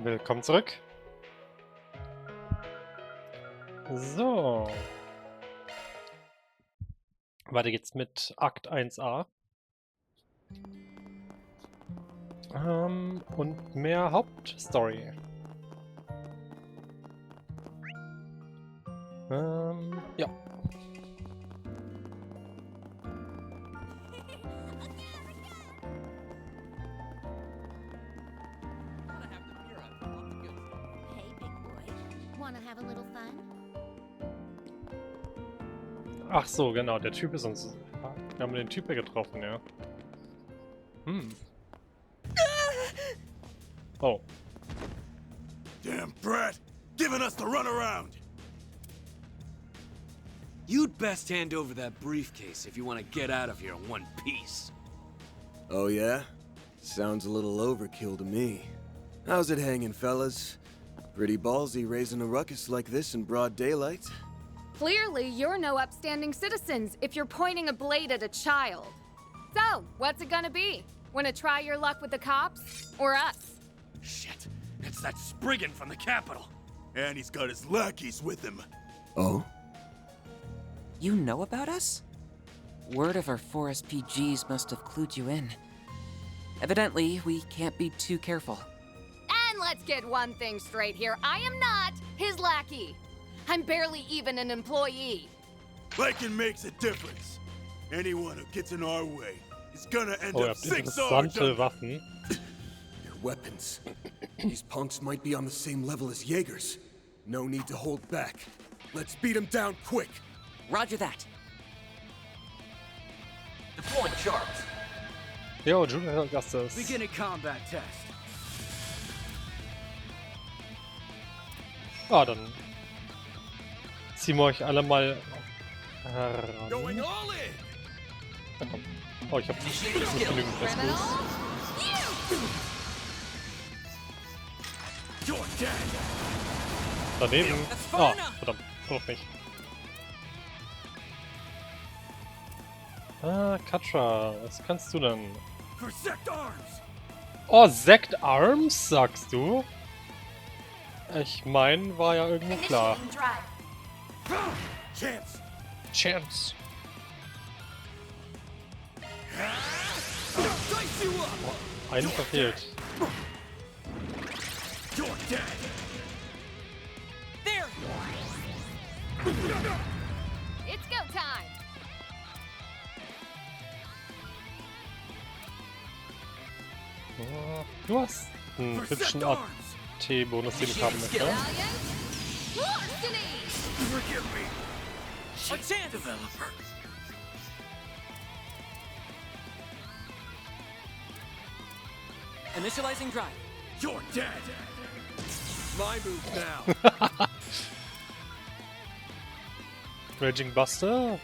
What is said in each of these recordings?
Willkommen zurück. So. Weiter geht's mit Akt 1a. Und mehr Hauptstory. Ja. Ach so, genau, der Typ ist uns... Wir haben den Typ ja getroffen, ja. Oh. Damn brat! Giving us the runaround! You'd best hand over that briefcase if you want to get out of here in one piece. Oh yeah? Sounds a little overkill to me. How's it hanging, fellas? Pretty ballsy raising a ruckus like this in broad daylight. Clearly, you're no upstanding citizens if you're pointing a blade at a child. So, what's it gonna be? Wanna try your luck with the cops? Or us? Shit, it's that Spriggan from the Capitol. And he's got his lackeys with him. Oh? You know about us? Word of our 4 SPGs must have clued you in. Evidently, we can't be too careful. And let's get one thing straight here. I am not his lackey. I'm barely even an employee. Liking makes a difference. Anyone who gets in our way is gonna end Oh, ihr up habt 6 interessante Waffen. Their weapons. These punks might be on the same level as Jaegers. No need to hold back. Let's beat them down quick. Roger that. Deploying sharps. Jo, Junior Augustus. Beginning combat test. Ah, dann ziehen wir euch alle mal Going heran. all in. Na komm. Oh, ich hab nicht genügend Rescos. You're dead. Daneben. Ah, verdammt. Doch nicht. Ah, Katra, was kannst du denn? For sect arms. Oh, Sect Arms, sagst du? Ich mein, war ja irgendwo klar. Chance. Chance. Dice you up. Oh, einen verfehlt. You're dead. There! It's go time. Oh, du hast einen For hübschen sect arms. AT-Bonus, den ich haben möchte. Valiant. Larceny. Forgive me. A chance! Developer. Initializing drive. You're dead. My move now. Raging Buster.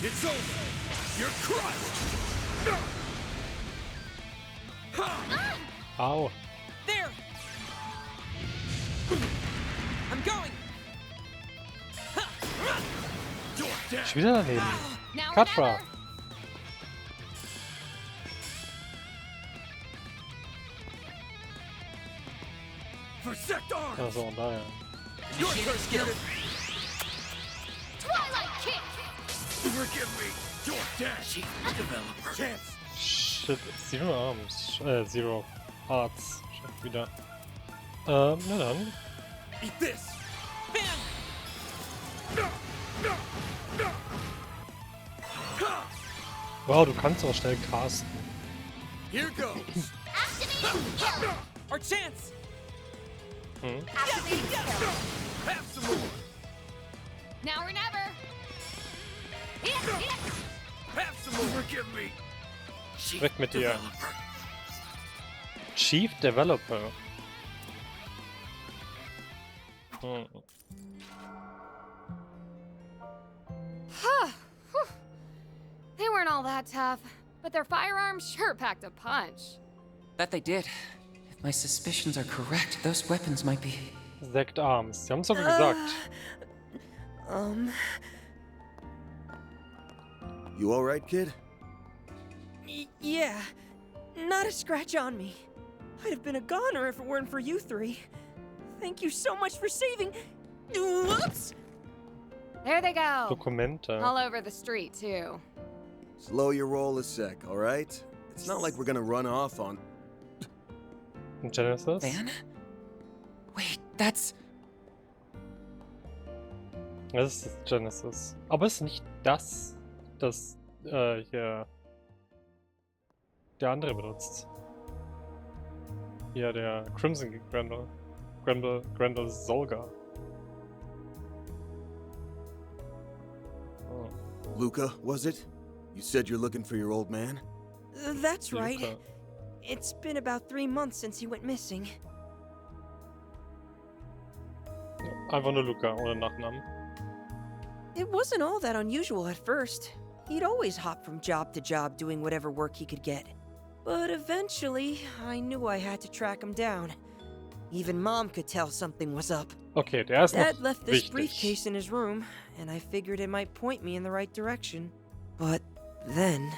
It's over. You're crushed. Au. There! I'm going! You're dead. Ich wieder daneben. Now or Katra. never. For sect arms. Also, und daher. Your turn, skill. Twilight kick. Forgive me. You're dead. Developer. Chance. Shit, Zero Arms. Zero Hearts. Schon wieder. Na dann. Eat this. Wow, du kannst auch schnell casten. Here goes. Activating kill. Our chance! Activating kill. Have some more. Now or never. Hit. Have some more. Forgive me. Weg mit dir. Chief Developer. They weren't all that tough, but their firearms sure packed a punch. That they did. If my suspicions are correct, those weapons might be... Sect Arms. Sie haben es sogar gesagt. You all right, kid? Yeah, not a scratch on me. I'd have been a goner if it weren't for you three. Thank you so much for saving... Whoops! There they go. Dokumente. All over the street, too. Slow your roll a sec, alright? It's not like we're gonna run off on... Genesis? Van? Wait, that's... Das ist Genesis. Aber ist nicht das, das hier der andere benutzt. Hier der Crimson Grendel. Grendel Solga. Oh. Luca, was it? You said you're looking for your old man? That's right. Luca. It's been about 3 months since he went missing. Einfach nur Luca, ohne Nachnamen. It wasn't all that unusual at first. He'd always hop from job to job doing whatever work he could get. But eventually, I knew I had to track him down. Even Mom could tell something was up. Okay, der ist Dad noch left this wichtig. briefcase in his room, and I figured it might point me in the right direction. But then...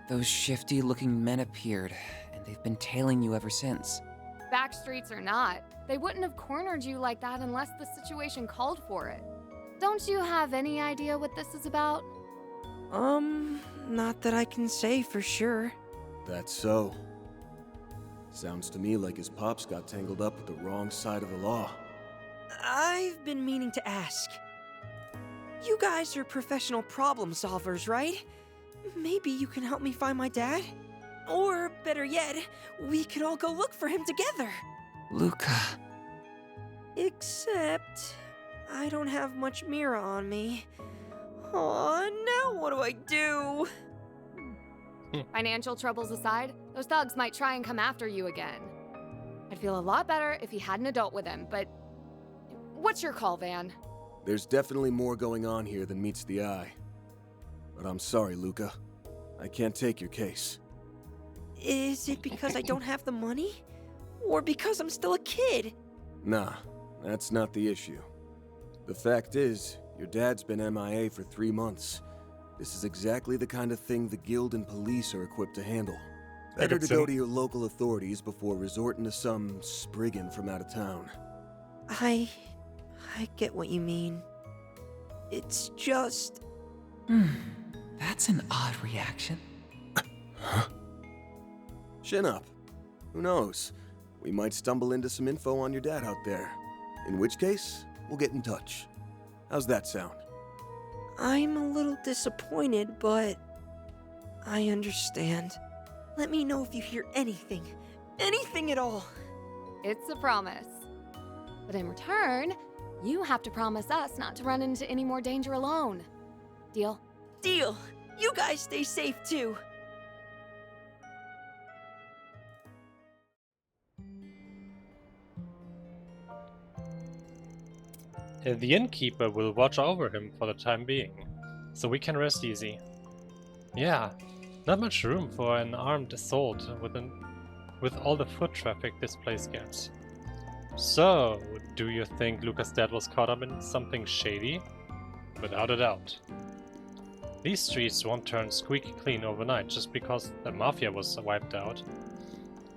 Those shifty-looking men appeared, and they've been tailing you ever since. Back streets or not, they wouldn't have cornered you like that unless the situation called for it. Don't you have any idea what this is about? Not that I can say for sure. That's so. Sounds to me like his pops got tangled up with the wrong side of the law. I've been meaning to ask. You guys are professional problem solvers, right? Maybe you can help me find my dad? Or, better yet, we could all go look for him together. Luca. Except, I don't have much Mira on me. Aw, now what do I do? Financial troubles aside, those thugs might try and come after you again. I'd feel a lot better if he had an adult with him, but... What's your call, Van? There's definitely more going on here than meets the eye. But I'm sorry, Luca. I can't take your case. Is it because I don't have the money? Or because I'm still a kid? Nah, that's not the issue. The fact is, your dad's been MIA for 3 months. This is exactly the kind of thing the guild and police are equipped to handle. Better to go to your local authorities before resorting to some spriggan from out of town. I get what you mean. It's just... That's an odd reaction. Chin up. Who knows? We might stumble into some info on your dad out there. In which case, we'll get in touch. How's that sound? I'm a little disappointed, but... I understand. Let me know if you hear anything. Anything at all. It's a promise. But in return, you have to promise us not to run into any more danger alone. Deal? Deal. You guys stay safe, too. The innkeeper will watch over him for the time being, so we can rest easy. Yeah, not much room for an armed assault with all the foot traffic this place gets. So, do you think Luca's dad was caught up in something shady? Without a doubt. These streets won't turn squeaky clean overnight just because the mafia was wiped out.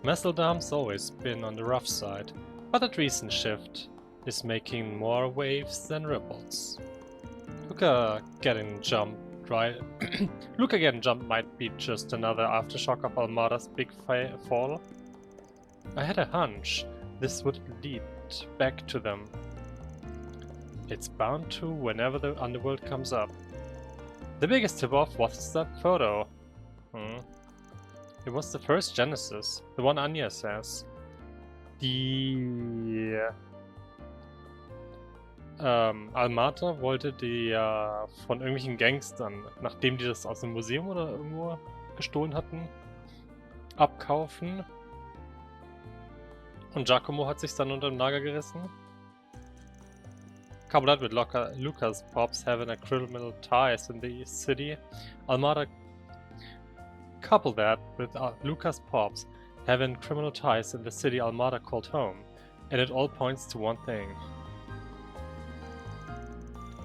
Messeldam's always been on the rough side, but that recent shift is making more waves than ripples. Luca getting jumped, right? Luca getting jumped might be just another aftershock of Almada's big fall. I had a hunch this would lead back to them. It's bound to whenever the underworld comes up. The biggest tip-off was that photo. It was the first Genesis, the one Anya says. Die Almata wollte die von irgendwelchen Gangstern, nachdem die das aus dem Museum oder irgendwo gestohlen hatten, abkaufen. Und Giacomo hat sich dann unter dem Nagel gerissen. Coupled with Luca's pops having a criminal ties in the city, Almada couple that with Luca's pops having criminal ties in the city Almada called home, and it all points to one thing.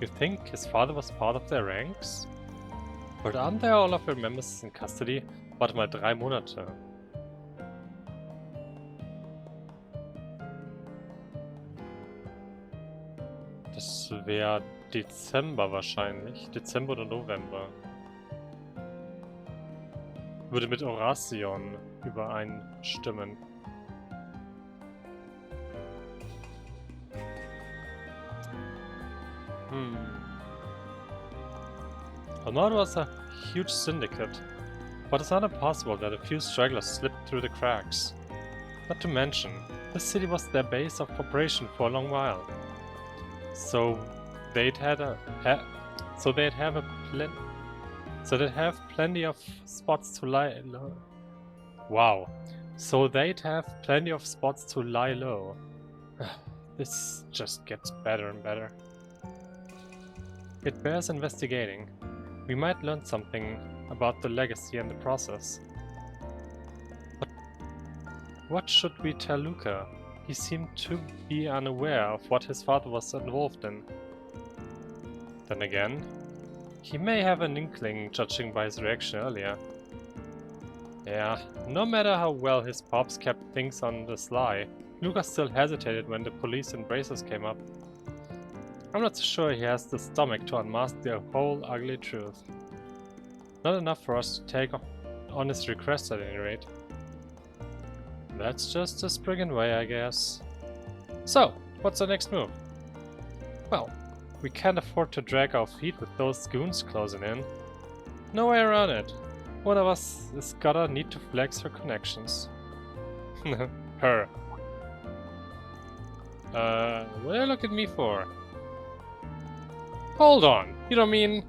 You think his father was part of their ranks? But aren't there all of their members in custody? Warte mal, 3 Monate. Das wäre Dezember wahrscheinlich. Dezember oder November. Würde mit Oration übereinstimmen. Armada was a huge syndicate, but it's not impossible that a few stragglers slipped through the cracks. Not to mention, the city was their base of operation for a long while. So they'd have plenty of spots to lie low. Wow. So they'd have plenty of spots to lie low. This just gets better and better. It bears investigating. We might learn something about the legacy in the process. But what should we tell Luca? He seemed to be unaware of what his father was involved in. Then again, he may have an inkling judging by his reaction earlier. Yeah, no matter how well his pops kept things on the sly, Luca still hesitated when the police and bracers came up. I'm not so sure he has the stomach to unmask the whole ugly truth. Not enough for us to take on his request at any rate. That's just a Spriggan way, I guess. So, what's the next move? Well, we can't afford to drag our feet with those goons closing in. No way around it. One of us is gotta need to flex her connections. Her. What do you look at me for? Hold on, you don't mean...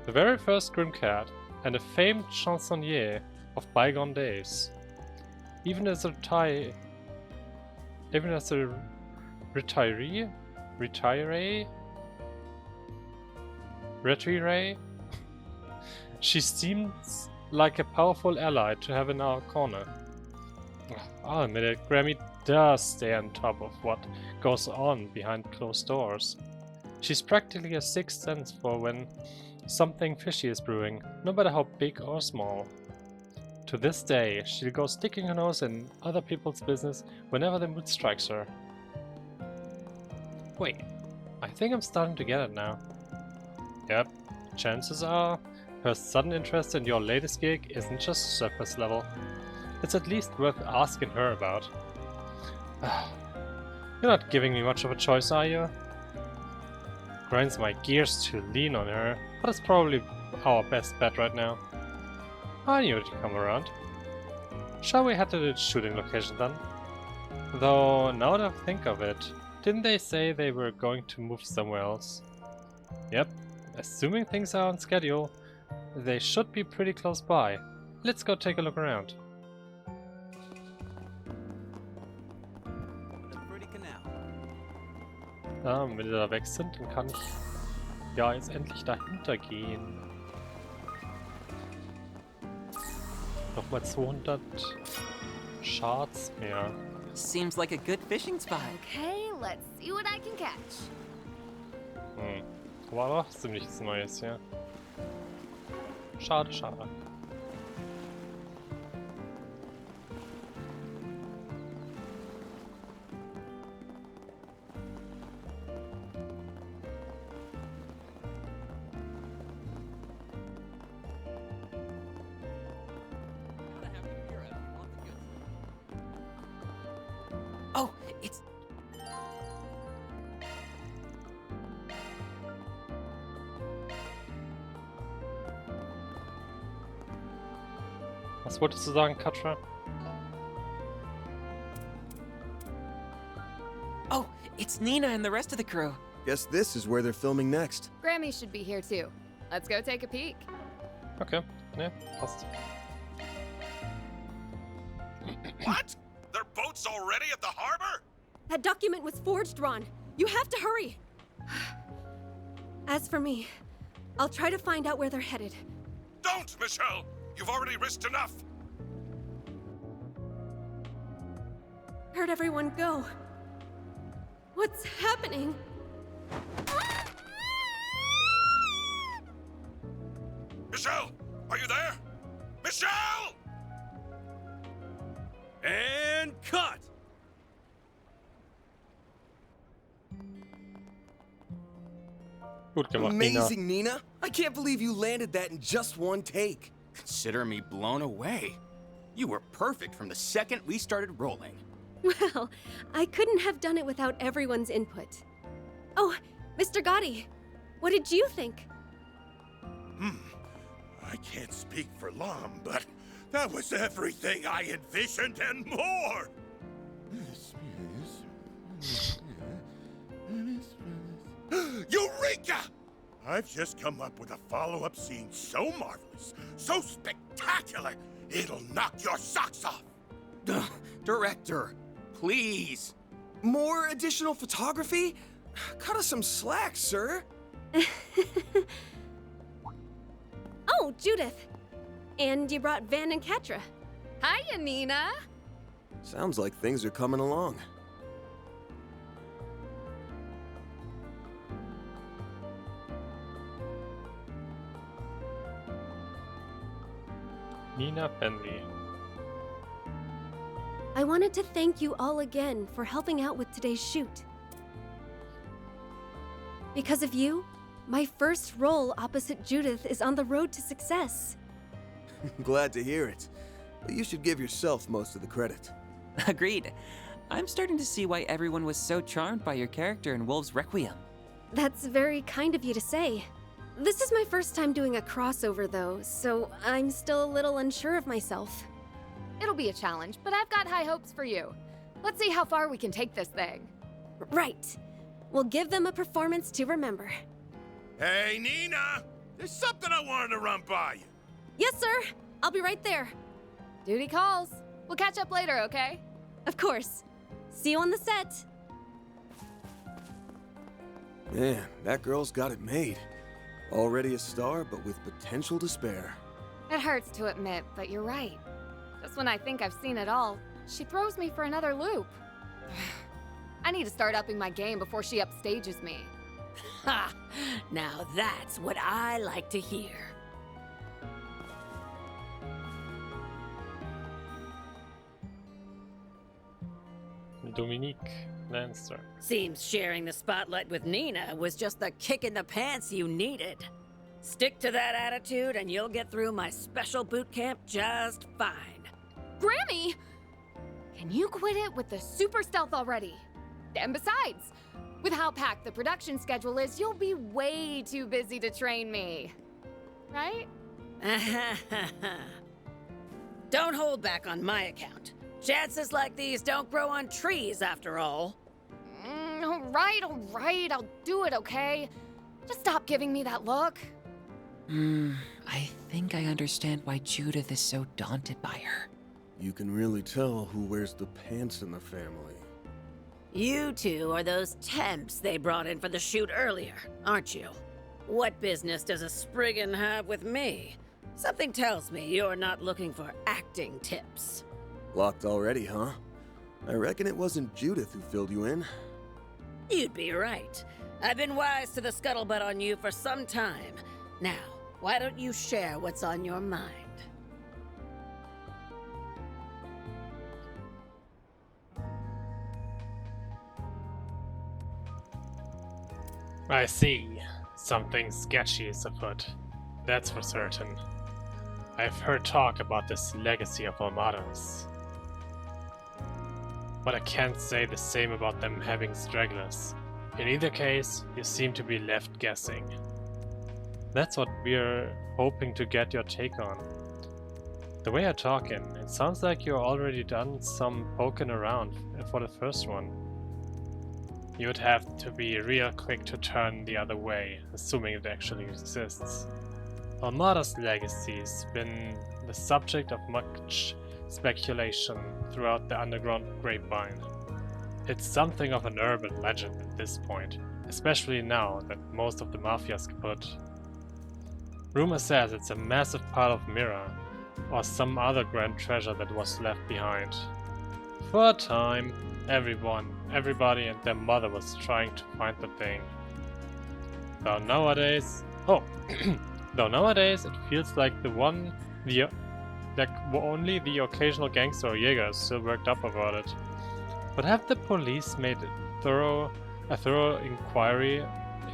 The very first Grim Cat, and a famed chansonnier of bygone days. Even as a retiree? She seems like a powerful ally to have in our corner. I'll admit it, Grammy does stay on top of what goes on behind closed doors. She's practically a sixth sense for when something fishy is brewing, no matter how big or small. To this day, she'll go sticking her nose in other people's business whenever the mood strikes her. Wait, I think I'm starting to get it now. Yep, chances are her sudden interest in your latest gig isn't just surface level. It's at least worth asking her about. You're not giving me much of a choice, are you? Grinds my gears to lean on her, but it's probably our best bet right now. I knew it'd come around. Shall we head to the shooting location then? Though, now that I think of it, didn't they say they were going to move somewhere else? Yep, assuming things are on schedule, they should be pretty close by. Let's go take a look around. Wenn wir da weg sind, dann kann ich ja jetzt endlich dahinter gehen. Nochmal 200 Shards mehr. Seems like a good fishing spot. Okay, let's see what I can catch. War doch ziemlich Neues, ja. Schade, schade. Oh, it's... Was wolltest du sagen, Katra? Oh, it's Nina and the rest of the crew. Guess this is where they're filming next. Grammy should be here too. Let's go take a peek. Okay, ja, passt. What? Their boat's already at the harbor? That document was forged, Ron. You have to hurry. As for me, I'll try to find out where they're headed. Don't, Michelle! You've already risked enough! Heard everyone go. What's happening? Michelle! Are you there? Michelle! And cut! Gut gemacht, Nina. Amazing, Nina. I can't believe you landed that in just one take. Consider me blown away. You were perfect from the second we started rolling. Well, I couldn't have done it without everyone's input. Oh, Mr. Gotti, what did you think? I can't speak for long, but that was everything I envisioned and more! Eureka! I've just come up with a follow-up scene so marvelous, so spectacular, it'll knock your socks off! Director, please. More additional photography? Cut us some slack, sir. Oh, Judith. And you brought Van and Katra. Hiya, Nina. Sounds like things are coming along. Nina Penley. I wanted to thank you all again for helping out with today's shoot. Because of you, my first role opposite Judith is on the road to success. Glad to hear it. But you should give yourself most of the credit. Agreed. I'm starting to see why everyone was so charmed by your character in Wolves Requiem. That's very kind of you to say. This is my first time doing a crossover, though, so I'm still a little unsure of myself. It'll be a challenge, but I've got high hopes for you. Let's see how far we can take this thing. Right. We'll give them a performance to remember. Hey, Nina! There's something I wanted to run by you. Yes, sir. I'll be right there. Duty calls. We'll catch up later, okay? Of course. See you on the set. Man, that girl's got it made. Already a star, but with potential to spare. It hurts to admit, but you're right. Just when I think I've seen it all, she throws me for another loop. I need to start upping my game before she upstages me. Ha! Now that's what I like to hear. Dominique Lancer. Seems sharing the spotlight with Nina was just the kick in the pants you needed. Stick to that attitude and you'll get through my special boot camp just fine. Grammy! Can you quit it with the super stealth already? And besides, with how packed the production schedule is, you'll be way too busy to train me. Right? Don't hold back on my account. Chances like these don't grow on trees, after all. All right, I'll do it, okay? Just stop giving me that look. I think I understand why Judith is so daunted by her. You can really tell who wears the pants in the family. You two are those temps they brought in for the shoot earlier, aren't you? What business does a Spriggan have with me? Something tells me you're not looking for acting tips. Locked already, huh? I reckon it wasn't Judith who filled you in. You'd be right. I've been wise to the scuttlebutt on you for some time. Now, why don't you share what's on your mind? I see. Something sketchy is afoot. That's for certain. I've heard talk about this legacy of Armadas. But I can't say the same about them having stragglers. In either case, you seem to be left guessing. That's what we're hoping to get your take on. The way you're talking, it sounds like you've already done some poking around for the first one. You would have to be real quick to turn the other way, assuming it actually exists. Armada's legacy's been the subject of much speculation throughout the underground grapevine. It's something of an urban legend at this point, especially now that most of the mafia's kaput. Rumor says it's a massive pile of mirror, or some other grand treasure that was left behind. For a time, everybody and their mother was trying to find the thing. Though nowadays it feels like only the occasional gangster or Jäger is still worked up about it. But have the police made a thorough inquiry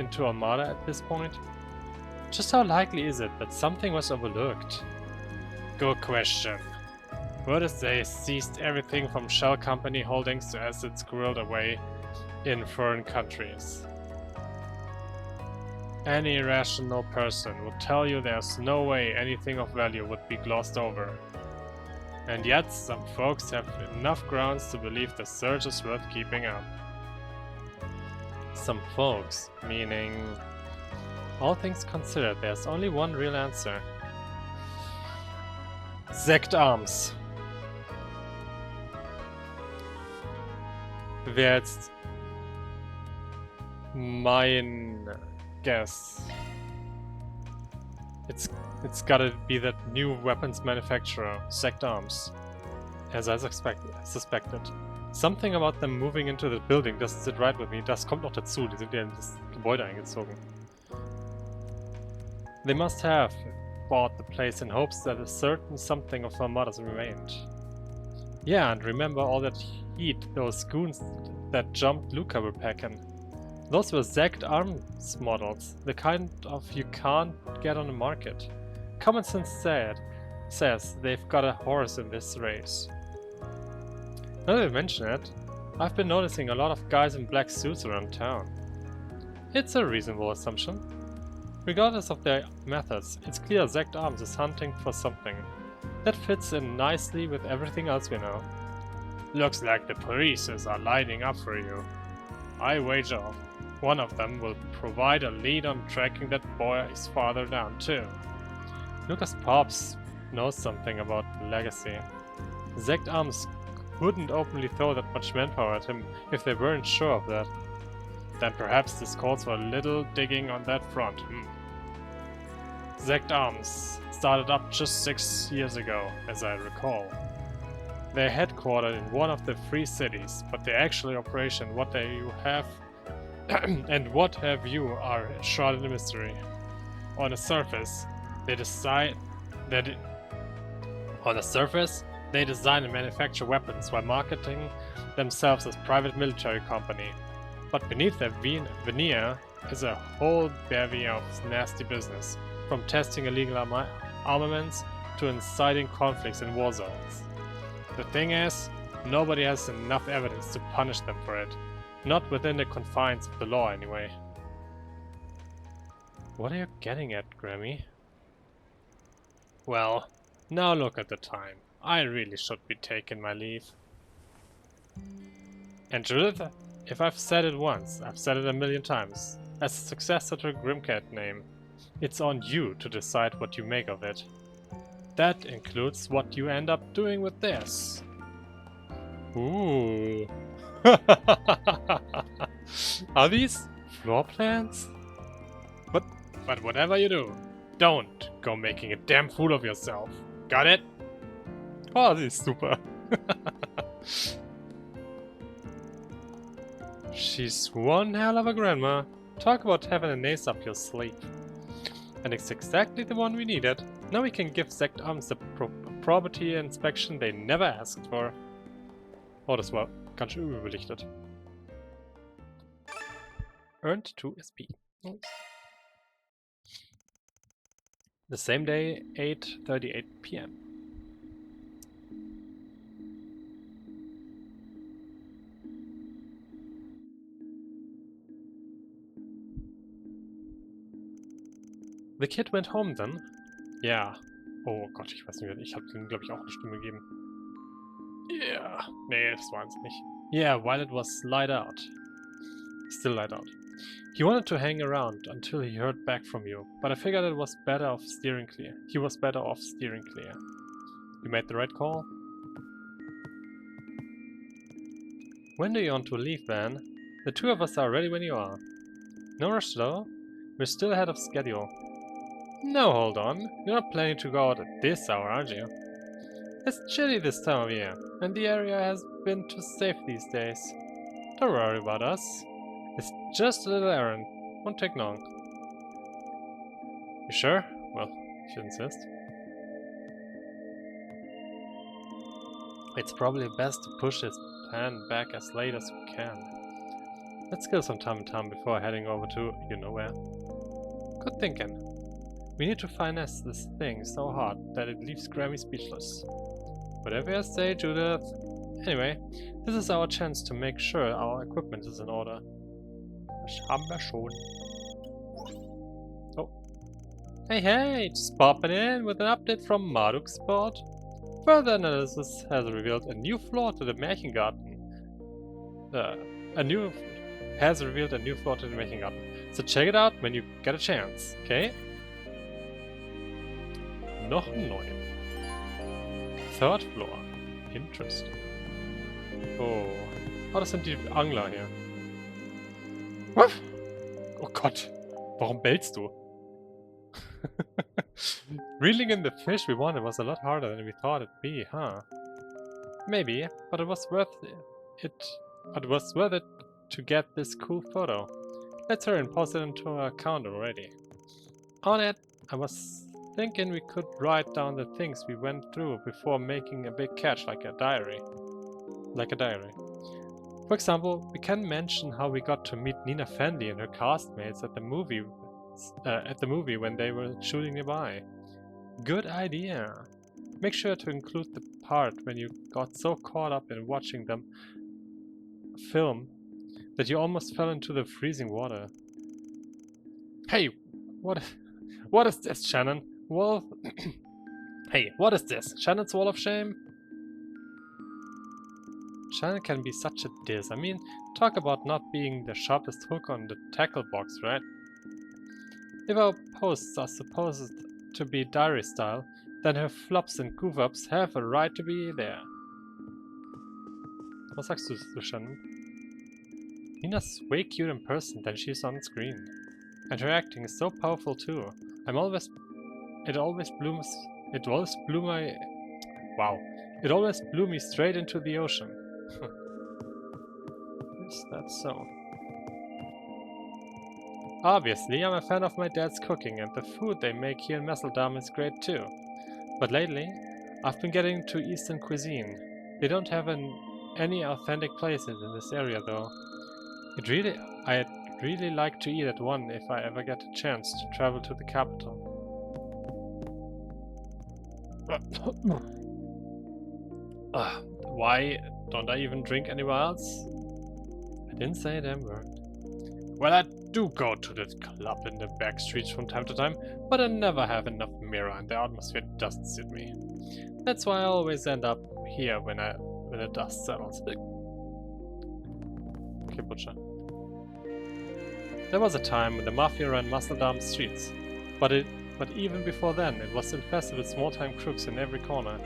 into Armada at this point? Just how likely is it that something was overlooked? Good question. What if they seized everything from shell company holdings to assets squirreled away in foreign countries? Any rational person would tell you there's no way anything of value would be glossed over. And yet, some folks have enough grounds to believe the search is worth keeping up. Some folks, meaning... All things considered, there's only one real answer. Sekt Arms. Wäre jetzt mein guess. It's gotta be that new weapons manufacturer, Sekt Arms. As I suspected. Something about them moving into the building doesn't sit right with me. Das kommt noch dazu, die sind ja in das Gebäude eingezogen. They must have bought the place in hopes that a certain something of Armadas remained. Yeah, and remember all that heat those goons that jumped Luca were packing. Those were Sekt Arms models, the kind of you can't get on the market. Common sense says they've got a horse in this race. Now that I mention it, I've been noticing a lot of guys in black suits around town. It's a reasonable assumption. Regardless of their methods, it's clear Sekt Arms is hunting for something. That fits in nicely with everything else we know. Looks like the police are lining up for you. I wager one of them will provide a lead on tracking that boy's father down too. Lucas Pops knows something about Legacy. Sekt Arms wouldn't openly throw that much manpower at him if they weren't sure of that. Then perhaps this calls for a little digging on that front. Sekt Arms started up just 6 years ago, as I recall. They're headquartered in one of the 3 cities, but their actual operation, what they have and what have you are shrouded in mystery. On the surface, they design and manufacture weapons while marketing themselves as private military company. But beneath their veneer is a whole bevy of nasty business, from testing illegal armaments to inciting conflicts in war zones. The thing is, nobody has enough evidence to punish them for it. Not within the confines of the law, anyway. What are you getting at, Grammy? Well, now look at the time. I really should be taking my leave. And Judith, if I've said it once, I've said it a million times. As a successor to Grimcat name, it's on you to decide what you make of it. That includes what you end up doing with this. Ooh. Are these floor plans? But whatever you do, don't go making a damn fool of yourself. Got it? Oh, this is super. She's one hell of a grandma. Talk about having an ace up your sleeve. And it's exactly the one we needed. Now we can give Sekt Arms the property inspection they never asked for. Oh, das war ganz schön überbelichtet. Earned 2 SP. Nice. The same day, 8:38 PM. The kid went home then? Yeah. Oh Gott, ich weiß nicht, ich habe dem, glaube ich, auch eine Stimme gegeben. Yeah. Nee, das war es nicht. Yeah, while it was light out. Still light out. He wanted to hang around until he heard back from you, but I figured it was better off steering clear. He was better off steering clear. You made the right call? When do you want to leave, Ben? The 2 of us are ready when you are. No rush though. We're still ahead of schedule. No, hold on. You're not planning to go out at this hour, are you? It's chilly this time of year, and the area has been too safe these days. Don't worry about us. It's just a little errand. Won't take long. You sure? Well, if you insist. It's probably best to push this plan back as late as we can. Let's kill some time in town before heading over to you know where. Good thinking. We need to finesse this thing so hard that it leaves Grammy speechless. Whatever you say, Judith. Anyway, this is our chance to make sure our equipment is in order. Das haben wir schon. Oh. Hey, just popping in with an update from Marduk's Sport. Further analysis has revealed a new flaw to the Märchengarten. Has revealed a new flaw to the Märchengarten. So check it out when you get a chance, okay? Noch neu. Third floor. Interesting. Oh. Oh, das sind die Angler hier. Was? Oh Gott. Warum bellst du? Reeling in the fish we wanted was a lot harder than we thought it'd be, huh? Maybe, but it was worth it. But it was worth it to get this cool photo. Let's hurry and post it into our account already. On it, I was thinking we could write down the things we went through before making a big catch, like a diary. For example, we can mention how we got to meet Nina Fendi and her castmates at the movie when they were shooting nearby. Good idea. Make sure to include the part when you got so caught up in watching them film that you almost fell into the freezing water. Hey, what is this, Shannon? Well, hey, what is this? Shannon's Wall of Shame? Shannon can be such a diss. I mean, talk about not being the sharpest hook on the tackle box, right? If our posts are supposed to be diary style, then her flops and goof-ups have a right to be there. Was sagst du zu Shannon? Nina's way cute in person than she's on screen. And her acting is so powerful too. It always blew me straight into the ocean. Is that so? Obviously, I'm a fan of my dad's cooking, and the food they make here in Messeldam is great too. But lately, I've been getting into Eastern cuisine. They don't have any authentic places in this area though. I'd really like to eat at one if I ever get a chance to travel to the capital. Why don't I even drink anywhere else? I didn't say a damn word. Well, I do go to the club in the back streets from time to time, but I never have enough mirror and the atmosphere doesn't suit me. That's why I always end up here when the dust settles. Okay, butcher. There was a time when the mafia ran Muscledam's streets, but even before then, it was infested with small-time crooks in every corner.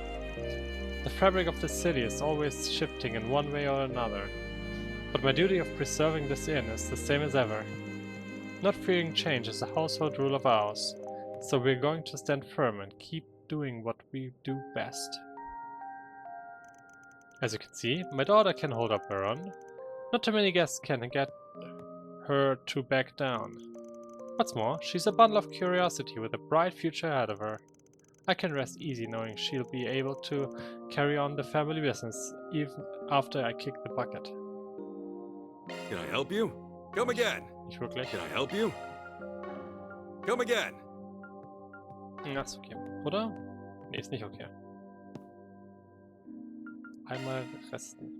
The fabric of the city is always shifting in one way or another, but my duty of preserving this inn is the same as ever. Not fearing change is a household rule of ours, so we're going to stand firm and keep doing what we do best. As you can see, my daughter can hold up her own. Not too many guests can get her to back down. What's more, she's a bundle of curiosity with a bright future ahead of her. I can rest easy knowing she'll be able to carry on the family business even after I kick the bucket. Can I help you? Come again. Nicht wirklich? Can I help you? Come again. Na, ist okay. Oder? Nee, ist nicht okay. Einmal resten.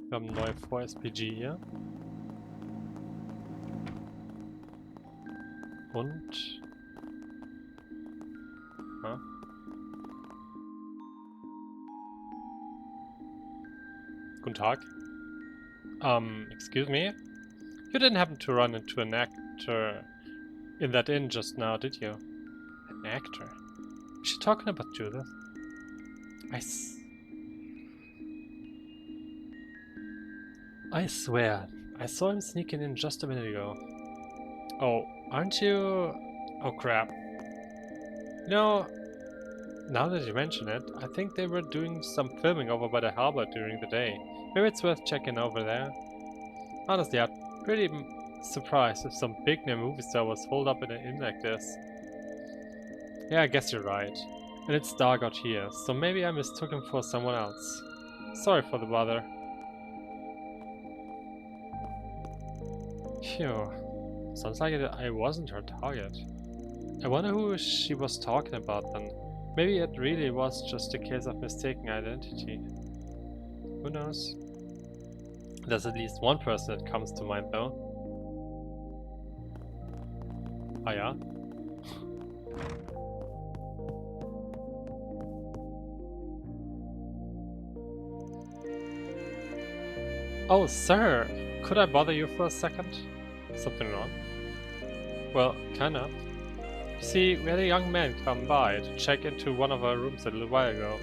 Wir haben eine neue 4SPG hier. Und... Ah. Guten Tag. Excuse me? You didn't happen to run into an actor in that inn just now, did you? An actor? Is she talking about Judith? I swear, I saw him sneaking in just a minute ago. Oh, aren't you... Oh crap. No, now that you mention it, I think they were doing some filming over by the harbor during the day. Maybe it's worth checking over there. Honestly, I'd pretty surprised if some big name movie star was holed up in an inn like this. Yeah, I guess you're right. And it's dark out here, so maybe I mistook him for someone else. Sorry for the bother. Phew. Sounds like I wasn't her target. I wonder who she was talking about then. Maybe it really was just a case of mistaken identity. Who knows? There's at least one person that comes to mind though. Ah yeah? Oh, sir! Could I bother you for a second? Something wrong? Well, kinda. You see, we had a young man come by to check into one of our rooms a little while ago.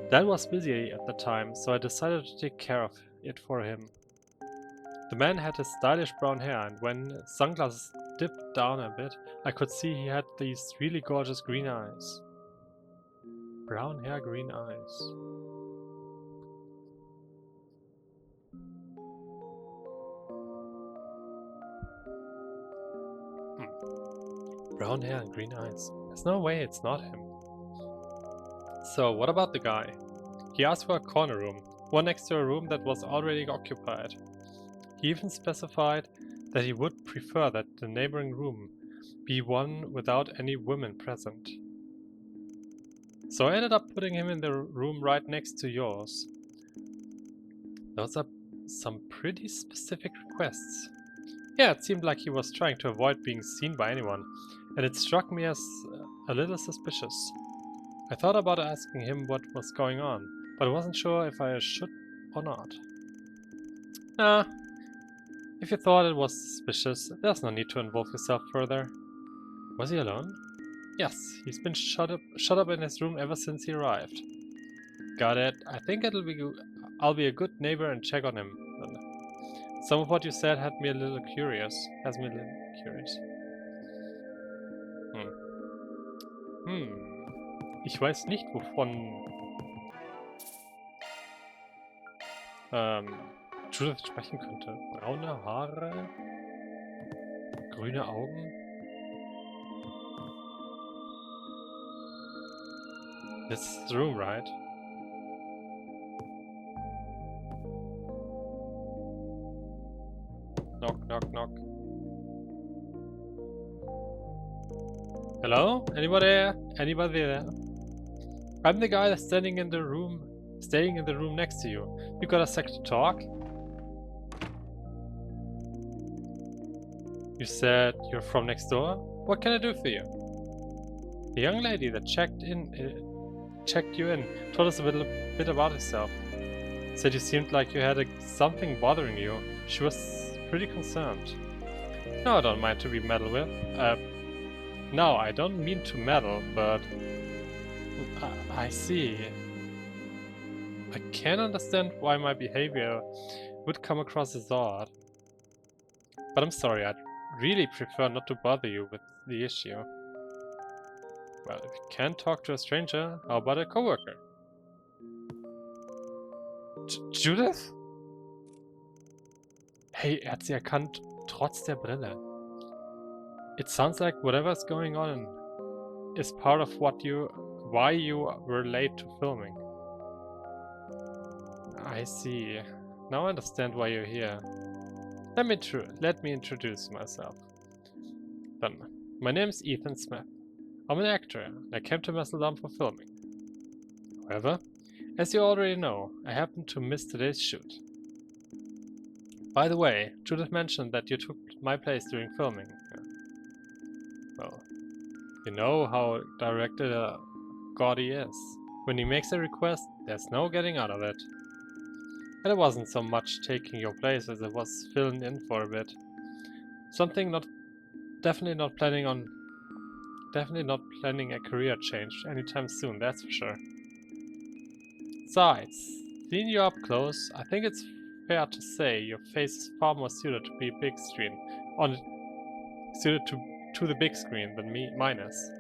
Dad was busy at the time, so I decided to take care of it for him. The man had his stylish brown hair, and when sunglasses dipped down a bit, I could see he had these really gorgeous green eyes. Brown hair, green eyes. Brown hair and green eyes. There's no way it's not him. So, what about the guy? He asked for a corner room, one next to a room that was already occupied. He even specified that he would prefer that the neighboring room be one without any women present. So I ended up putting him in the room right next to yours. Those are some pretty specific requests. Yeah, it seemed like he was trying to avoid being seen by anyone, and it struck me as a little suspicious. I thought about asking him what was going on, but I wasn't sure if I should or not. Nah, if you thought it was suspicious, there's no need to involve yourself further. Was he alone? Yes, he's been shut up in his room ever since he arrived. Got it. I think I'll be a good neighbor and check on him. Some of what you said has me a little curious. Ich weiß nicht, wovon Judith sprechen könnte. Braune Haare, grüne Augen. This is the room, right? Knock, knock, knock. Hello? Anybody there? Anybody there? I'm the guy that's staying in the room next to you. You got a sec to talk? You said you're from next door? What can I do for you? The young lady that checked you in told us a bit about herself. Said you seemed like you had something bothering you. She was pretty concerned. No, I don't mind to be meddled with. No, I don't mean to meddle, but I see. I can understand why my behavior would come across as odd. But I'm sorry, I'd really prefer not to bother you with the issue. Well, if you can't talk to a stranger, how about a coworker? Judith? Hey, er hat sie erkannt, trotz der Brille. It sounds like whatever's going on is part of why you were late to filming. I see. Now I understand why you're here. Let me introduce myself. Then, my name's Ethan Smith. I'm an actor, and I came to Amsterdam for filming. However, as you already know, I happened to miss today's shoot. By the way, Judith mentioned that you took my place during filming. Well, you know how direct God he is. When he makes a request, there's no getting out of it. And it wasn't so much taking your place as it was filling in for a bit. Definitely not planning a career change anytime soon, that's for sure. Besides, seeing you up close, I think it's fair to say your face is far more suited to be big screen suited to the big screen than mine is.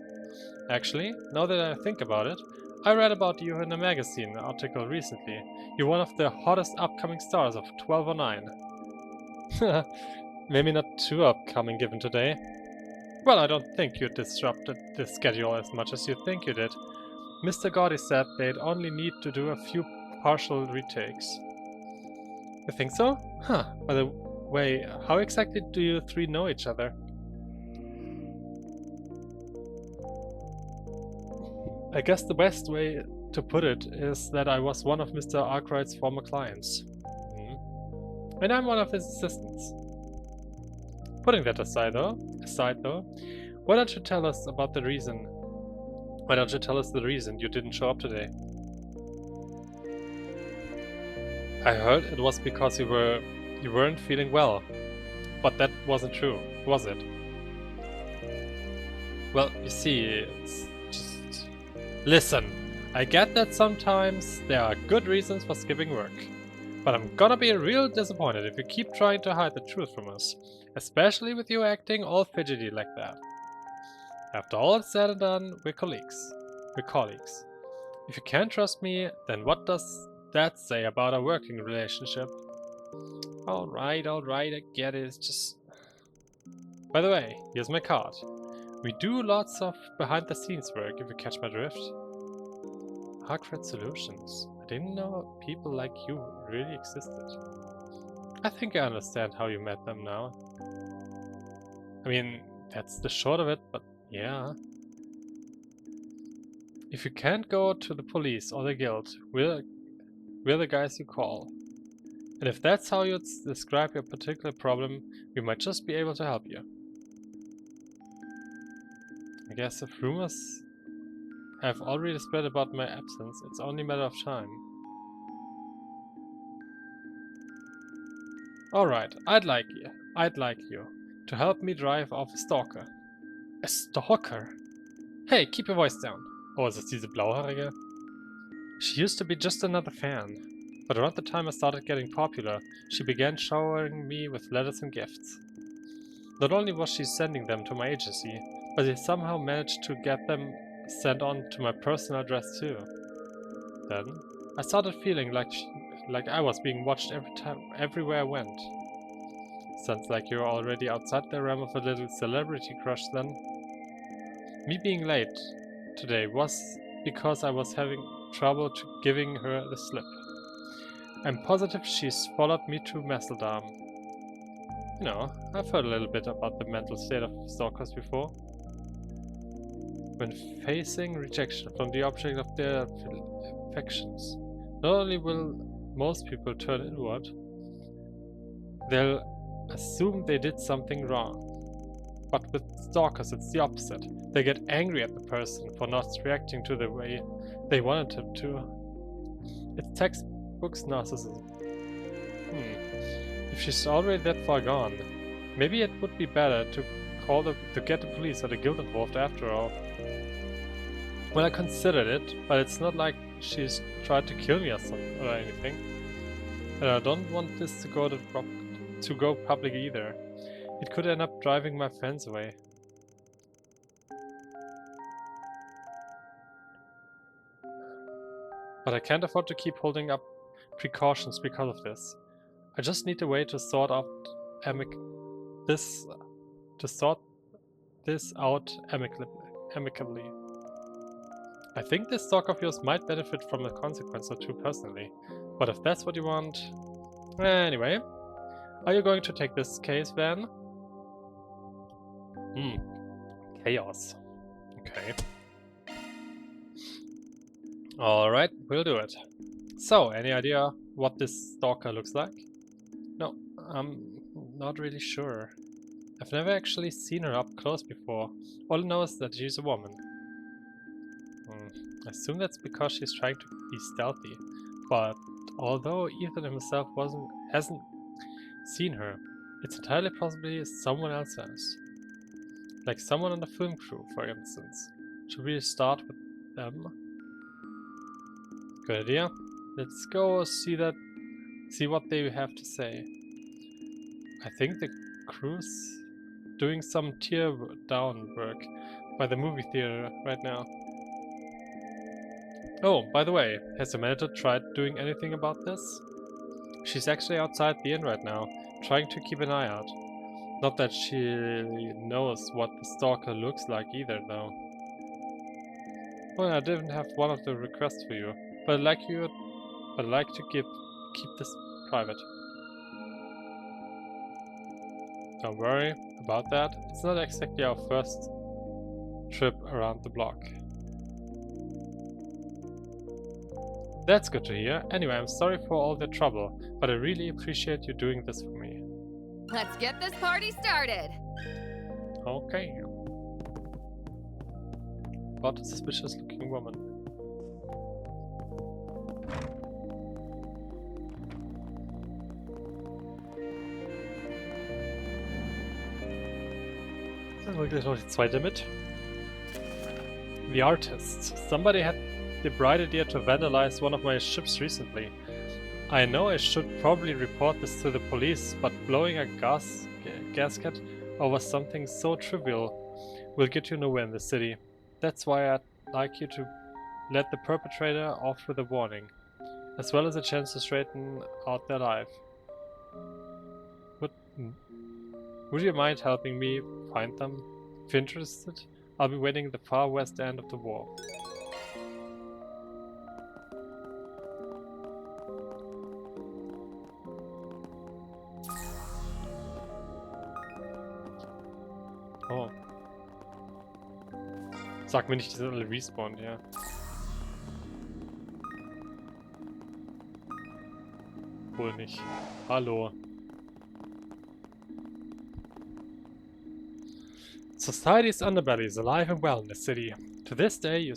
Actually, now that I think about it, I read about you in a magazine article recently. You're one of the hottest upcoming stars of 1209. Maybe not too upcoming given today. Well, I don't think you disrupted the schedule as much as you think you did. Mr. Gotti said they'd only need to do a few partial retakes. You think so? Huh. By the way, how exactly do you three know each other? I guess the best way to put it is that I was one of Mr. Arkwright's former clients. And I'm one of his assistants. Putting that aside though, why don't you tell us about the reason? Why don't you tell us the reason you didn't show up today? I heard it was because you weren't feeling well. But that wasn't true, was it? Well, you see, it's just... Listen, I get that sometimes there are good reasons for skipping work. But I'm gonna be real disappointed if you keep trying to hide the truth from us. Especially with you acting all fidgety like that. After all is said and done, we're colleagues. If you can't trust me, then what does that say about our working relationship? Alright, I get it, it's just... By the way, here's my card. We do lots of behind-the-scenes work, if you catch my drift. Arkwright Solutions. I didn't know people like you really existed. I think I understand how you met them now. I mean, that's the short of it, but yeah. If you can't go to the police or the guild, we're the guys you call. And if that's how you describe your particular problem, we might just be able to help you. I guess if rumors have already spread about my absence, it's only a matter of time. Alright, I'd like you to help me drive off a stalker. A stalker? Hey, keep your voice down. Oh, ist es diese blauhaarige? She used to be just another fan. But around the time I started getting popular, she began showering me with letters and gifts. Not only was she sending them to my agency, but she somehow managed to get them sent on to my personal address too. Then, I started feeling like I was being watched everywhere I went. Sounds like you're already outside the realm of a little celebrity crush then. Me being late today was because I was having trouble giving her the slip. I'm positive she's followed me to Messeldam. You know, I've heard a little bit about the mental state of stalkers before. When facing rejection from the object of their affections, not only will most people turn inward, they'll assume they did something wrong. But with stalkers it's the opposite. They get angry at the person for not reacting to the way they wanted him to. It's textbook narcissism. If she's already that far gone, maybe it would be better to get the police or the guild involved after all. Well, I considered it, but it's not like she's tried to kill me or anything. And I don't want this to go public either. It could end up driving my friends away. But I can't afford to keep holding up precautions because of this. I just need a way to sort this out amicably. I think this stalk of yours might benefit from a consequence or two personally, but if that's what you want... Anyway, are you going to take this case, Van? Chaos. Okay. Alright, we'll do it. So, any idea what this stalker looks like? No, I'm not really sure. I've never actually seen her up close before. All I know is that she's a woman. I assume that's because she's trying to be stealthy. But although Ethan himself hasn't seen her, it's entirely possibly someone else has. Like someone on the film crew, for instance. Should we start with them? Good idea. Let's go see what they have to say. I think the crew's doing some tear down work by the movie theater right now. Oh, by the way, has the manager tried doing anything about this? She's actually outside the inn right now, trying to keep an eye out. Not that she knows what the stalker looks like either, though. Well, I didn't have one of the requests for you, but I'd like to keep this private. Don't worry about that. It's not exactly our first trip around the block. That's good to hear. Anyway, I'm sorry for all the trouble, but I really appreciate you doing this for me. Let's get this party started. Okay. What a suspicious looking woman. Dann wirklich noch die zweite mit. The artist. Somebody had the bright idea to vandalize one of my ships recently. I know I should probably report this to the police, but blowing a gasket over something so trivial will get you nowhere in the city. That's why I'd like you to let the perpetrator off with a warning, as well as a chance to straighten out their life. Would you mind helping me find them? If you're interested, I'll be waiting at the far west end of the wharf. Oh. Sag mir nicht, die sind alle respawned, ja. Wohl nicht. Hallo. Society's underbelly is alive and well in the city. To this day, you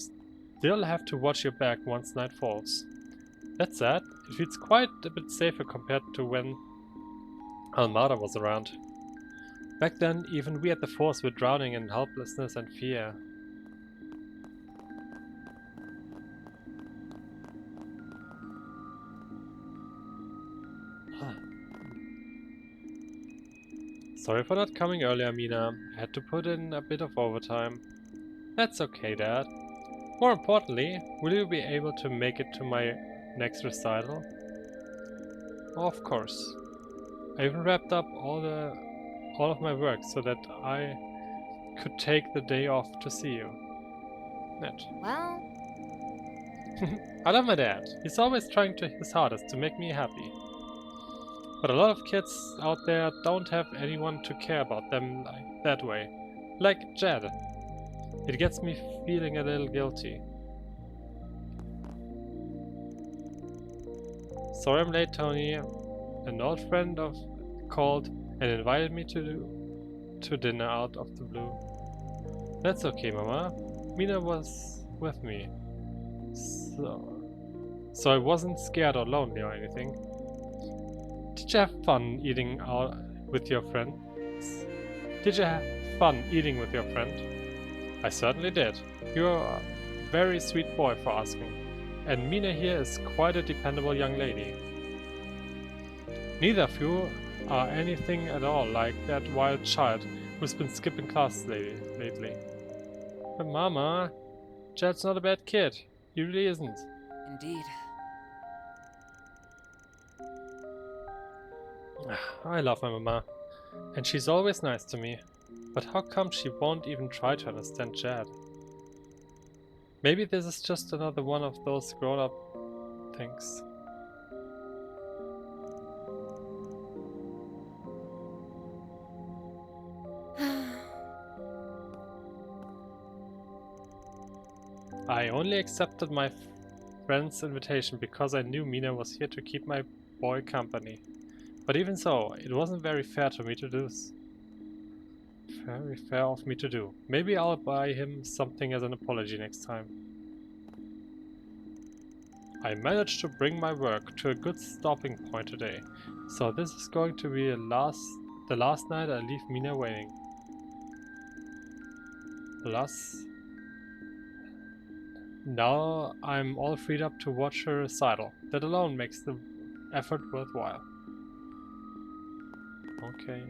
still have to watch your back once night falls. That said, it feels quite a bit safer compared to when Almada was around. Back then, even we at the Force were drowning in helplessness and fear. Sorry for not coming earlier, Mina. I had to put in a bit of overtime. That's okay, Dad. More importantly, will you be able to make it to my next recital? Of course. I even wrapped up all of my work so that I could take the day off to see you. Nett. Well, I love my dad. He's always trying his hardest to make me happy. But a lot of kids out there don't have anyone to care about them like that way. Like Jed. It gets me feeling a little guilty. Sorry I'm late, Tony. An old friend called and invited me to dinner out of the blue. That's okay, Mama. Mina was with me. So I wasn't scared or lonely or anything. Did you have fun eating out with your friend? Did you have fun eating with your friend? I certainly did. You're a very sweet boy for asking. And Mina here is quite a dependable young lady. Neither of you are anything at all like that wild child who's been skipping class lately. But Mama, Jed's not a bad kid. He really isn't. Indeed. I love my mama, and she's always nice to me. But how come she won't even try to understand Jed? Maybe this is just another one of those grown-up things. I only accepted my friend's invitation because I knew Mina was here to keep my boy company. But even so, it wasn't very fair to me to do this. Very fair of me to do. Maybe I'll buy him something as an apology next time. I managed to bring my work to a good stopping point today, so this is going to be the last night I leave Mina waiting. Now I'm all freed up to watch her recital. That alone makes the effort worthwhile. Okay.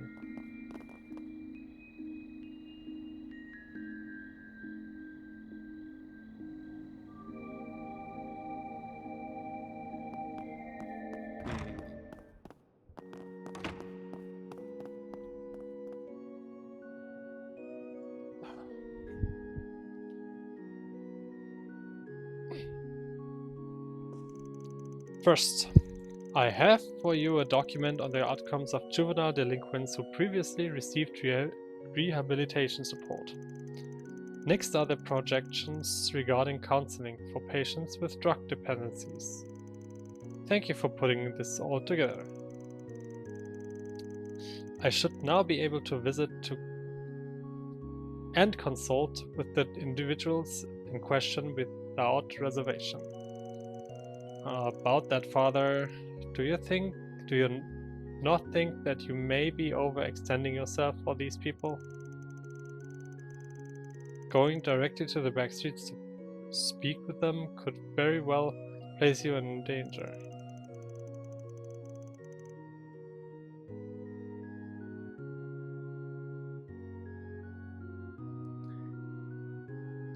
First, I have for you a document on the outcomes of juvenile delinquents who previously received rehabilitation support. Next are the projections regarding counseling for patients with drug dependencies. Thank you for putting this all together. I should now be able to visit and consult with the individuals in question without reservation. About that, Father, do you not think that you may be overextending yourself for these people? Going directly to the backstreets to speak with them could very well place you in danger.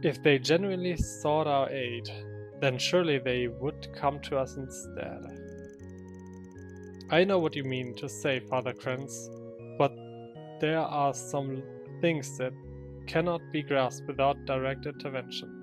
If they genuinely sought our aid, then surely they would come to us instead. I know what you mean to say, Father Krenz, but there are some things that cannot be grasped without direct intervention.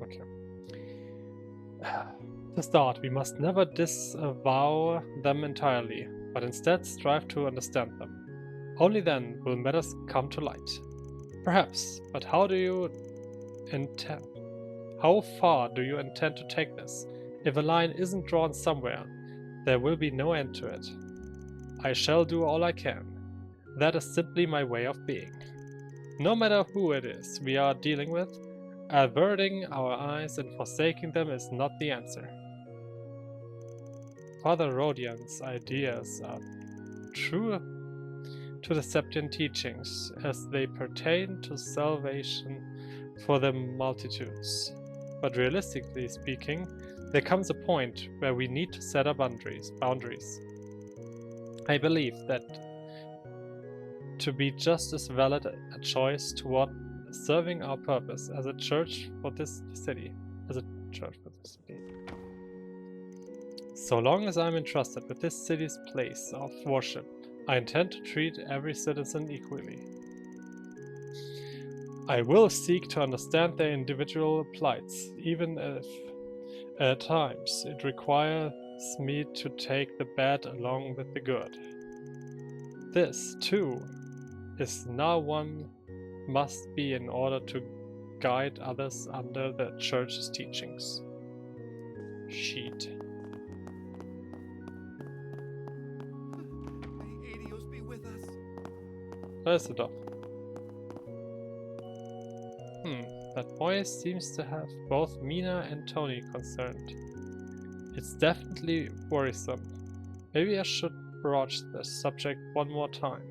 Okay. To start, we must never disavow them entirely, but instead strive to understand them. Only then will matters come to light. Perhaps, but how far do you intend to take this? If a line isn't drawn somewhere, there will be no end to it. I shall do all I can. That is simply my way of being. No matter who it is we are dealing with, averting our eyes and forsaking them is not the answer. Father Rodian's ideas are true to the Septian teachings as they pertain to salvation for the multitudes. But realistically speaking, there comes a point where we need to set up boundaries. I believe that to be just as valid a choice toward serving our purpose as a church for this city. So long as I'm entrusted with this city's place of worship, I intend to treat every citizen equally. I will seek to understand their individual plights, even if at times it requires me to take the bad along with the good. This, too, is now one must be in order to guide others under the church's teachings. Sheet. Da ist er doch. That boy seems to have both Mina and Tony concerned. It's definitely worrisome. Maybe I should broach the subject one more time.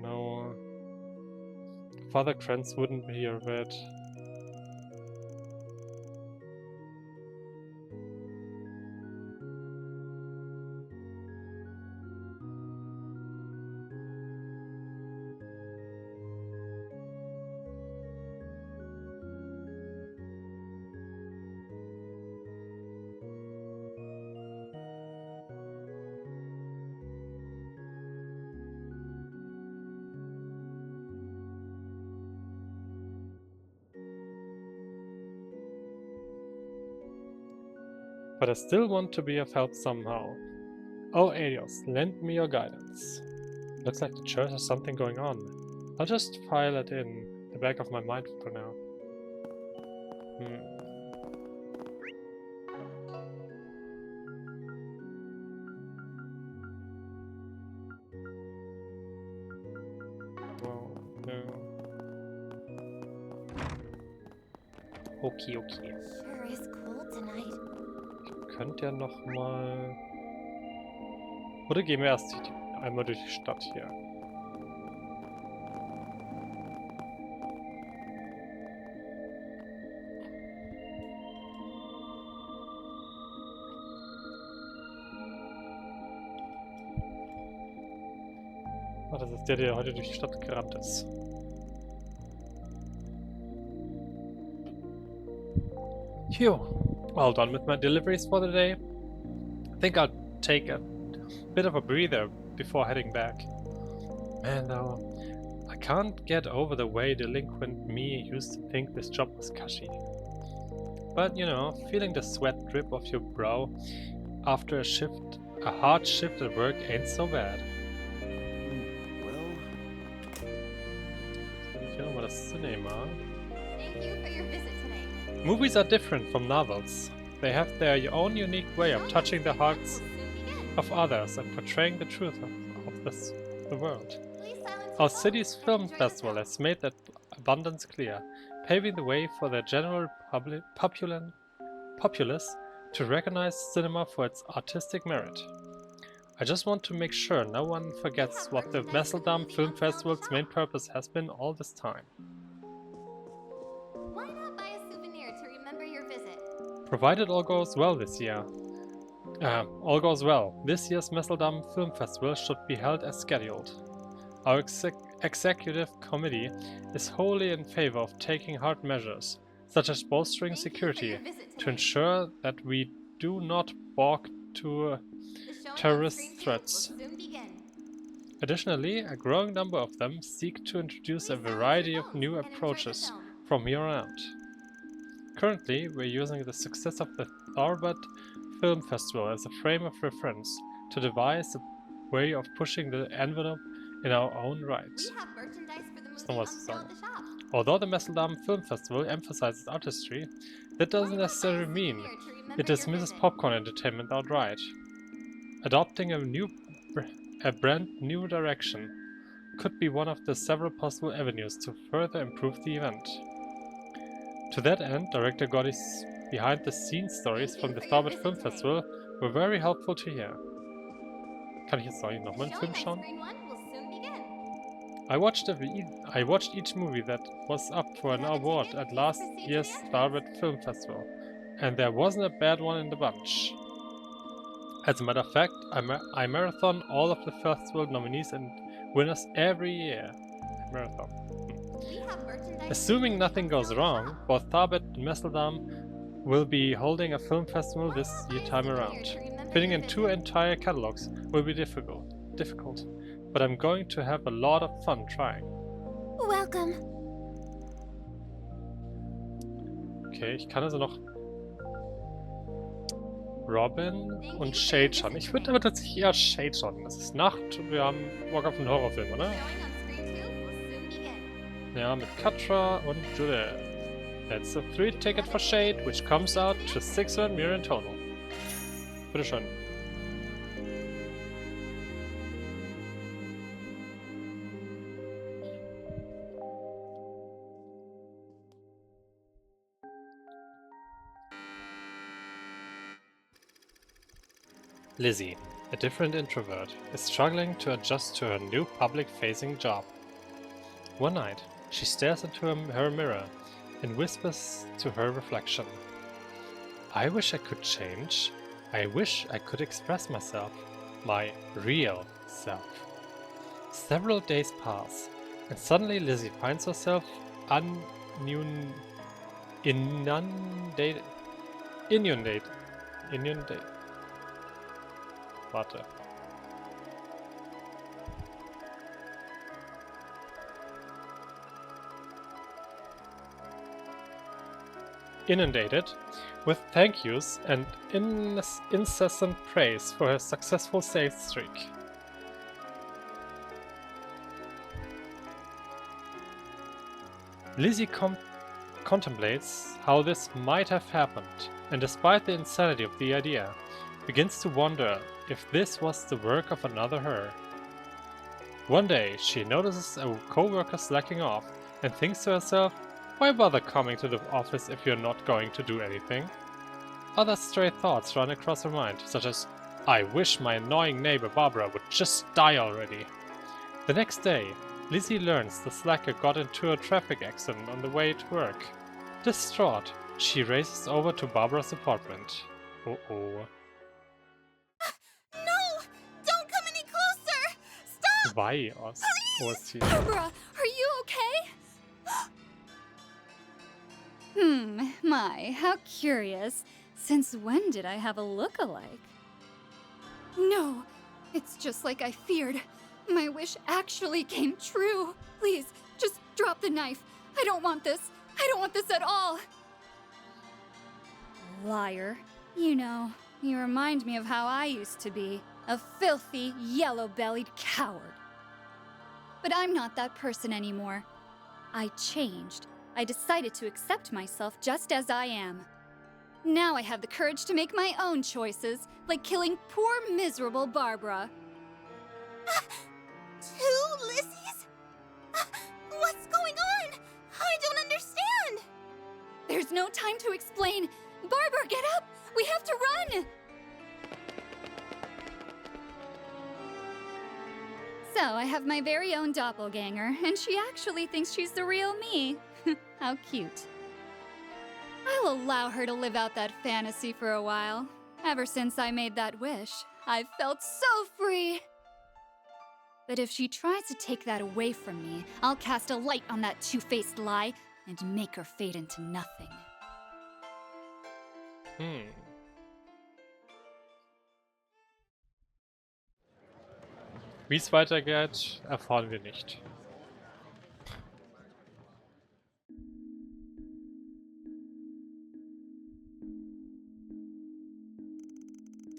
No. Father Krenz wouldn't hear of it. But I still want to be of help somehow. Oh, Adios, lend me your guidance. Looks like the church has something going on. I'll just file it in the back of my mind for now. Well, no. Okay. Sure is cool tonight. Könnt ihr noch mal... Oder gehen wir erst einmal durch die Stadt hier? Oh, das ist der heute durch die Stadt gerannt ist. Phew. All done with my deliveries for the day. I think I'll take a bit of a breather before heading back. Man, though, I can't get over the way delinquent me used to think this job was cushy. But, you know, feeling the sweat drip off your brow after a hard shift at work ain't so bad. Hier nochmal das Cinema. Thank you for your visit today. Movies are different from novels. They have their own unique way of touching the hearts of others and portraying the truth of the world. Our city's film festival has made that abundance clear, paving the way for the general populace to recognize cinema for its artistic merit. I just want to make sure no one forgets what the Messeldam Film Festival's main purpose has been all this time. Why not buy a souvenir to remember your visit? Provided all goes well this year. This year's Messeldam Film Festival should be held as scheduled. Our executive committee is wholly in favor of taking hard measures, such as bolstering security, to ensure that we do not balk to terrorist threats. Additionally, a growing number of them seek to introduce a variety of new approaches from here on out. Currently, we're using the success of the Tharbad Film Festival as a frame of reference to devise a way of pushing the envelope in our own right. Although the Messeldam Film Festival emphasizes artistry, that doesn't necessarily mean it dismisses popcorn entertainment outright. Adopting a brand new direction could be one of the several possible avenues to further improve the event. To that end, Director Goddy's behind-the-scenes stories from the Tharbad Film Festival were very helpful to hear. Kann ich jetzt nochmal einen Film schauen? I watched each movie that was up for an award at last year's Daybreak Film Festival, and there wasn't a bad one in the bunch. As a matter of fact, I marathon all of the festival nominees and winners every year. Assuming nothing goes wrong, both Tharbad and Messeldam will be holding a film festival this year time around. Fitting in two entire catalogs will be difficult, but I'm going to have a lot of fun trying. Welcome. Okay, ich kann also noch Robin und Shade schauen. Ich würde aber tatsächlich eher Shade schauen. Es ist Nacht und wir haben Bock auf einen Horrorfilm, oder? Ja, mit Katra und Judith. That's a 3-ticket for Shade, which comes out to 600 Mira in total. Bitteschön. Lizzie, a different introvert, is struggling to adjust to her new public-facing job. One night, she stares into her mirror and whispers to her reflection. I wish I could change. I wish I could express myself, my real self. Several days pass, and suddenly Lizzie finds herself inundated. Warte. Inundated with thank yous and incessant praise for her successful sales streak. Lizzie contemplates how this might have happened, and despite the insanity of the idea, begins to wonder if this was the work of another her. One day, she notices a co-worker slacking off and thinks to herself, why bother coming to the office if you're not going to do anything? Other stray thoughts run across her mind, such as, I wish my annoying neighbor Barbara would just die already. The next day, Lizzie learns the slacker got into a traffic accident on the way to work. Distraught, she races over to Barbara's apartment. Uh-oh. No! Don't come any closer! Stop! 2 OST. Barbara, are you okay? My, how curious. Since when did I have a look-alike? No, it's just like I feared. My wish actually came true. Please, just drop the knife. I don't want this. I don't want this at all. Liar. You know, you remind me of how I used to be. A filthy, yellow-bellied coward. But I'm not that person anymore. I changed. I decided to accept myself just as I am. Now I have the courage to make my own choices, like killing poor, miserable Barbara. 2 Lizzies? What's going on? I don't understand! There's no time to explain. Barbara, get up! We have to run! So, I have my very own doppelganger, and she actually thinks she's the real me. How cute. I'll allow her to live out that fantasy for a while. Ever since I made that wish, I've felt so free. But if she tries to take that away from me, I'll cast a light on that two-faced lie and make her fade into nothing. Wie es weitergeht, erfahren wir nicht.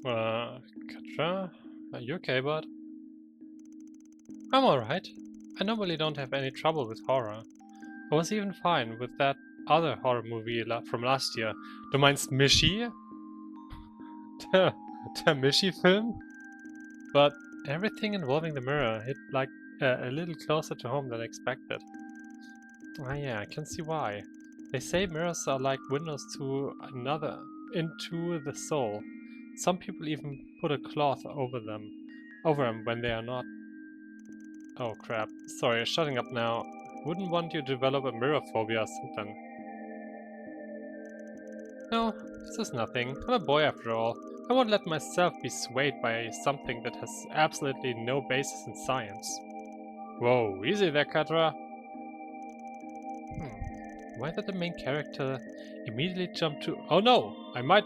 Katra? Are you okay, bud? I'm alright. I normally don't have any trouble with horror. I was even fine with that other horror movie from last year. Du meinst Mishi? Der Mishi-Film? But everything involving the mirror hit like a little closer to home than expected. Ah yeah, I can see why. They say mirrors are like windows to into the soul. Some people even put a cloth over them when they are not. Oh crap. Sorry, shutting up now. Wouldn't want you to develop a mirror phobia or something. No, this is nothing. I'm a boy after all. I won't let myself be swayed by something that has absolutely no basis in science. Whoa, easy there, Katra. Why did the main character immediately jump to— oh no! I might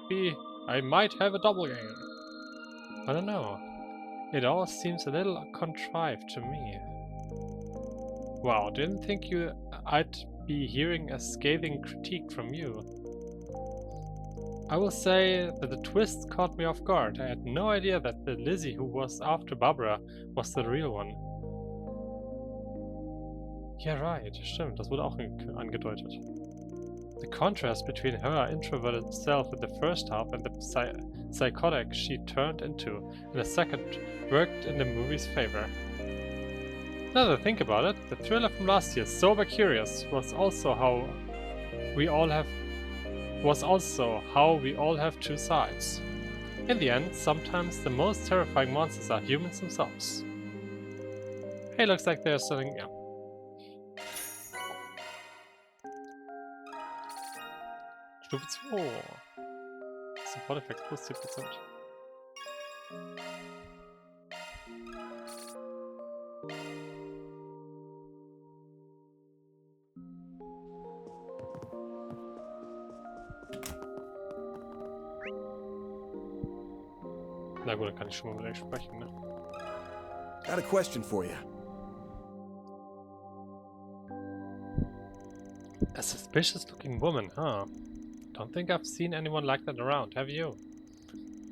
have a doppelganger. I don't know. It all seems a little contrived to me. Wow, didn't think I'd be hearing a scathing critique from you. I will say that the twist caught me off guard. I had no idea that the Lizzie who was after Barbara was the real one. Yeah, right. Stimmt, das wurde auch angedeutet. The contrast between her introverted self in the first half and the psychotic she turned into in the second worked in the movie's favor. Now that I think about it, the thriller from last year, Sober Curious, was also how we all have two sides. In the end, sometimes the most terrifying monsters are humans themselves. Hey, looks like they're selling— yeah. Stufe 2. Support Effects plus 10%. Na gut, dann kann ich schon mal mit euch sprechen, ne? Got a question for you. A suspicious-looking woman, huh? Don't think I've seen anyone like that around, have you?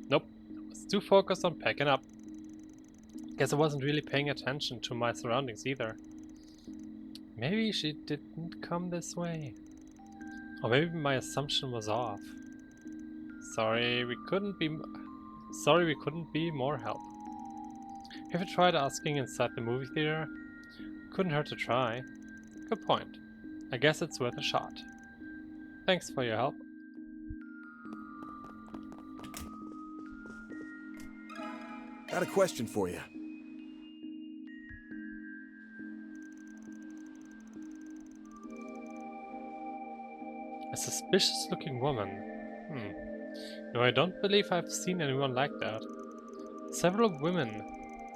Nope. I was too focused on packing up. Guess I wasn't really paying attention to my surroundings either. Maybe she didn't come this way. Or maybe my assumption was off. Sorry, we couldn't be more help. Have you tried asking inside the movie theater? Couldn't hurt to try. Good point. I guess it's worth a shot. Thanks for your help. Got a question for you. A suspicious-looking woman. No, I don't believe I've seen anyone like that. Several women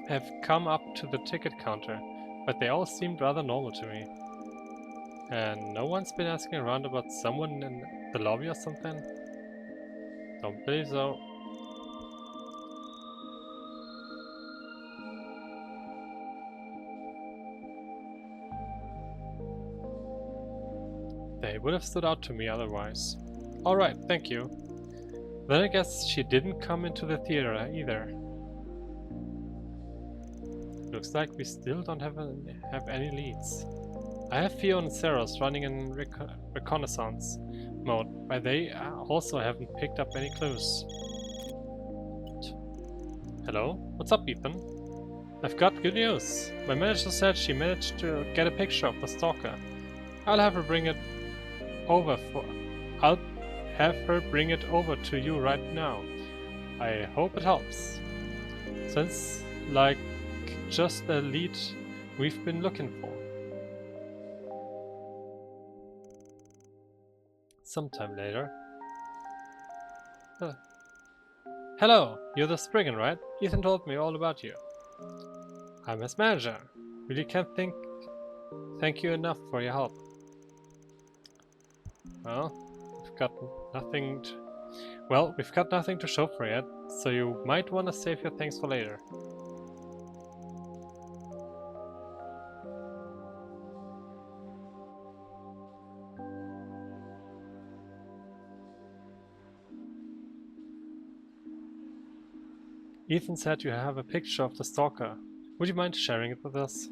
have come up to the ticket counter, but they all seemed rather normal to me. And no one's been asking around about someone in the lobby or something? Don't believe so. They would have stood out to me otherwise. Alright, thank you. Then I guess she didn't come into the theater either. Looks like we still don't have any leads. I have Theo and Saros running in reconnaissance mode, but they also haven't picked up any clues. Hello? What's up, Ethan? I've got good news. My manager said she managed to get a picture of the stalker. I'll have her bring it over to you right now. I hope it helps. Sounds like just the lead we've been looking for. Sometime later. Hello, you're the Spriggan, right? Ethan told me all about you. I'm his manager. Really can't thank you enough for your help. Well, we've got nothing to show for it, so you might want to save your thanks for later. Ethan said you have a picture of the stalker. Would you mind sharing it with us?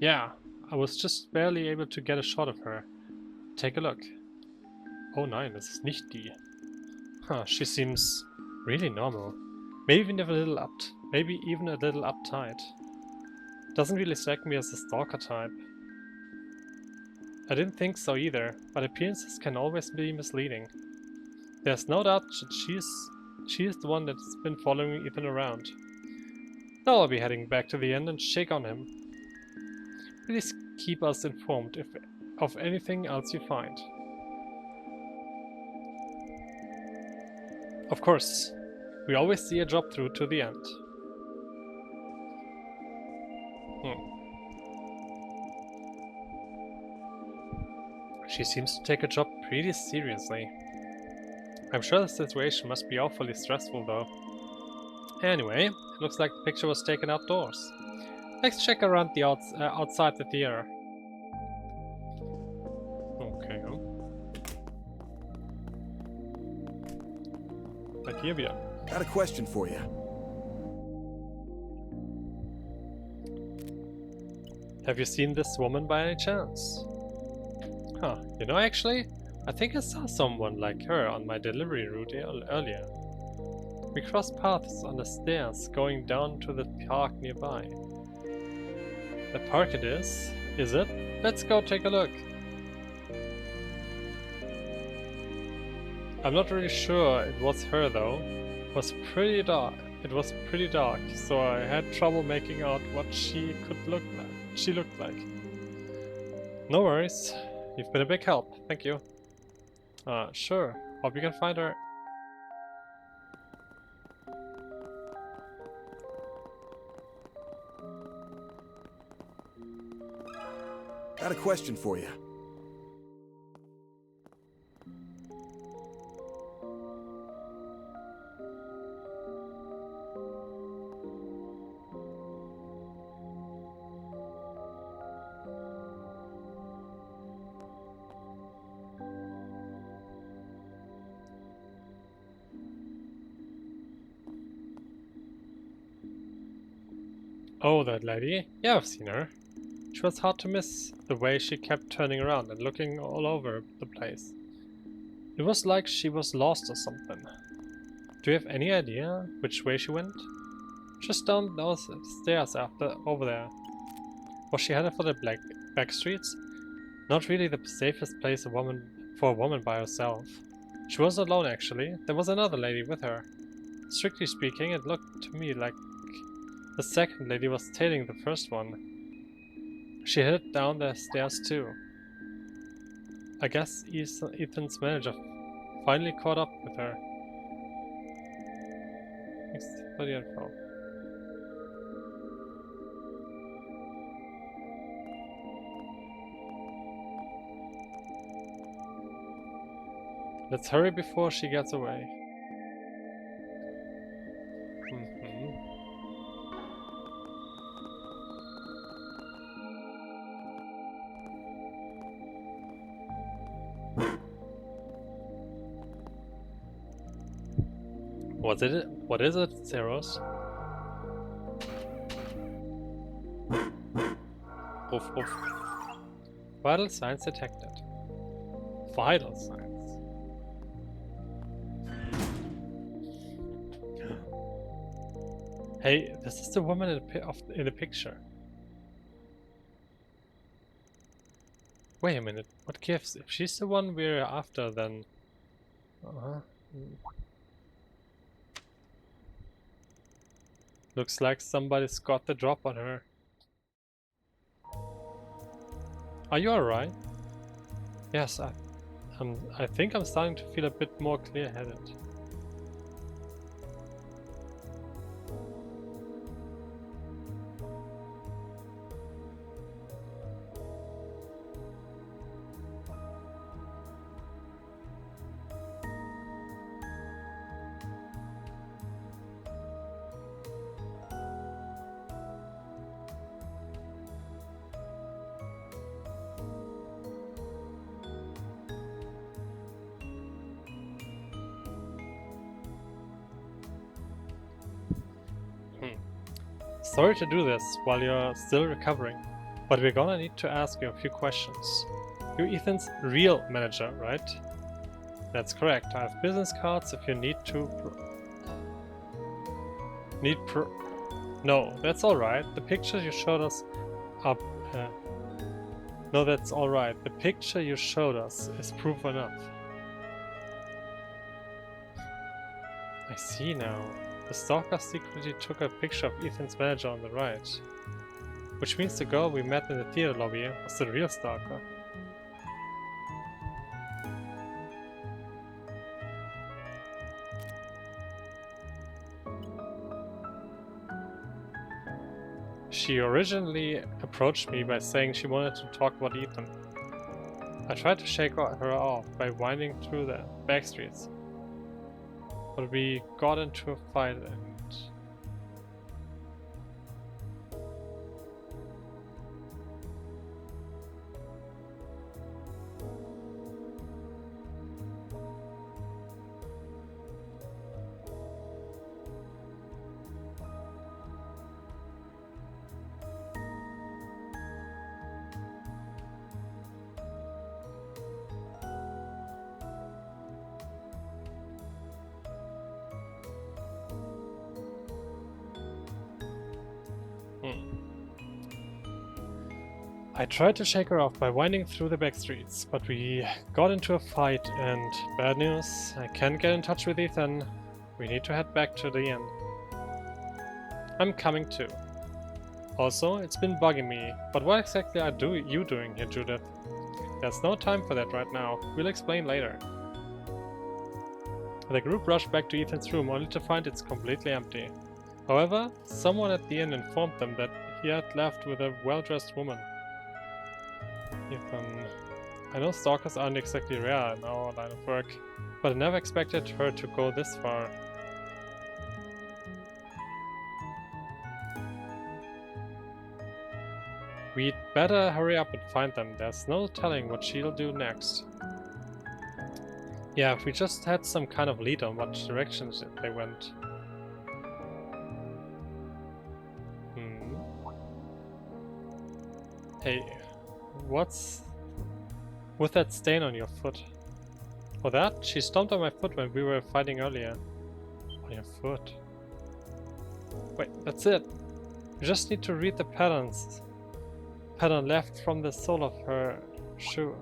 Yeah, I was just barely able to get a shot of her. Take a look. Oh nein, das ist nicht die. Huh, she seems really normal. Maybe even a little uptight. Doesn't really strike me as a stalker type. I didn't think so either, but appearances can always be misleading. There's no doubt that she is the one that's been following Ethan around. Now I'll be heading back to the inn and shake on him. Please keep us informed of anything else you find. Of course, we always see a job through to the end. She seems to take her job pretty seriously. I'm sure the situation must be awfully stressful though. Anyway, it looks like the picture was taken outdoors. Let's check around the outside the theater. Okay. But here we are. Got a question for you. Have you seen this woman by any chance? Huh, you know, actually, I think I saw someone like her on my delivery route earlier. We crossed paths on the stairs going down to the park nearby. The park it is it? Let's go take a look. I'm not really sure it was her though. It was pretty dark, so I had trouble making out what she looked like. No worries. You've been a big help. Thank you. Sure. Hope you can find her. Got a question for you. Oh, that lady? Yeah, I've seen her. She was hard to miss, the way she kept turning around and looking all over the place. It was like she was lost or something. Do you have any idea which way she went? Just down those stairs over there. Was she headed for the back streets? Not really the safest place for a woman by herself. She wasn't alone actually, there was another lady with her. Strictly speaking, it looked to me like the second lady was tailing the first one. She headed down the stairs too. I guess Ethan's manager finally caught up with her. Thanks for the info. Let's hurry before she gets away. What is it, Zeros? Ruff, ruff. Vital signs detected. Vital signs. Hey, this is the woman in the picture. Wait a minute, what gives? If she's the one we're after, then... Looks like somebody's got the drop on her. Are you alright? Yes, I think I'm starting to feel a bit more clear-headed. Sorry to do this while you're still recovering, but we're gonna need to ask you a few questions. You're Ethan's real manager, right? That's correct. I have business cards if you need to... No, that's alright. The pictures you showed us are... No, that's alright. The picture you showed us is proof enough. I see now. The stalker secretly took a picture of Ethan's manager on the right. Which means the girl we met in the theater lobby was the real stalker. She originally approached me by saying she wanted to talk about Ethan. I tried to shake her off by winding through the back streets. But we got into a fight and... I tried to shake her off by winding through the back streets, but we got into a fight and bad news, I can't get in touch with Ethan. We need to head back to the inn. I'm coming too. Also, it's been bugging me, but what exactly are you doing here, Judith? There's no time for that right now. We'll explain later. The group rushed back to Ethan's room only to find it's completely empty. However, someone at the inn informed them that he had left with a well-dressed woman. Ethan... I know stalkers aren't exactly rare in our line of work, but I never expected her to go this far. We'd better hurry up and find them. There's no telling what she'll do next. Yeah, if we just had some kind of lead on what directions they went. Hey, what's with that stain on your foot? Oh, that? She stomped on my foot when we were fighting earlier. On your foot. Wait, that's it. You just need to read the patterns. Pattern left from the sole of her shoe.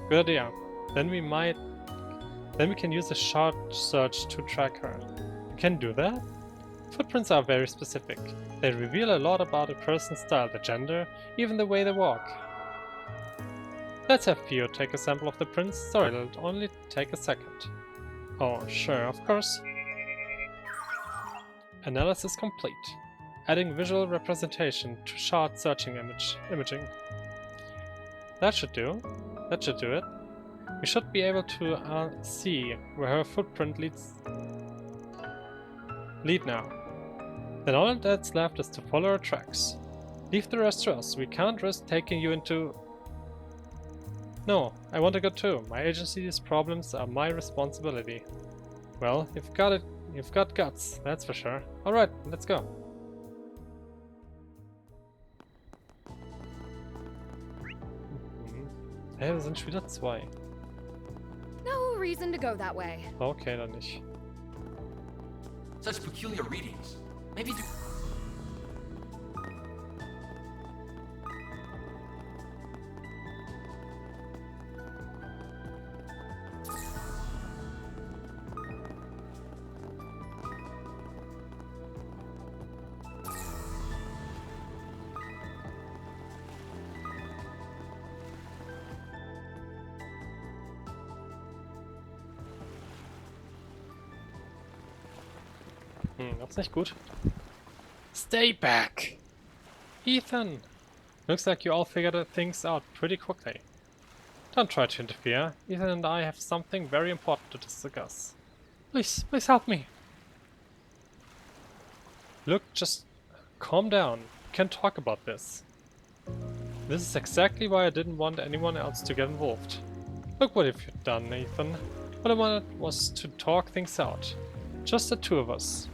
Good idea. Then we can use a short search to track her. You can do that? Footprints are very specific. They reveal a lot about a person's style, the gender, even the way they walk. Let's have Theo take a sample of the prints. Sorry, it'll only take a second. Oh, sure, of course. Analysis complete. Adding visual representation to short searching imaging. That should do. That should do it. We should be able to see where her footprint lead now. Then all that's left is to follow her tracks. Leave the rest to us. We can't risk taking you into... No, I want to go too. My agency's problems are my responsibility. Well, you've got guts, that's for sure. Alright, let's go. Hey, wir sind schon wieder 2. No reason to go that way. Okay, dann nicht. Such peculiar readings. Maybe Das ist nicht gut. Stay back! Ethan! Looks like you all figured things out pretty quickly. Don't try to interfere. Ethan and I have something very important to discuss. Please help me. Look, just calm down. We can talk about this. This is exactly why I didn't want anyone else to get involved. Look what you've done, Ethan. What I wanted was to talk things out. Just the two of us.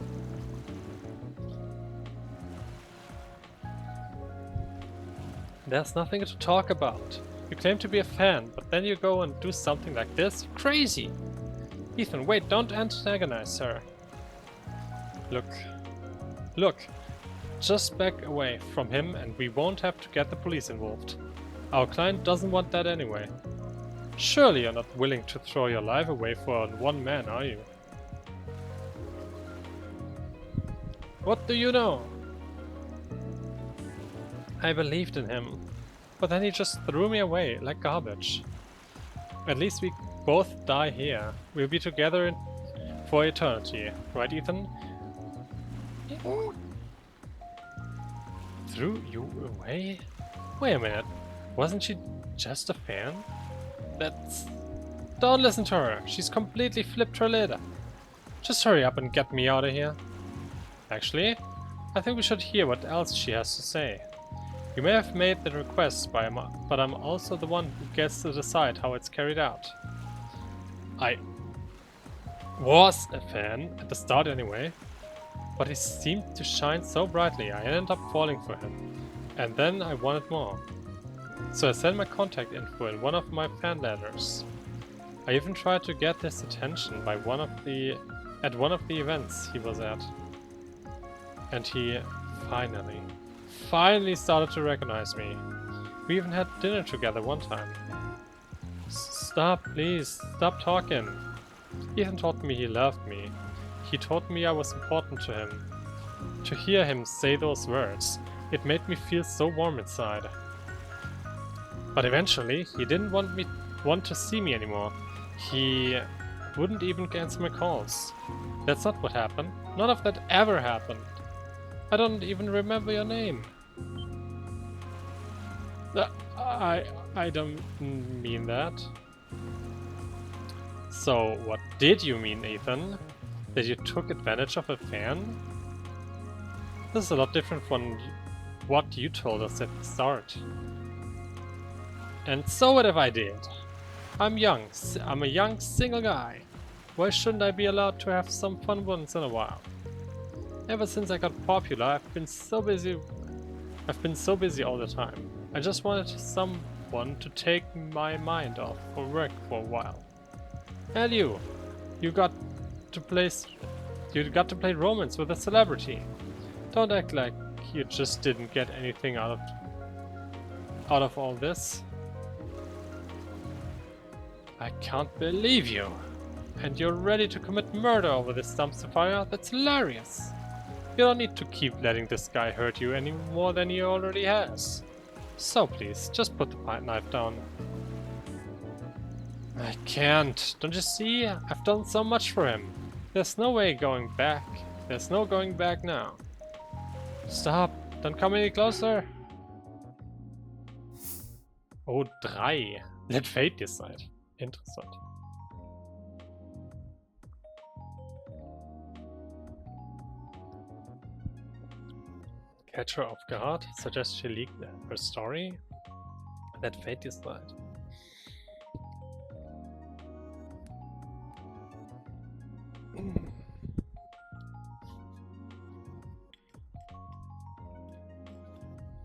There's nothing to talk about. You claim to be a fan, but then you go and do something like this? Crazy! Ethan, wait, don't antagonize her. Look, just back away from him and we won't have to get the police involved. Our client doesn't want that anyway. Surely you're not willing to throw your life away for one man, are you? What do you know? I believed in him, but then he just threw me away like garbage. At least we both die here. We'll be together for eternity, right, Ethan? Threw you away? Wait a minute, wasn't she just a fan? Don't listen to her, she's completely flipped her lid. Just hurry up and get me out of here. Actually, I think we should hear what else she has to say. You may have made the request, but I'm also the one who gets to decide how it's carried out. I was a fan, at the start anyway, but he seemed to shine so brightly I ended up falling for him. And then I wanted more. So I sent my contact info in one of my fan letters. I even tried to get his attention at one of the events he was at. And he finally started to recognize me. We even had dinner together one time. Stop, please, stop talking. Ethan told me he loved me. He told me I was important to him. To hear him say those words, it made me feel so warm inside. But eventually, he didn't want to see me anymore. He wouldn't even answer my calls. That's not what happened. None of that ever happened. I don't even remember your name. I don't mean that. So, what did you mean, Ethan? That you took advantage of a fan? This is a lot different from what you told us at the start. And so what if I did? I'm a young single guy. Why shouldn't I be allowed to have some fun once in a while? Ever since I got popular, I've been so busy all the time. I just wanted someone to take my mind off for work for a while. And you got to play romance with a celebrity. Don't act like you just didn't get anything out of all this. I can't believe you. And you're ready to commit murder over this dumpster fire? That's hilarious. You don't need to keep letting this guy hurt you any more than he already has. So please, just put the knife down. I can't. Don't you see? I've done so much for him. There's no way going back. There's no going back now. Stop. Don't come any closer. Oh, 3. Let fate decide. Interessant. Catch her off guard. Suggest she leak her story. Let fate decide.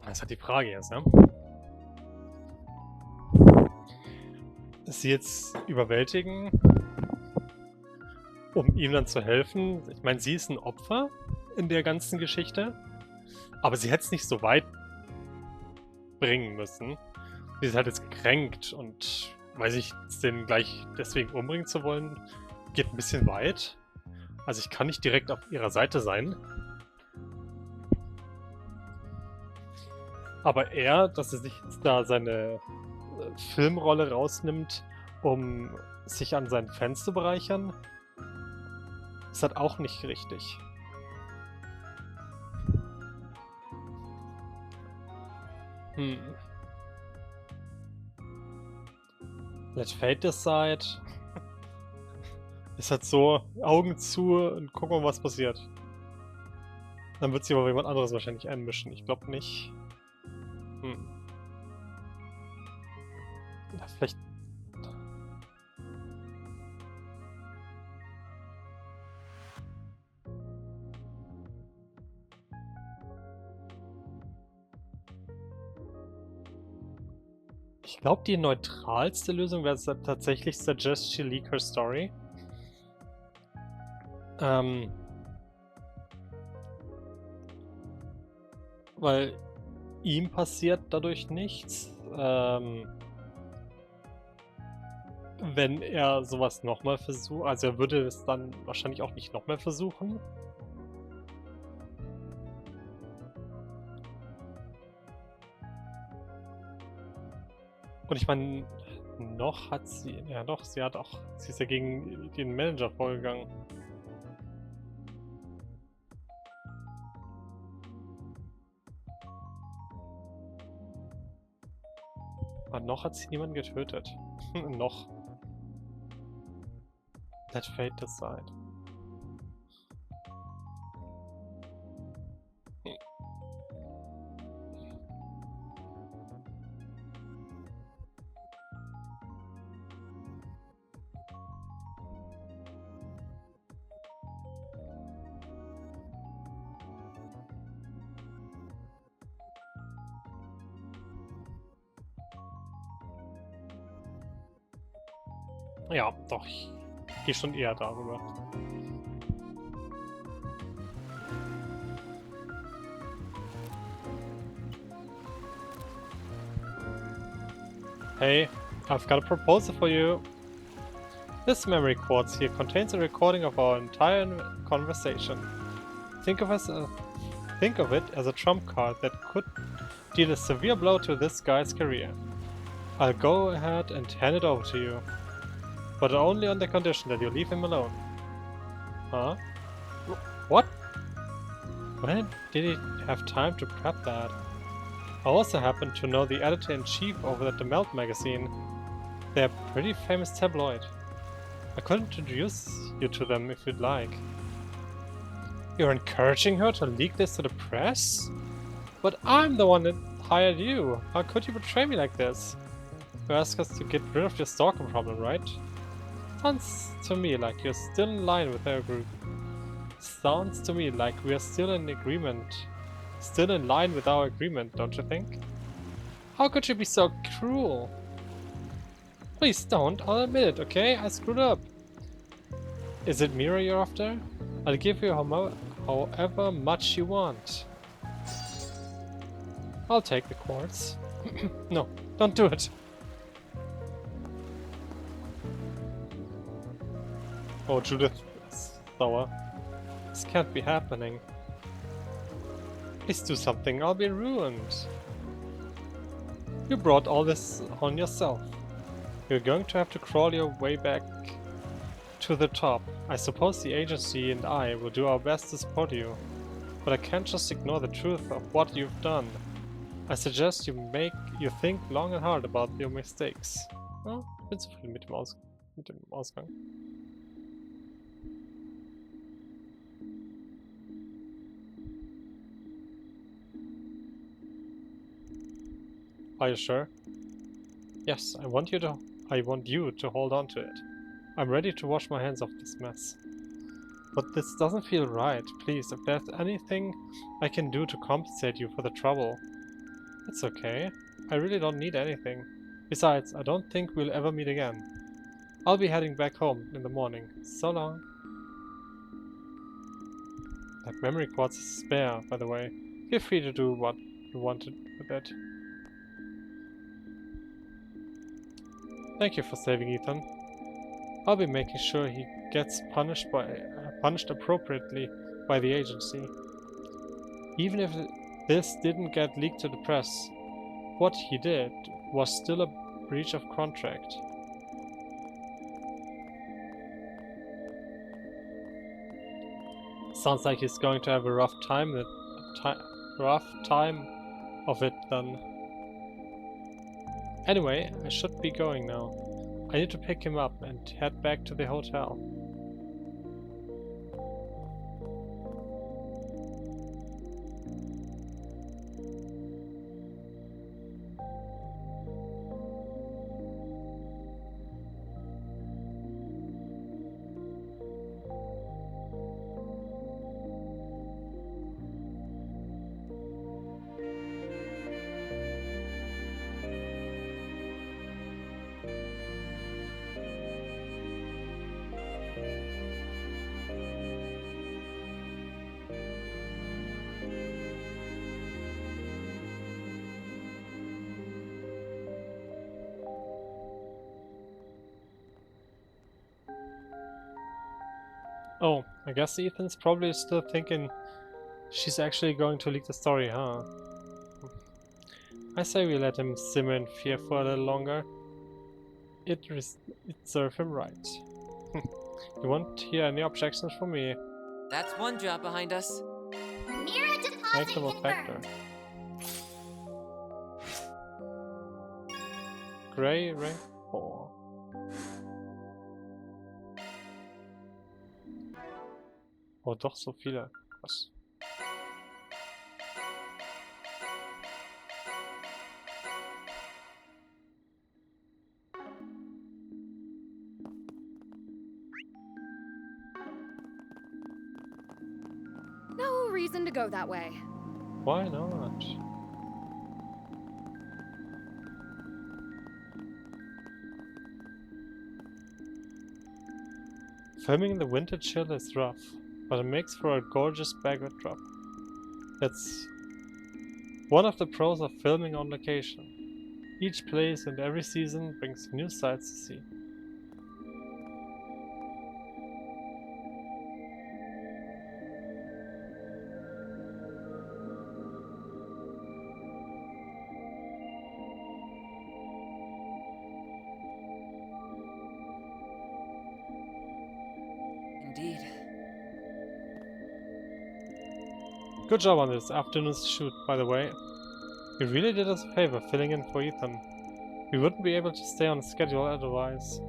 Das ist halt die Frage jetzt, ne? Sie jetzt überwältigen, um ihm dann zu helfen. Ich meine, sie ist ein Opfer in der ganzen Geschichte, aber sie hätte es nicht so weit bringen müssen. Sie ist halt jetzt gekränkt und weiß ich, den gleich deswegen umbringen zu wollen, geht ein bisschen weit. Also ich kann nicht direkt auf ihrer Seite sein. Aber er, dass er sich jetzt da seine Filmrolle rausnimmt, um sich an seinen Fans zu bereichern, ist halt auch nicht richtig. Let fate decide. Ist halt so, Augen zu und gucken, was passiert. Dann wird sich aber jemand anderes wahrscheinlich einmischen. Ich glaube nicht. Ja, vielleicht. Ich glaube, die neutralste Lösung wäre tatsächlich suggest she leak her story. Weil ihm passiert dadurch nichts. Wenn er sowas nochmal versucht, also er würde es dann wahrscheinlich auch nicht nochmal versuchen. Und ich meine, noch hat sie, ja doch, sie ist ja gegen den Manager vorgegangen. Aber noch hat sie niemanden getötet. Noch. Let fate decide. Ja, doch, ich gehe schon eher darüber. Hey, I've got a proposal for you. This memory quartz here contains a recording of our entire conversation. Think of it as a trump card that could deal a severe blow to this guy's career. I'll go ahead and hand it over to you. But only on the condition that you leave him alone. Huh? What? When did he have time to prep that? I also happen to know the editor-in-chief over at the Melt magazine. They're a pretty famous tabloid. I could introduce you to them if you'd like. You're encouraging her to leak this to the press? But I'm the one that hired you. How could you betray me like this? You ask us to get rid of your stalker problem, right? Sounds to me like you're still in line with our group. Sounds to me like we are still in agreement. Still in line with our agreement, don't you think? How could you be so cruel? Please don't, I'll admit it, okay? I screwed up. Is it Mira you're after? I'll give you however much you want. I'll take the quartz. No, don't do it. Oh, Judith is sour. This can't be happening. Please do something, I'll be ruined. You brought all this on yourself. You're going to have to crawl your way back to the top. I suppose the agency and I will do our best to support you. But I can't just ignore the truth of what you've done. I suggest you think long and hard about your mistakes. Oh, ich bin zufrieden mit dem Ausgang. Are you sure? Yes, I want you to hold on to it. I'm ready to wash my hands of this mess. But this doesn't feel right. Please, if there's anything I can do to compensate you for the trouble. It's okay. I really don't need anything. Besides, I don't think we'll ever meet again. I'll be heading back home in the morning. So long. That memory quartz is spare, by the way. Feel free to do what you want with it. Thank you for saving Ethan. I'll be making sure he gets punished appropriately by the agency. Even if this didn't get leaked to the press, what he did was still a breach of contract. Sounds like he's going to have a rough time of it then. Anyway, I should be going now. I need to pick him up and head back to the hotel. Oh, I guess Ethan's probably still thinking she's actually going to leak the story, huh? I say we let him simmer in fear for a little longer. It served him right. You won't hear any objections from me. That's one job behind us. Mirror deposit Magnum factor. confirmed. Gray rank 4. Oh, doch so viele. Was? No reason to go that way. Why not? Filming in the winter chill is rough, but it makes for a gorgeous backdrop. That's one of the pros of filming on location. Each place and every season brings new sights to see. Indeed. Good job on this afternoon's shoot, by the way. You really did us a favor filling in for Ethan. We wouldn't be able to stay on schedule otherwise.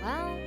Well,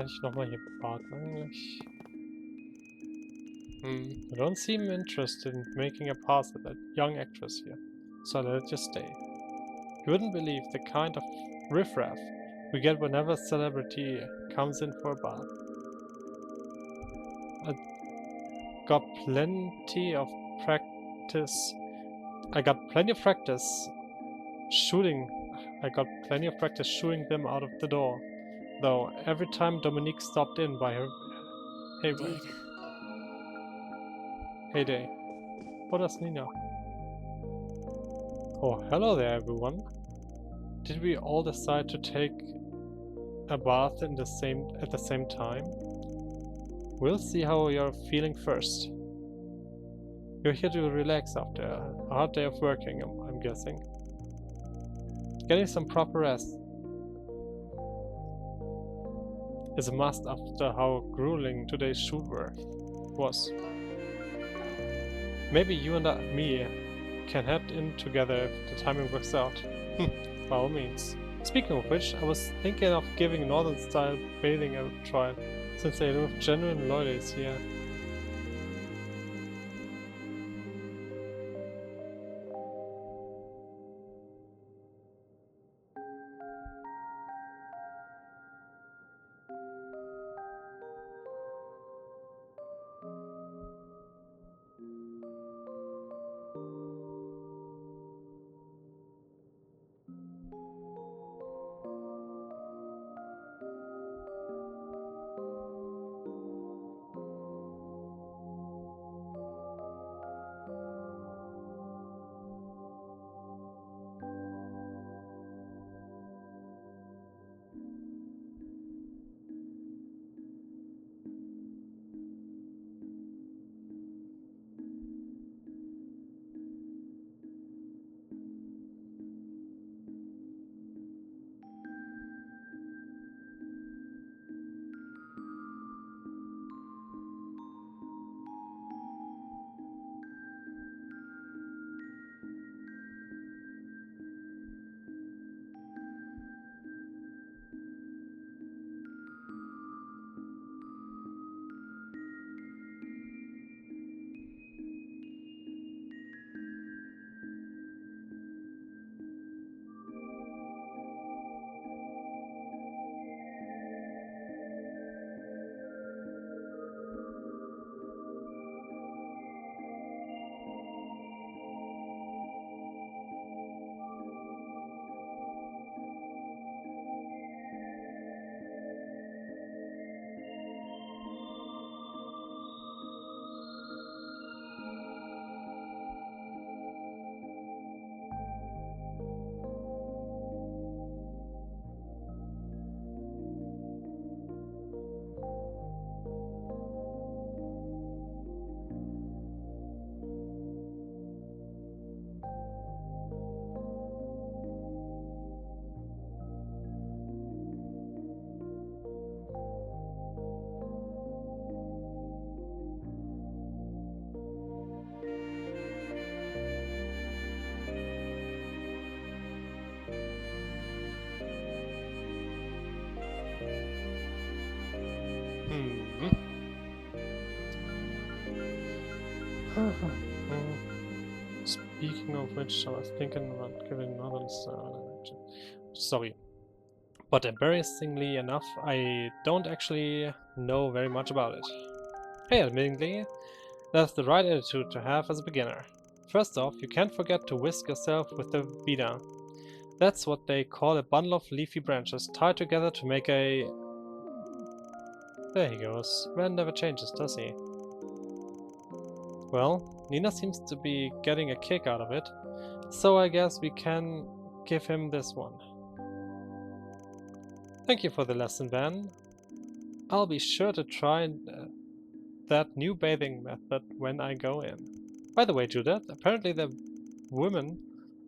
kann ich nochmal hier warten eigentlich? I don't seem interested in making a pass at that young actress here, so I let you stay. You wouldn't believe the kind of riffraff we get whenever a celebrity comes in for a bath. I got plenty of practice. I got plenty of practice shooting. I got plenty of practice shooting them out of the door, though every time Dominique stopped in by her Indeed. heyday. Oh, that's Nina. Oh, hello there, everyone. Did we all decide to take a bath at the same time? We'll see how you're feeling first. You're here to relax after a hard day of working, I'm guessing. Getting some proper rest is a must after how grueling today's shoot was. Maybe you and me can head in together if the timing works out. By all means. Speaking of which, I was thinking of giving northern-style bathing a try, since they live genuine loyalties here. Speaking of which, I was thinking about giving another sorry. But embarrassingly enough, I don't actually know very much about it. Hey, admittingly, that's the right attitude to have as a beginner. First off, you can't forget to whisk yourself with the vida. That's what they call a bundle of leafy branches tied together to make a... There he goes. Man never changes, does he? Well, Nina seems to be getting a kick out of it, so I guess we can give him this one. Thank you for the lesson, Van. I'll be sure to try that new bathing method when I go in. By the way, Judith, apparently the woman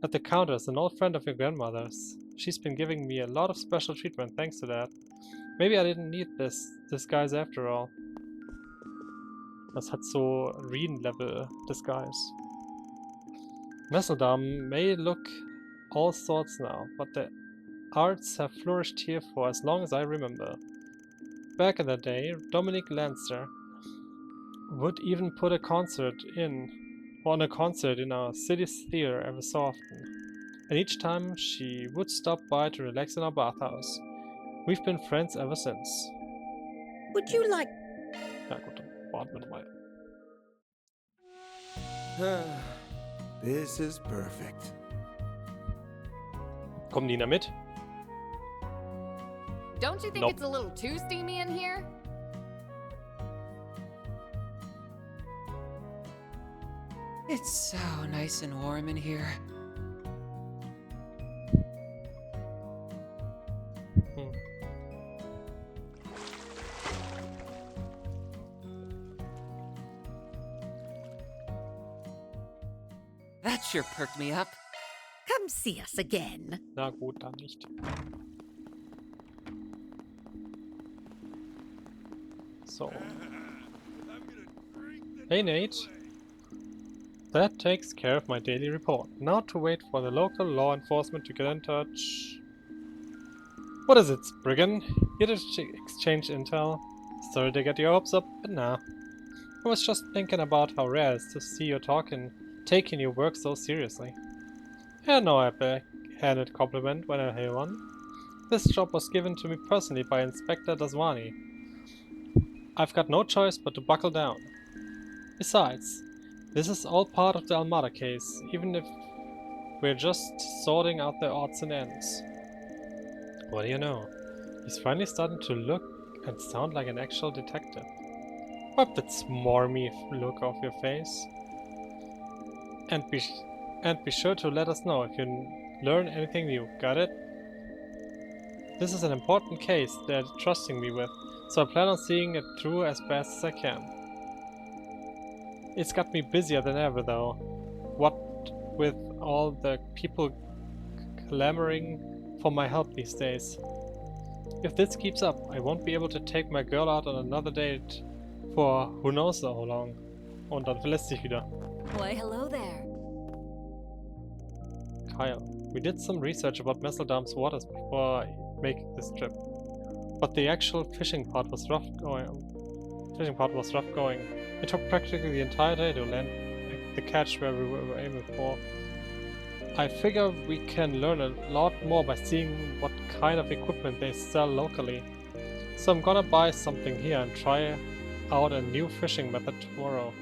at the counter is an old friend of your grandmother's. She's been giving me a lot of special treatment thanks to that. Maybe I didn't need this disguise after all. Das hat so Reen-Level disguise. Messeldam may look all sorts now, but the arts have flourished here for as long as I remember. Back in the day, Dominic Lancer would even put on a concert in our city's theater every so often. And each time she would stop by to relax in our bathhouse. We've been friends ever since. Would you like... Ja gut, dann warten wir mal. This is perfect. Kommt Nina mit? Don't you think Nope. it's a little too steamy in here? It's so nice and warm in here. That sure perked me up. Come see us again. Na gut, dann nicht. So. Hey Nate. That takes care of my daily report. Now to wait for the local law enforcement to get in touch. What is it, Spriggan? Here to exchange intel? Sorry to get your hopes up, but nah. I was just thinking about how rare it is to see you taking your work so seriously. I know a backhanded compliment when I hear one. This job was given to me personally by Inspector Daswani. I've got no choice but to buckle down. Besides, this is all part of the Almada case, even if we're just sorting out the odds and ends. What do you know? He's finally starting to look and sound like an actual detective. Wipe that smarmy look off your face. And be sure to let us know if you learn anything new, got it? This is an important case they're trusting me with, so I plan on seeing it through as best as I can. It's got me busier than ever though. What with all the people clamoring for my help these days. If this keeps up, I won't be able to take my girl out on another date for who knows how long. Und dann verlässt sich wieder. Why, hello there. Kyle, we did some research about Messeldam's waters before making this trip. But the actual fishing part was rough going. It took practically the entire day to land the catch where we were aiming for. I figure we can learn a lot more by seeing what kind of equipment they sell locally. So I'm gonna buy something here and try out a new fishing method tomorrow.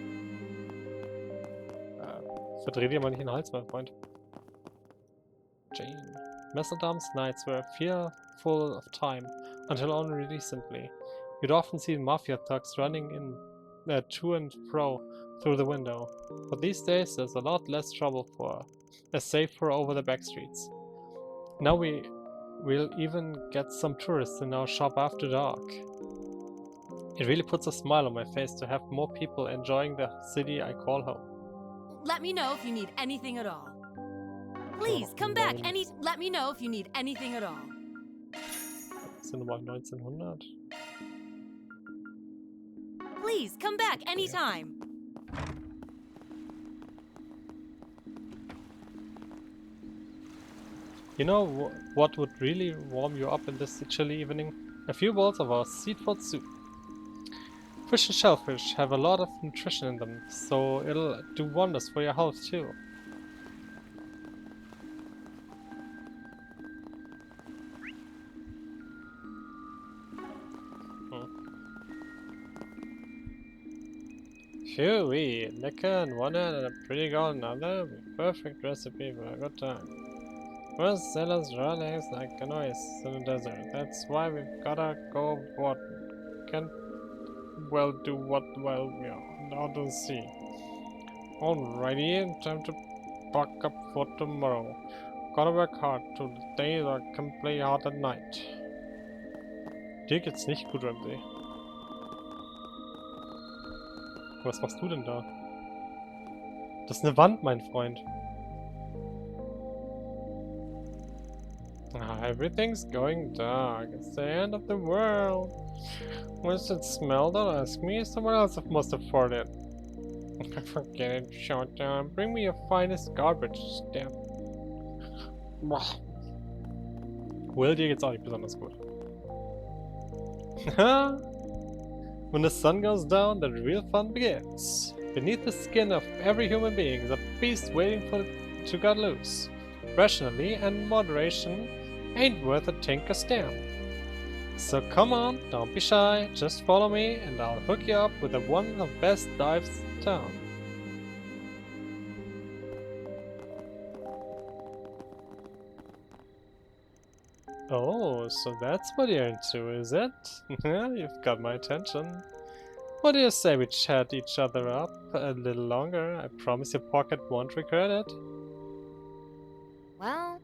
Verdreh dir mal nicht den Hals, mein Freund. Jane. Messeldam's nights were fearful of time, until only recently. You'd often see mafia thugs running in to and fro through the window. But these days there's a lot less trouble for a safer over the back streets. Now we'll even get some tourists in our shop after dark. It really puts a smile on my face to have more people enjoying the city I call home. Let me know if you need anything at all. Please, come back let me know if you need anything at all. Sind wir 1900? Please, come back anytime. You know what would really warm you up in this chilly evening? A few bowls of our seafood soup. Fish and shellfish have a lot of nutrition in them, so it'll do wonders for your health too. Phew-wee, lekker on one hand and a pretty girl on the other. Perfect recipe for a good time. First sellers roll eggs like a noise in the desert. That's why we've gotta go what can't well do what well we are out to sea. Alrighty, time to pack up for tomorrow. Gotta work hard today, so I can play hard at night. Dir geht's nicht gut, Ramsey. Was machst du denn da? Das ist eine Wand, mein Freund. Everything's going dark. It's the end of the world. Once it smell, don't ask me. Someone else must have farted. Forget it, Showdown. Bring me your finest garbage stamp. Will, dir geht's auch nicht besonders gut. When the sun goes down, the real fun begins. Beneath the skin of every human being is a beast waiting to get loose. Rationally and moderation ain't worth a tinker's damn. So come on, don't be shy, just follow me and I'll hook you up with the one of the best dives in town. Oh, so that's what you're into, is it? You've got my attention. What do you say we chat each other up a little longer? I promise your pocket won't regret it. Well,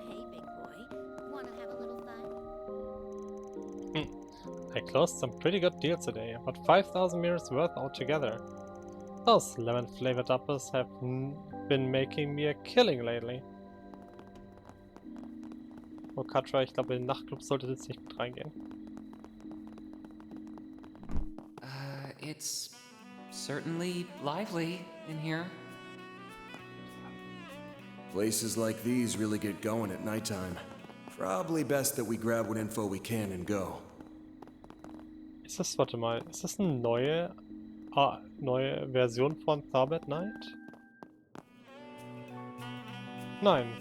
Hey, big boy. Wanna have a little fun? I closed some pretty good deals today, about 5,000 mirrors worth altogether. Those lemon-flavored apples have been making me a killing lately. Oh, Katra, ich glaube, in den Nachtclub sollte jetzt nicht mit reingehen. It's certainly lively in here. Places like these really get going at nighttime. Probably best that we grab what info we can and go. Ist das, warte mal, ist das eine neue Version von Sabbath Night? Nein.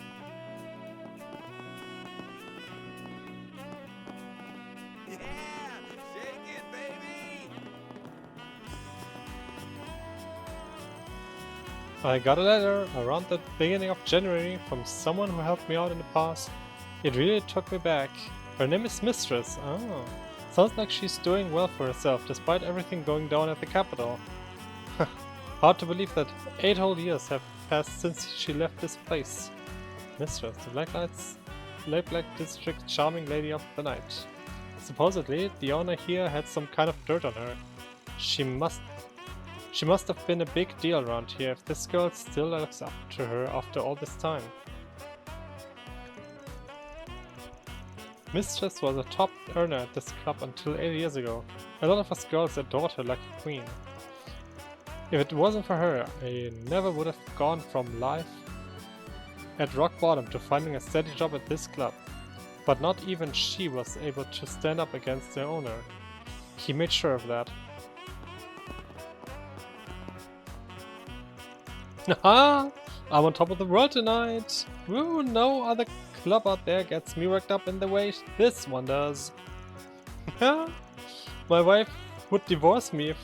I got a letter around the beginning of January from someone who helped me out in the past. It really took me back. Her name is Mistress. Oh, sounds like she's doing well for herself despite everything going down at the capital. Hard to believe that 8 whole years have passed since she left this place. Mistress, the Black District charming lady of the night. Supposedly, the owner here had some kind of dirt on her. She must have been a big deal around here if this girl still looks up to her after all this time. Mistress was a top earner at this club until 8 years ago. A lot of us girls adored her like a queen. If it wasn't for her, I never would have gone from life at rock bottom to finding a steady job at this club. But not even she was able to stand up against their owner. He made sure of that. Haha! I'm on top of the world tonight! Woo! No other club out there gets me worked up in the way this one does. My wife would divorce me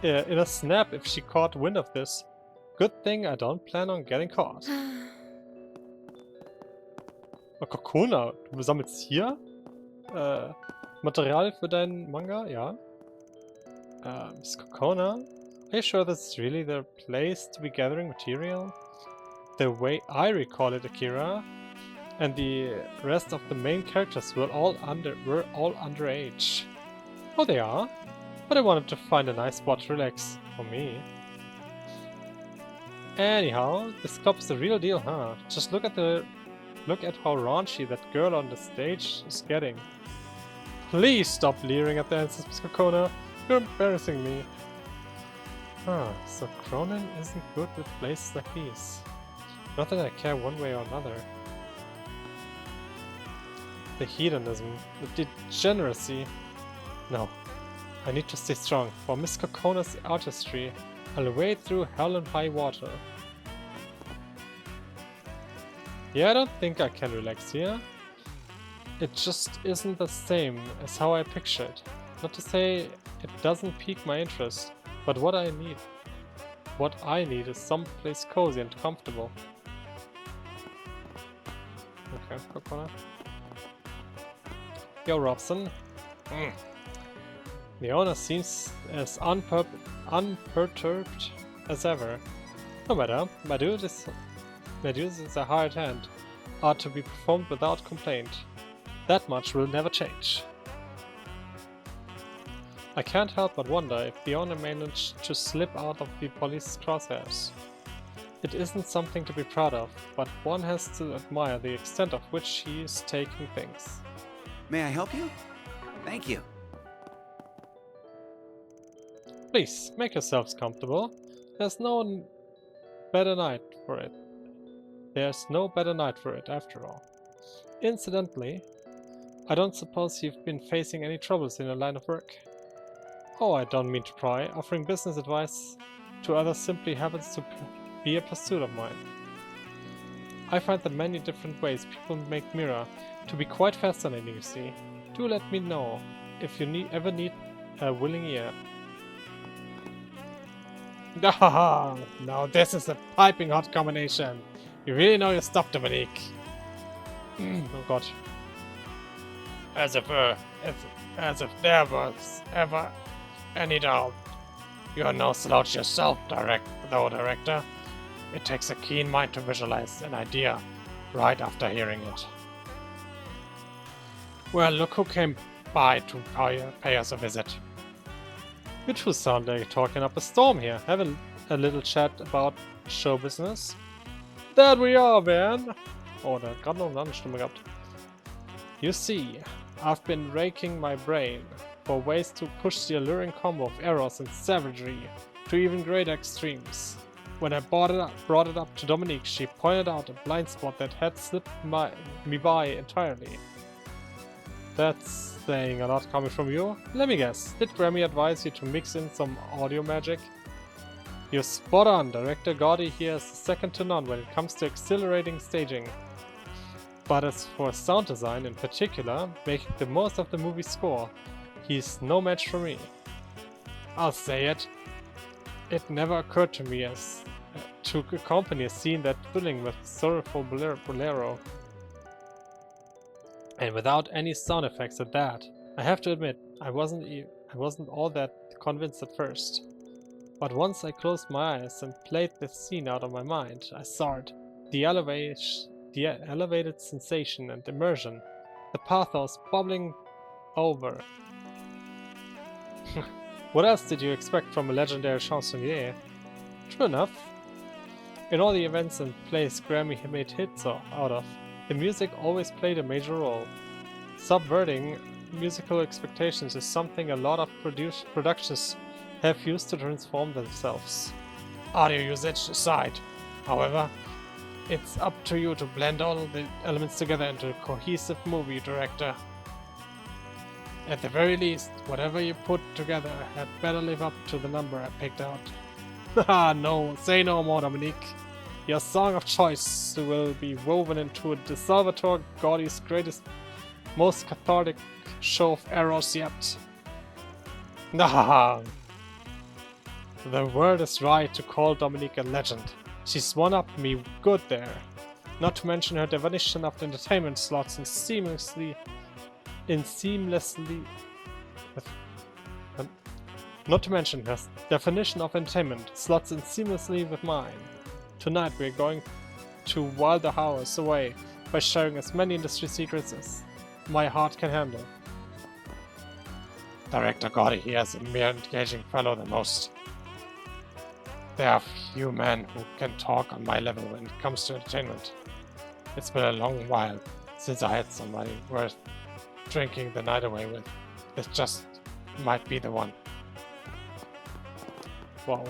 in a snap if she caught wind of this. Good thing I don't plan on getting caught. Oh, Kokona, du sammelst hier Material für deinen Manga? Ja. Miss Kokona? Are you sure this is really the place to be gathering material? The way I recall it, Akira, and the rest of the main characters were all underage. Oh, they are? But I wanted to find a nice spot to relax. For me. Anyhow, this club is the real deal, huh? Just look at how raunchy that girl on the stage is getting. Please stop leering at the answers, Miss Kokona. You're embarrassing me. Huh, so Cronin isn't good with places like these. Not that I care one way or another. The hedonism, the degeneracy. No, I need to stay strong. For Miss Kokona's artistry, I'll wade through hell and high water. Yeah, I don't think I can relax here. It just isn't the same as how I picture it. Not to say it doesn't pique my interest, but what I need is someplace cozy and comfortable. Okay, Kokona. Yo, Robson. The owner seems as unperturbed as ever. No matter, my duties is a hired hand, are to be performed without complaint. That much will never change. I can't help but wonder if the owner managed to slip out of the police's crosshairs. It isn't something to be proud of, but one has to admire the extent of which he is taking things. May I help you? Thank you. Please, make yourselves comfortable. There's no better night for it. There's no better night for it, after all. Incidentally, I don't suppose you've been facing any troubles in your line of work. Oh, I don't mean to pry. Offering business advice to others simply happens to be a pursuit of mine. I find the many different ways people make mirror to be quite fascinating, you see. Do let me know if you ever need a willing ear. Ah, now this is a piping hot combination. You really know your stuff, Dominique. Oh god. As if there was ever any doubt. You're no slouch yourself, director. It takes a keen mind to visualize an idea right after hearing it. Well, look who came by to pay us a visit. You two sound like talking up a storm here. Have a little chat about show business. There we are, man! Oh, der hat gerade noch eine andere Stimme gehabt. You see, I've been raking my brain for ways to push the alluring combo of eros and savagery to even greater extremes. When I brought it up to Dominique, she pointed out a blind spot that had slipped me by entirely. That's saying a lot coming from you. Let me guess, did Grammy advise you to mix in some audio magic? You're spot on, Director Gotti here is second to none when it comes to exhilarating staging. But as for sound design in particular, making the most of the movie score, he's no match for me. I'll say it. It never occurred to me as to accompany a scene that thrilling with sorrowful bolero. And without any sound effects at that. I have to admit, I wasn't all that convinced at first. But once I closed my eyes and played the scene out of my mind, I saw it. The elevated sensation and immersion. The pathos bubbling over. What else did you expect from a legendary chansonnier? True enough. In all the events and plays Grammy made hits out of, the music always played a major role. Subverting musical expectations is something a lot of productions have used to transform themselves. Audio usage aside, however, it's up to you to blend all the elements together into a cohesive movie, director. At the very least, whatever you put together had better live up to the number I picked out. Haha, no, say no more, Dominique. Your song of choice will be woven into the Salvatore Gotti's greatest, most cathartic show of eros yet. Haha. The word is right to call Dominique a legend. She's one-upped me good there. Not to mention her definition of entertainment slots seamlessly with mine. Tonight we're going to while the hours away by sharing as many industry secrets as my heart can handle. Director Gotti here is a more engaging fellow than most. There are few men who can talk on my level when it comes to entertainment. It's been a long while since I had somebody worth drinking the night away with. This just might be the one. Wow.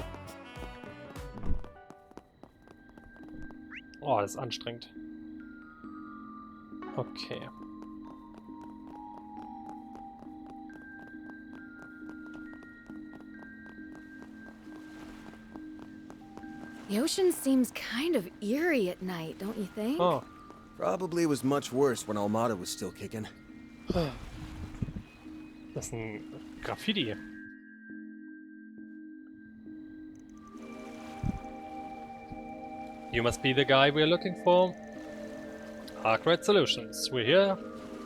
Oh, das ist anstrengend. Okay. The ocean seems kind of eerie at night, don't you think? Oh. Probably was much worse when Almada was still kicking. Das ist ein Graffiti. You must be the guy we're looking for. Arkwright Solutions. We're here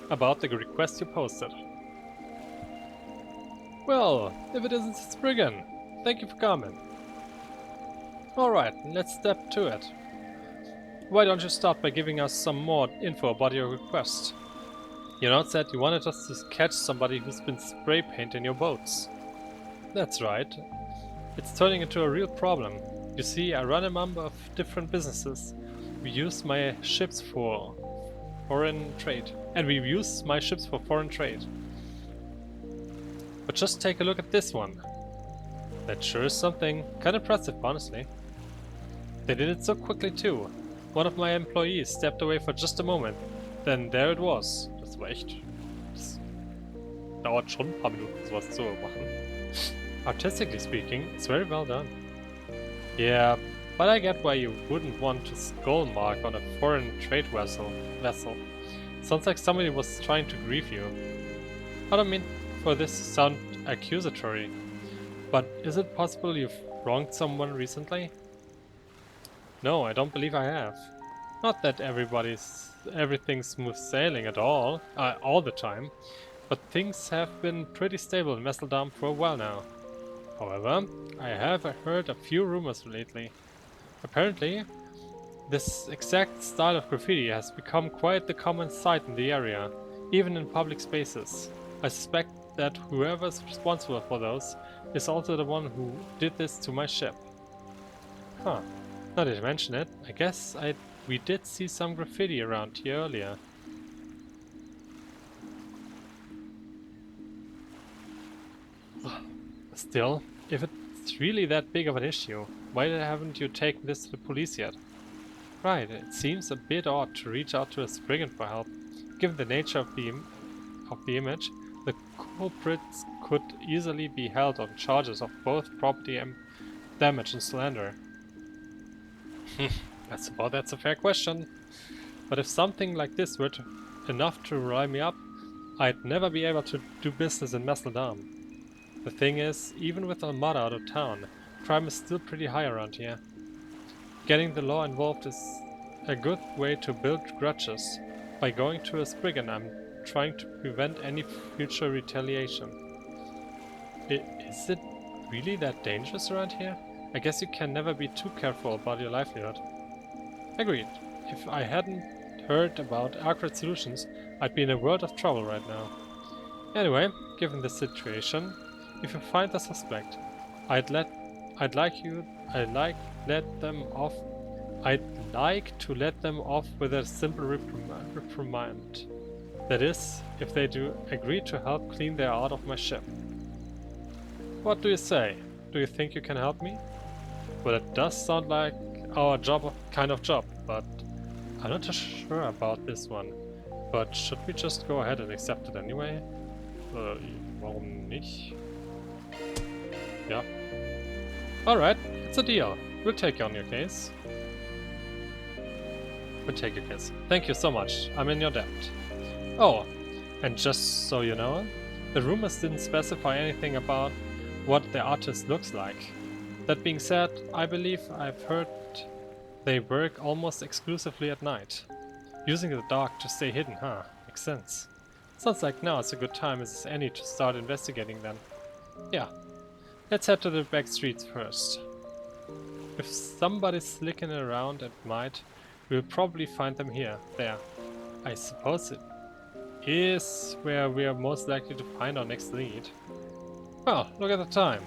about the request you posted. Well, if it isn't Spriggan, thank you for coming. Alright, let's step to it. Why don't you start by giving us some more info about your request? You note said you wanted us to catch somebody who's been spray painting your boats. That's right. It's turning into a real problem. You see, I run a number of different businesses. We use my ships for foreign trade. But just take a look at this one. That sure is something. Kinda impressive, honestly. They did it so quickly too. One of my employees stepped away for just a moment, then there it was. Das war echt... Das dauert schon ein paar Minuten, sowas zu machen. Artistically speaking, it's very well done. Yeah, but I get why you wouldn't want to skull mark on a foreign trade vessel. Sounds like somebody was trying to grieve you. I don't mean for this to sound accusatory, but is it possible you've wronged someone recently? No, I don't believe I have. Not that everything's smooth sailing at all the time, but things have been pretty stable in Messeldam for a while now. However, I have heard a few rumors lately. Apparently, this exact style of graffiti has become quite the common sight in the area, even in public spaces. I suspect that whoever's responsible for those is also the one who did this to my ship. Huh. Now that you mention it, I guess we did see some graffiti around here earlier. Still, if it's really that big of an issue, why haven't you taken this to the police yet? Right, it seems a bit odd to reach out to a Spriggan for help. Given the nature of the image, the culprits could easily be held on charges of both property damage and slander. I suppose that's a fair question. But if something like this were enough to rile me up, I'd never be able to do business in Messeldam. The thing is, even with Almada out of town, crime is still pretty high around here. Getting the law involved is a good way to build grudges. By going to a Spriggan, I'm trying to prevent any future retaliation. Is it really that dangerous around here? I guess you can never be too careful about your livelihood. Agreed. If I hadn't heard about Accurate Solutions, I'd be in a world of trouble right now. Anyway, given the situation, if you find a suspect, I'd like to let them off with a simple reprimand. That is, if they do agree to help clean their out of my ship. What do you say? Do you think you can help me? Well, it does sound like our kind of job, but I'm not sure about this one. But should we just go ahead and accept it anyway? Warum nicht? Yeah. Alright, it's a deal. We'll take on your case. We'll take your case. Thank you so much. I'm in your debt. Oh, and just so you know, the rumors didn't specify anything about what the artist looks like. That being said, I believe I've heard they work almost exclusively at night. Using the dark to stay hidden, huh? Makes sense. Sounds like now is a good time as any to start investigating then. Yeah. Let's head to the back streets first. If somebody's slicking around at night, we'll probably find them there. I suppose it is where we are most likely to find our next lead. Well, look at the time.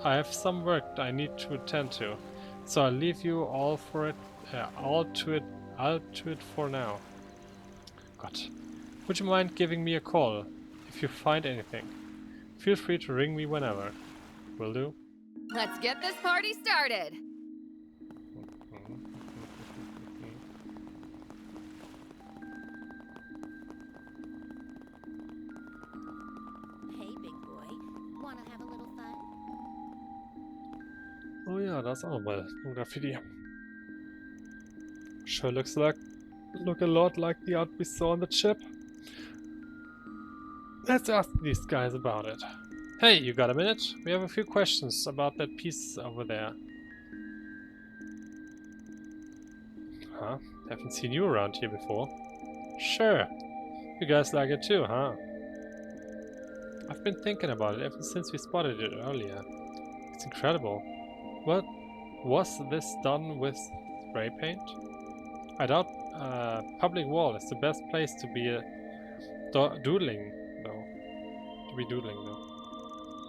I have some work I need to attend to, so I'll leave you all to it for now. God. Would you mind giving me a call if you find anything? Feel free to ring me whenever. Will do. Let's get this party started. Hey, big boy. Wanna have a little fun? Oh ja, da ist auch nochmal ein Graffiti. Sure looks a lot like the art we saw on the chip. Let's ask these guys about it. Hey, you got a minute? We have a few questions about that piece over there. Huh? Haven't seen you around here before. Sure. You guys like it too, huh? I've been thinking about it ever since we spotted it earlier. It's incredible. What was this done with spray paint? I doubt a public wall is the best place to be doodling though.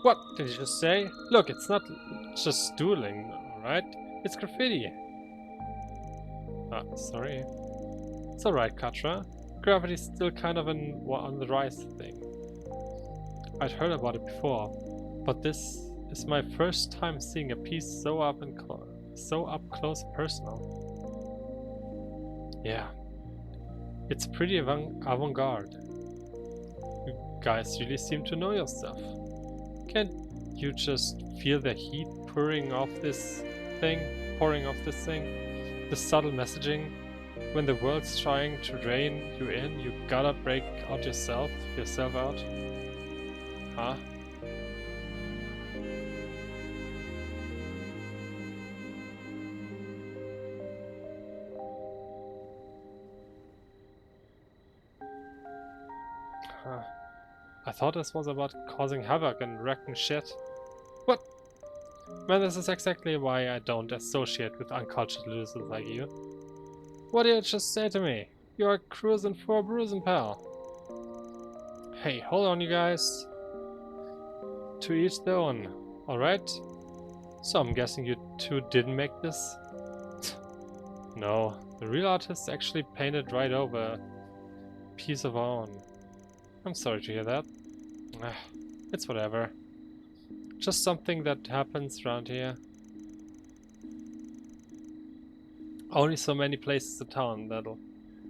What did you just say? Look, it's not just doodling, right? It's graffiti. Sorry. It's alright, Katra. Gravity's still kind of on the rise thing. I'd heard about it before, but this is my first time seeing a piece so up close and personal. Yeah. It's pretty avant-garde. You guys really seem to know your stuff. Can't you just feel the heat pouring off this thing? The subtle messaging? When the world's trying to drain you in, you gotta break out yourself out? Huh? Huh. I thought this was about causing havoc and wrecking shit. What? Man, this is exactly why I don't associate with uncultured losers like you. What did you just say to me? You're cruising for a bruising, pal. Hey, hold on, you guys. To each their own, alright? So I'm guessing you two didn't make this? No, the real artist actually painted right over a piece of our own. I'm sorry to hear that. It's whatever. Just something that happens around here. Only so many places in town that'll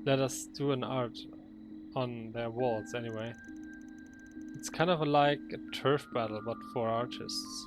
let us do an art on their walls anyway. It's kind of like a turf battle, but for artists.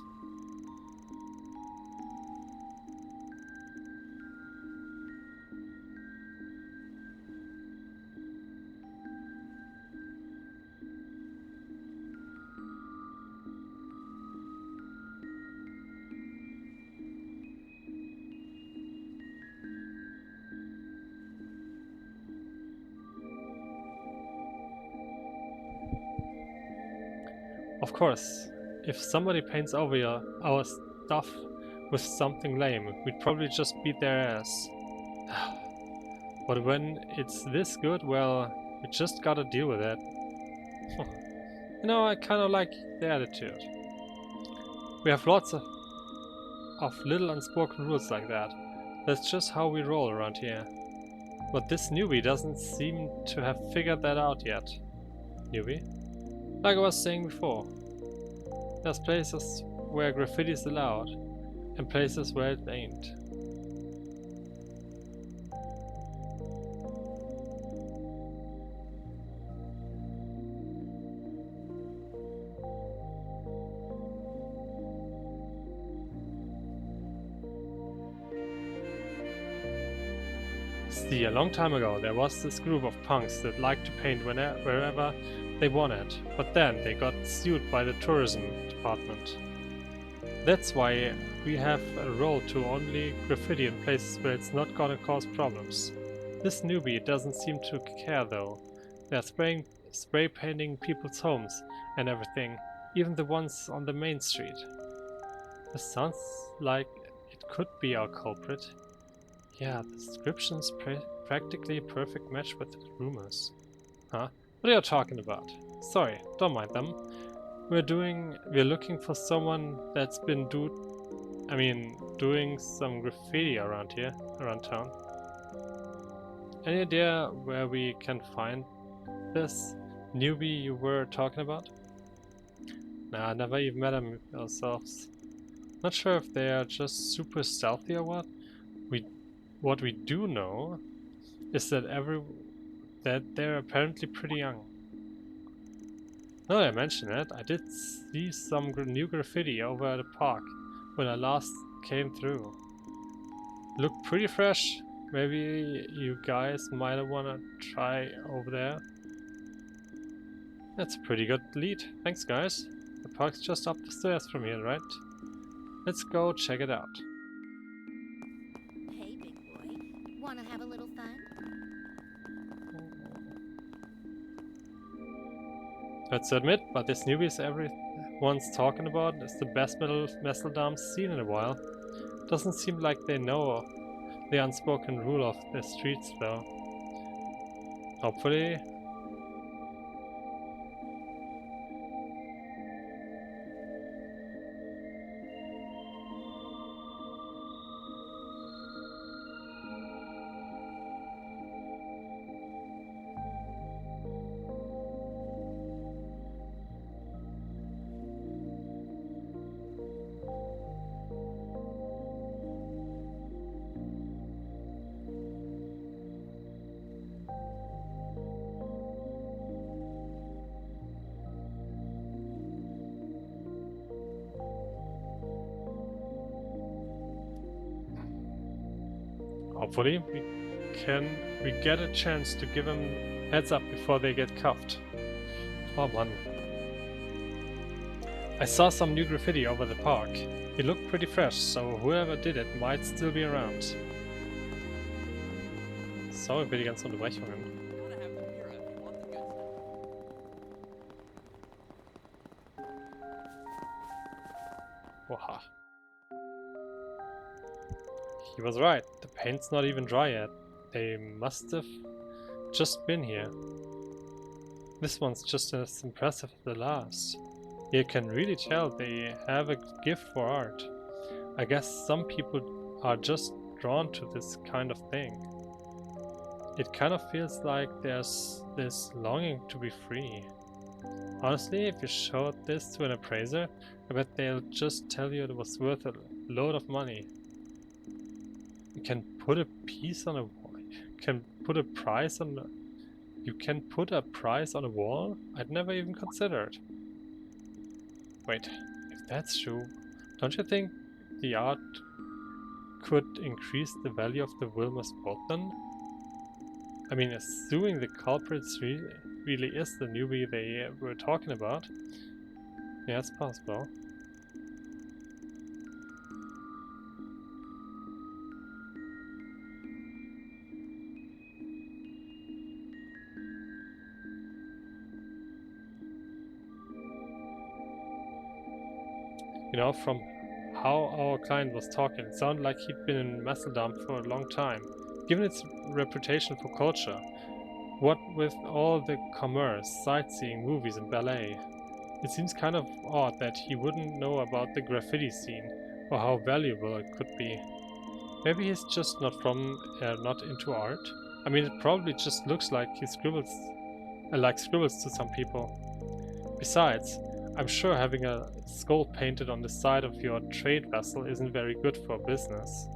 Of course, if somebody paints over our stuff with something lame, we'd probably just beat their ass. But when it's this good, well, we just gotta deal with it. You know, I kinda like the attitude. We have lots of little unspoken rules like that. That's just how we roll around here. But this newbie doesn't seem to have figured that out yet. Newbie? Like I was saying before, there's places where graffiti is allowed, and places where it ain't. See, a long time ago there was this group of punks that liked to paint wherever they wanted, but then they got sued by the tourism department. That's why we have a rule to only graffiti in places where it's not gonna cause problems. This newbie doesn't seem to care though. They're spray painting people's homes and everything, even the ones on the main street. This sounds like it could be our culprit. Yeah, the description's practically a perfect match with the rumors. Huh? What are you talking about? Sorry, don't mind them. We're looking for someone that's been doing some graffiti around town. Any idea where we can find this newbie you were talking about? Nah, never even met him ourselves. Not sure if they are just super stealthy or what. What we do know is that they're apparently pretty young. Now that I mention it, I did see some new graffiti over at the park when I last came through. Looked pretty fresh. Maybe you guys might wanna try over there. That's a pretty good lead. Thanks, guys. The park's just up the stairs from here, right? Let's go check it out. Hey, big boy. Wanna have a little fun? Let's admit, but this newbie everyone's talking about is the best metal dams seen in a while. Doesn't seem like they know the unspoken rule of the streets, though. Hopefully. Hopefully, we get a chance to give them heads up before they get cuffed. Oh man. I saw some new graffiti over the park. It looked pretty fresh, so whoever did it might still be around. Sorry für die ganzen Unterbrechungen. Oha. He was right. The paint's not even dry yet. They must have just been here. This one's just as impressive as the last. You can really tell they have a gift for art. I guess some people are just drawn to this kind of thing. It kind of feels like there's this longing to be free. Honestly, if you showed this to an appraiser, I bet they'll just tell you it was worth a load of money. You can put a piece on a wall. You can put a price on a wall? I'd never even considered. Wait, if that's true, don't you think the art could increase the value of the Wilmer's boat then? I mean, assuming the culprit really is the newbie they were talking about. Yeah, it's possible. You know, from how our client was talking, it sounded like he'd been in Masseldam for a long time. Given its reputation for culture, what with all the commerce, sightseeing, movies and ballet, it seems kind of odd that he wouldn't know about the graffiti scene or how valuable it could be. Maybe he's just not into art. I mean, it probably just looks like he scribbles to some people. Besides, I'm sure having a skull painted on the side of your trade vessel isn't very good for business.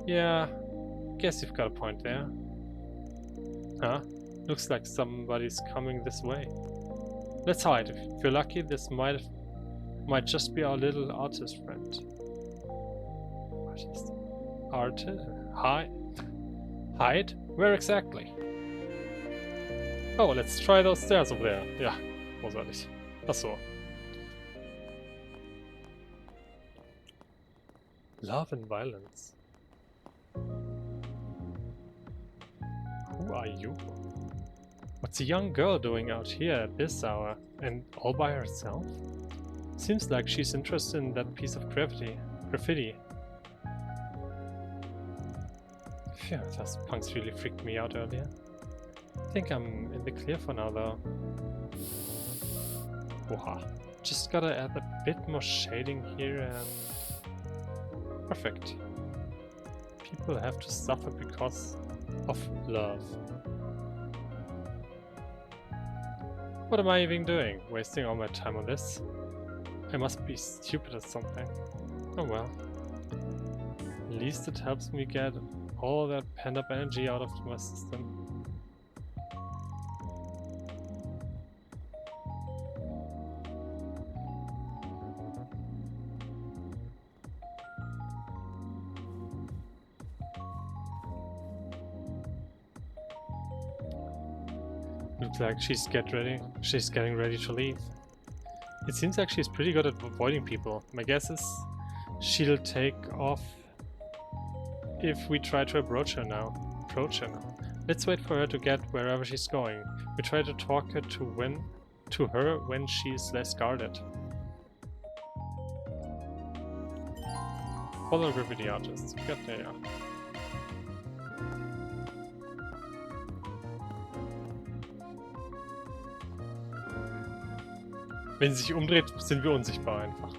Yeah, guess you've got a point there. Huh? Looks like somebody's coming this way. Let's hide. If you're lucky, this might just be our little artist friend. Hide? Where exactly? Oh, let's try those stairs over there. Ja, großartig. Ach so. Love and violence. Who are you? What's a young girl doing out here at this hour, and all by herself? Seems like she's interested in that piece of graffiti. Phew, those punks really freaked me out earlier. I think I'm in the clear for now though. Wow. Just gotta add a bit more shading here and... perfect. People have to suffer because of love. What am I even doing? Wasting all my time on this? I must be stupid at something. Oh well. At least it helps me get all that pent-up energy out of my system. Looks like she's getting ready to leave. It seems like she's pretty good at avoiding people. My guess is she'll take off if we try to approach her now. Let's wait for her to get wherever she's going. We try to talk her to her when she's less guarded. Follow graffiti artists. Got there, ja. Wenn sie sich umdreht, sind wir unsichtbar einfach.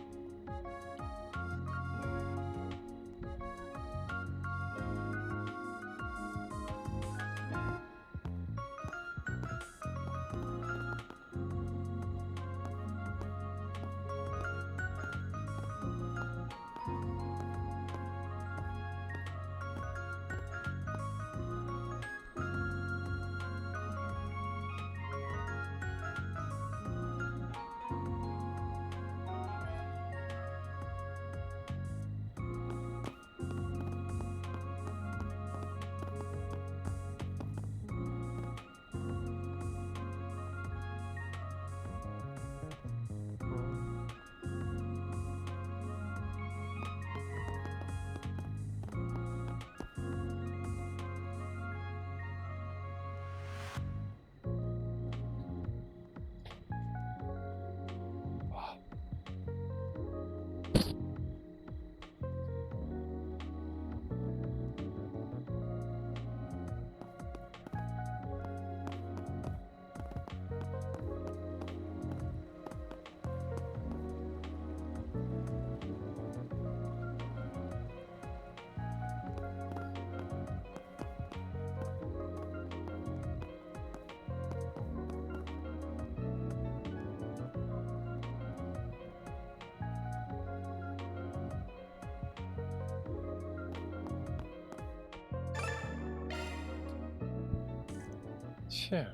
Phew.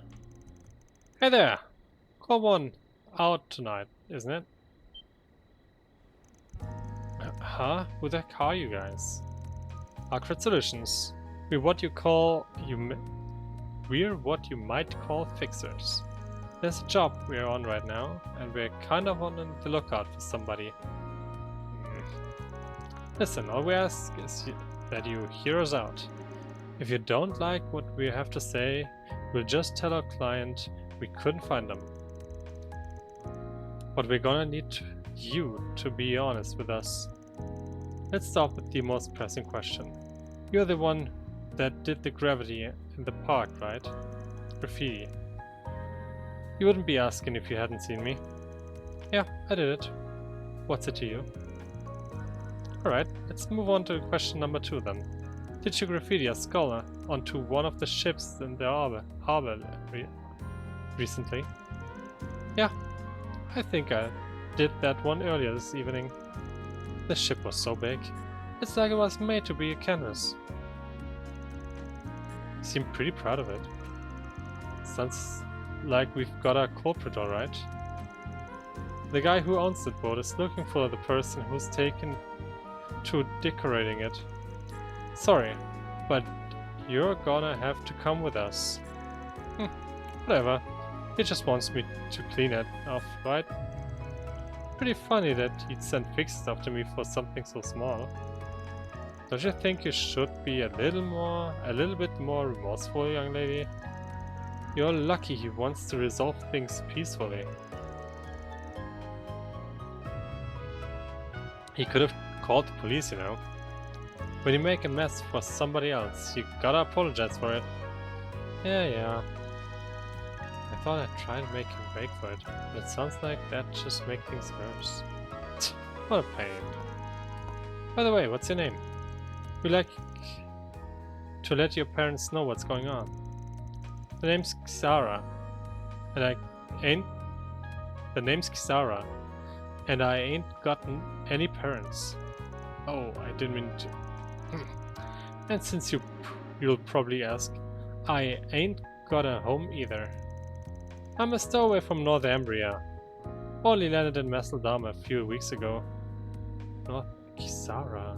Hey there! Call one out tonight, isn't it? Huh? Who the heck are you guys? Awkward Solutions. We're what you might call fixers. There's a job we're on right now, and we're kind of on the lookout for somebody. Listen, all we ask is that you hear us out. If you don't like what we have to say, we'll just tell our client we couldn't find them. But we're gonna need you to be honest with us. Let's start with the most pressing question. You're the one that did the graffiti in the park, right? Graffiti. You wouldn't be asking if you hadn't seen me. Yeah, I did it. What's it to you? Alright, let's move on to question number 2 then. Did you graffiti a skull onto one of the ships in the harbor recently? Yeah, I think I did that one earlier this evening. The ship was so big. It's like it was made to be a canvas. You seem pretty proud of it. Sounds like we've got a culprit, alright. The guy who owns that boat is looking for the person who's taken to decorating it. Sorry, but you're gonna have to come with us. Whatever. He just wants me to clean it off, right? Pretty funny that he'd send fixes after me for something so small. Don't you think you should be a little bit more remorseful, young lady? You're lucky he wants to resolve things peacefully. He could have called the police, you know. When you make a mess for somebody else, you gotta apologize for it. Yeah. I thought I'd try to make him break for it, but it sounds like that just makes things worse. What a pain. By the way, what's your name? We like to let your parents know what's going on. The name's Xara, and I ain't gotten any parents. Oh, I didn't mean to. And since you'll probably ask, I ain't got a home either. I'm a stowaway from Northumbria. Only landed in Masseldam a few weeks ago. Xara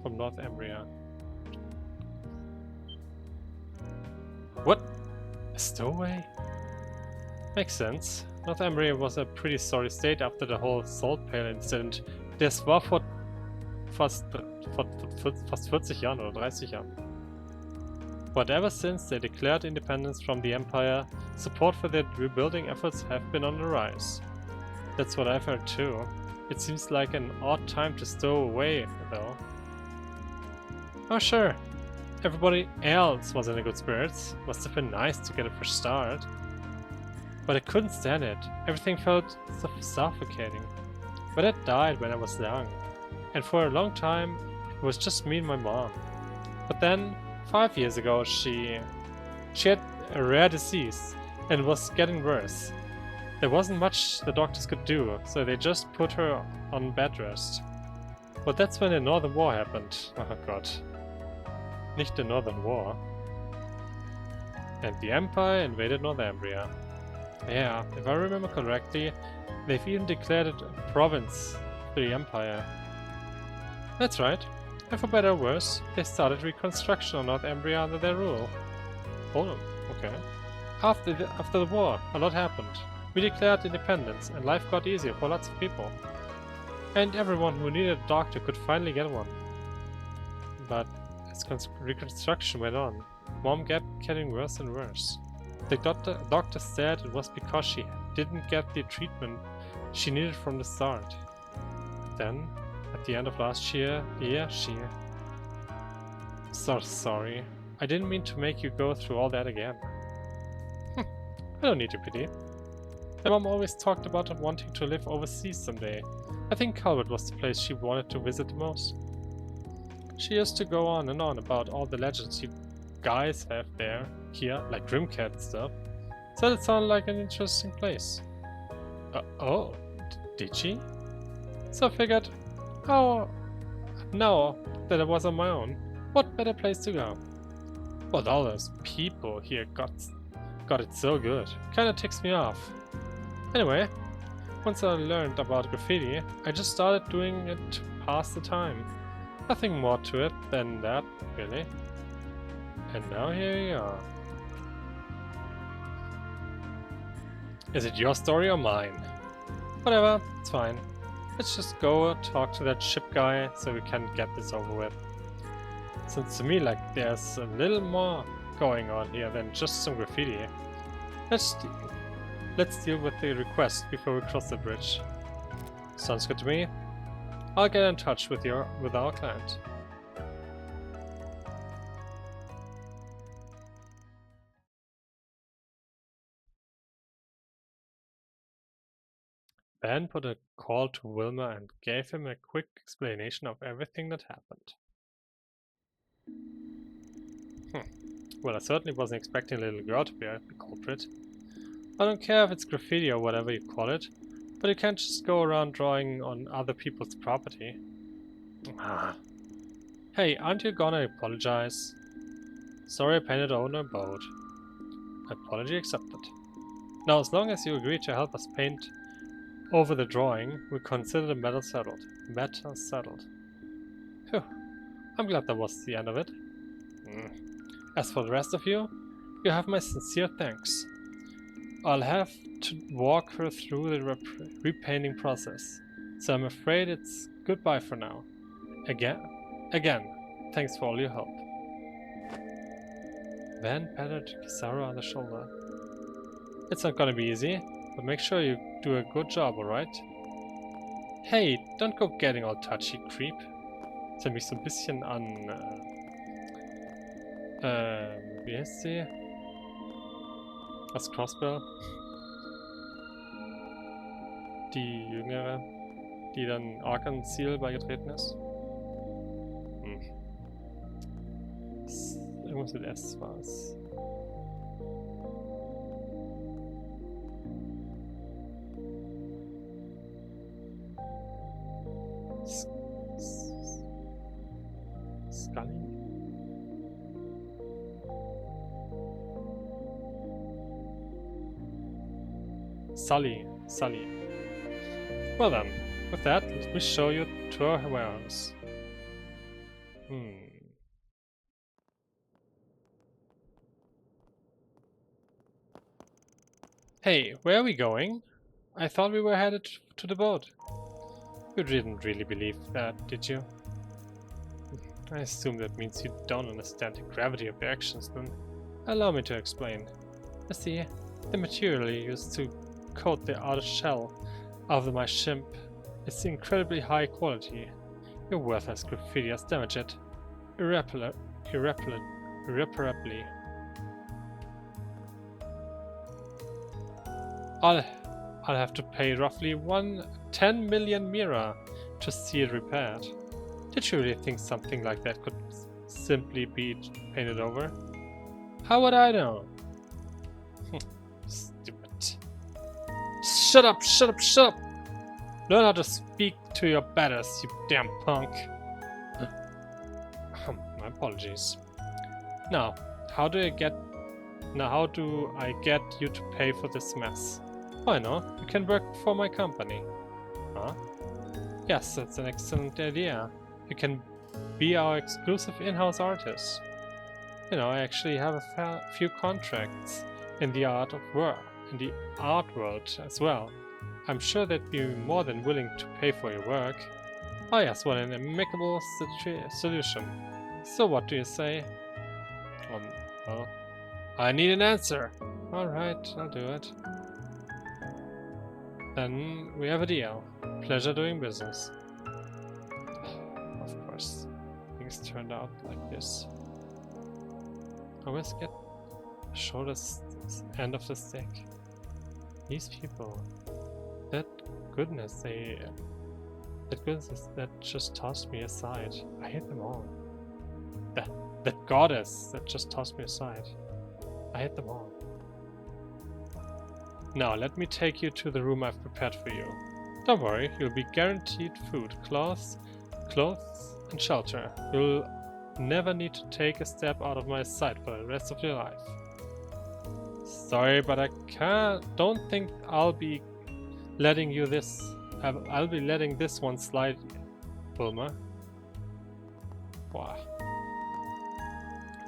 from Northumbria. What? A stowaway? Makes sense. Northumbria was a pretty sorry state after the whole salt pail incident. Das war vor fast 40 Jahren oder 30 Jahren. But ever since they declared independence from the Empire, support for their rebuilding efforts have been on the rise. That's what I've heard too. It seems like an odd time to stow away, though. Oh sure, everybody else was in a good spirits. Must have been nice to get a fresh start. But I couldn't stand it. Everything felt suffocating. My dad died when I was young, and for a long time it was just me and my mom. But then, 5 years ago, she had a rare disease and was getting worse. There wasn't much the doctors could do, so they just put her on bed rest. But that's when the Northern War happened. Oh god. Nicht the Northern War. And the Empire invaded Northumbria. Yeah, if I remember correctly, they've even declared it a province of the Empire. That's right. And for better or worse, they started reconstruction on Northumbria under their rule. Oh, okay. After the war, a lot happened. We declared independence, and life got easier for lots of people. And everyone who needed a doctor could finally get one. But as reconstruction went on, Mom kept getting worse and worse. The doctor said it was because she didn't get the treatment she needed from the start. Then, at the end of last year, So sorry. I didn't mean to make you go through all that again. I don't need your pity. My mom always talked about wanting to live overseas someday. I think Calvert was the place she wanted to visit the most. She used to go on and on about all the legends you guys have here, like Grimcat and stuff. So it sounded like an interesting place. Oh, did she? So I figured, oh, now that I was on my own, what better place to go? But all those people here got God, it's so good. Kinda ticks me off. Anyway, once I learned about graffiti, I just started doing it to pass the time. Nothing more to it than that, really. And now here we are. Is it your story or mine? Whatever, it's fine. Let's just go talk to that ship guy so we can get this over with. Seems to me like there's a little more going on here than just some graffiti. Let's deal with the request before we cross the bridge. Sounds good to me. I'll get in touch with our client. Ben put a call to Wilmer and gave him a quick explanation of everything that happened. Well, I certainly wasn't expecting a little girl to be the culprit. I don't care if it's graffiti or whatever you call it, but you can't just go around drawing on other people's property. Hey, aren't you gonna apologize? Sorry I painted on a boat. Apology accepted. Now, as long as you agree to help us paint over the drawing, we consider the matter settled. Matter settled. Phew. I'm glad that was the end of it. As for the rest of you, you have my sincere thanks. I'll have to walk her through the repainting process, so I'm afraid it's goodbye for now. Again, thanks for all your help. Van patted Kizaru on the shoulder. It's not gonna be easy, but make sure you do a good job, alright? Hey, don't go getting all touchy, creep. Das hat mich so ein bisschen an... wie heißt sie? Was Crossbell? Die Jüngere, die dann Arkham Seal beigetreten ist. Irgendwas mit S war es. Scully? Sully. Well then, with that, let me show you to our warehouse. Hey, where are we going? I thought we were headed to the boat. You didn't really believe that, did you? I assume that means you don't understand the gravity of your actions, then. Allow me to explain. You see, the material you used to coat the outer shell of my ship is incredibly high quality. Your worthless graffiti has damaged it irreparably. I'll have to pay roughly 10 million mira to see it repaired. Did you really think something like that could simply be painted over? How would I know? Stupid. Shut up! Learn how to speak to your betters, you damn punk. My apologies. Now, how do I get you to pay for this mess? Why not? You can work for my company. Huh? Yes, that's an excellent idea. You can be our exclusive in-house artist. You know, I actually have a few contracts in the art world as well. I'm sure they'd be more than willing to pay for your work. Oh yes, what an amicable solution. So what do you say? Well, I need an answer. Alright, I'll do it. Then we have a deal. Pleasure doing business. Of course, things turned out like this. I always get the shortest end of the stick. These people, that goodness that just tossed me aside. I hate them all. That goddess that just tossed me aside. I hate them all. Now, let me take you to the room I've prepared for you. Don't worry, you'll be guaranteed food, clothes, and shelter. You'll never need to take a step out of my sight for the rest of your life. Sorry, but I don't think I'll be letting you this. I'll be letting this one slide, Wilma. Wow.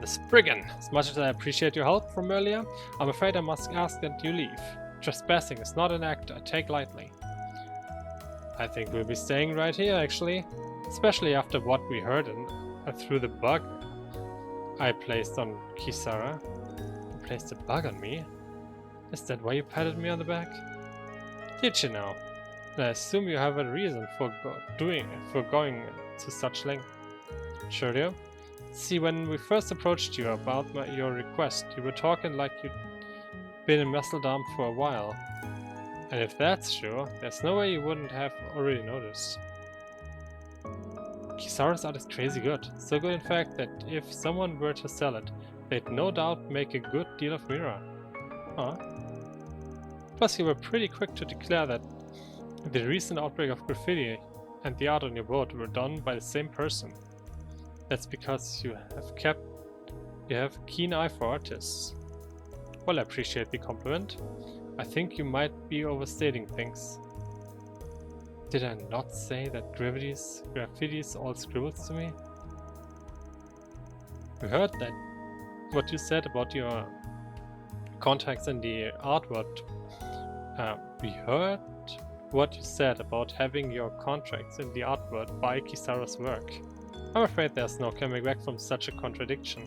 The Spriggan. As much as I appreciate your help from earlier, I'm afraid I must ask that you leave. Trespassing is not an act I take lightly. I think we'll be staying right here, actually. Especially after what we heard and through the bug I placed on Kisara. You placed a bug on me? Is that why you patted me on the back? Did you know? I assume you have a reason for going to such length. Sure do. See, when we first approached you about your request, you were talking like you'd been in Messeldam for a while. And if that's true, there's no way you wouldn't have already noticed. Kisara's art is crazy good. So good in fact that if someone were to sell it, they'd no doubt make a good deal of Mira. Huh? Plus you were pretty quick to declare that the recent outbreak of graffiti and the art on your boat were done by the same person. That's because you have a keen eye for artists. Well, I appreciate the compliment. I think you might be overstating things. Did I not say that graffiti's all scribbles to me? We heard that what you said about your contacts in the art world. We heard what you said about having your contracts in the art world by Kisara's work. I'm afraid there's no coming back from such a contradiction.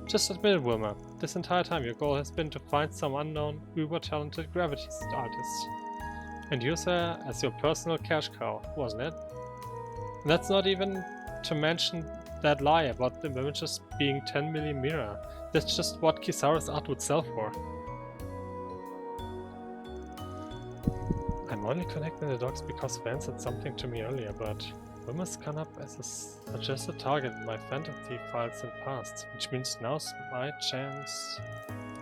Just admit it, Wilma. This entire time your goal has been to find some unknown, uber-talented gravity artist. And use her as your personal cash cow, wasn't it? And that's not even to mention that lie about the images being 10 million Mira. That's just what Kisara's art would sell for. I'm only connecting the dots because Van said something to me earlier, but Wilma's come up as a suggested target in my fantasy files in the past, which means now's my chance.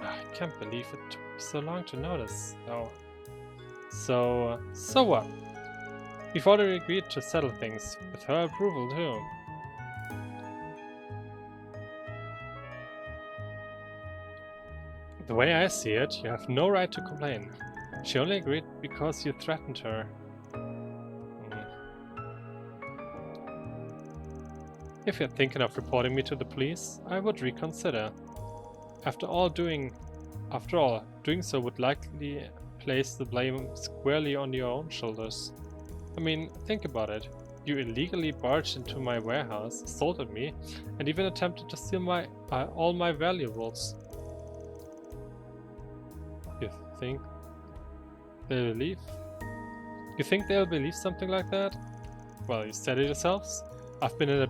I can't believe it took me so long to notice, though. So what? We've already agreed to settle things, with her approval too. The way I see it, you have no right to complain. She only agreed because you threatened her. If you're thinking of reporting me to the police, I would reconsider. After all, doing so would likely place the blame squarely on your own shoulders. I mean, think about it. You illegally barged into my warehouse, assaulted me, and even attempted to steal all my valuables. You think they'll believe? You think they'll believe something like that? Well, you said it yourselves. I've been in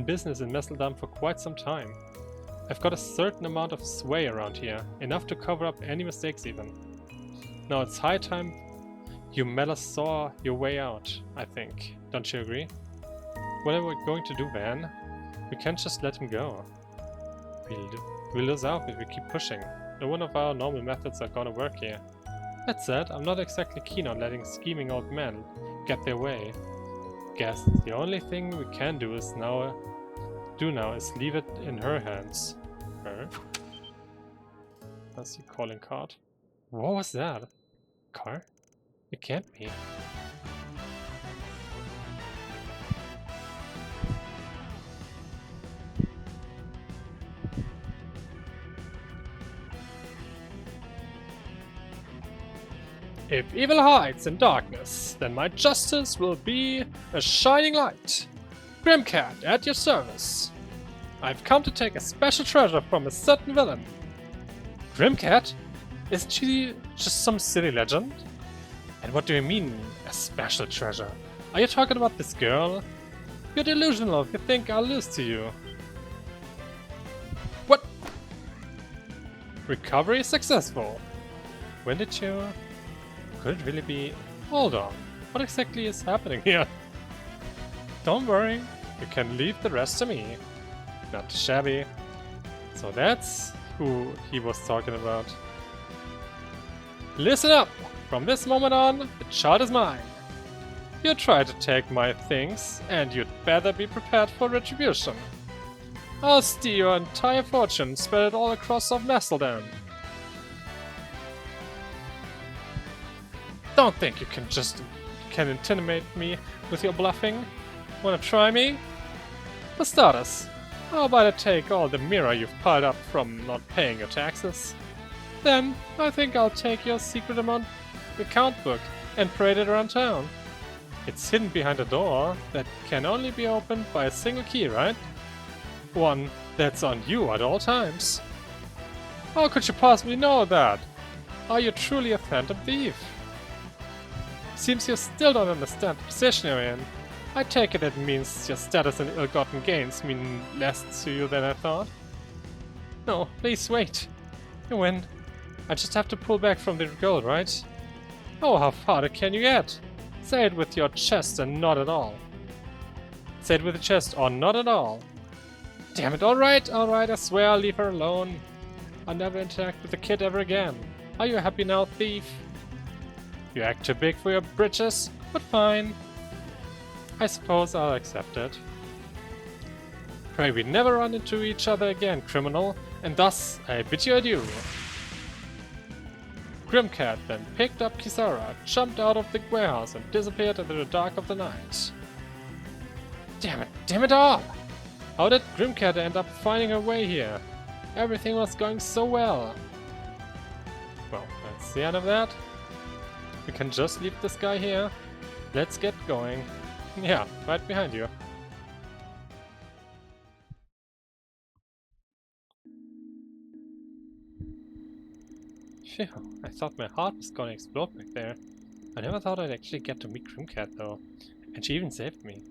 business in Messeldam for quite some time. I've got a certain amount of sway around here, enough to cover up any mistakes even. Now it's high time you Mela saw your way out, I think. Don't you agree? What are we going to do, Van? We can't just let him go. We'll lose out if we keep pushing. No one of our normal methods are gonna work here. That said, I'm not exactly keen on letting scheming old men get their way. Guess the only thing we can do now is leave it in her hands. Her? That's the calling card. What was that? Car? It can't be. If evil hides in darkness, then my justice will be a shining light. Grimcat, at your service. I've come to take a special treasure from a certain villain. Grimcat? Isn't she just some silly legend? And what do you mean, a special treasure? Are you talking about this girl? You're delusional if you think I'll lose to you. What? Recovery successful. When did you... Could it really be... Hold on. What exactly is happening here? Don't worry. You can leave the rest to me. Not shabby. So that's who he was talking about. Listen up! From this moment on, the child is mine. You tried to take my things, and you'd better be prepared for retribution. I'll steal your entire fortune, spread it all across of Nestledam. Don't think you can intimidate me with your bluffing. Wanna try me? For starters, how about I take all the mirror you've piled up from not paying your taxes? Then, I think I'll take your secret account book and parade it around town. It's hidden behind a door that can only be opened by a single key, right? One that's on you at all times. How could you possibly know that? Are you truly a phantom thief? Seems you still don't understand the position you're in. I take it means your status and ill-gotten gains mean less to you than I thought. No, please wait. You win. I just have to pull back from the gold, right? Oh, how far can you get? Say it with your chest and not at all. Say it with the chest or not at all. Damn it, alright, I swear I'll leave her alone. I'll never interact with the kid ever again. Are you happy now, thief? You act too big for your britches, but fine. I suppose I'll accept it. Pray we never run into each other again, criminal, and thus I bid you adieu. Grimcat then picked up Kisara, jumped out of the warehouse, and disappeared into the dark of the night. Damn it all! How did Grimcat end up finding her way here? Everything was going so well. Well, that's the end of that. We can just leave this guy here. Let's get going. Yeah, right behind you. Phew, I thought my heart was gonna explode back there. I never thought I'd actually get to meet Grimcat though. And she even saved me.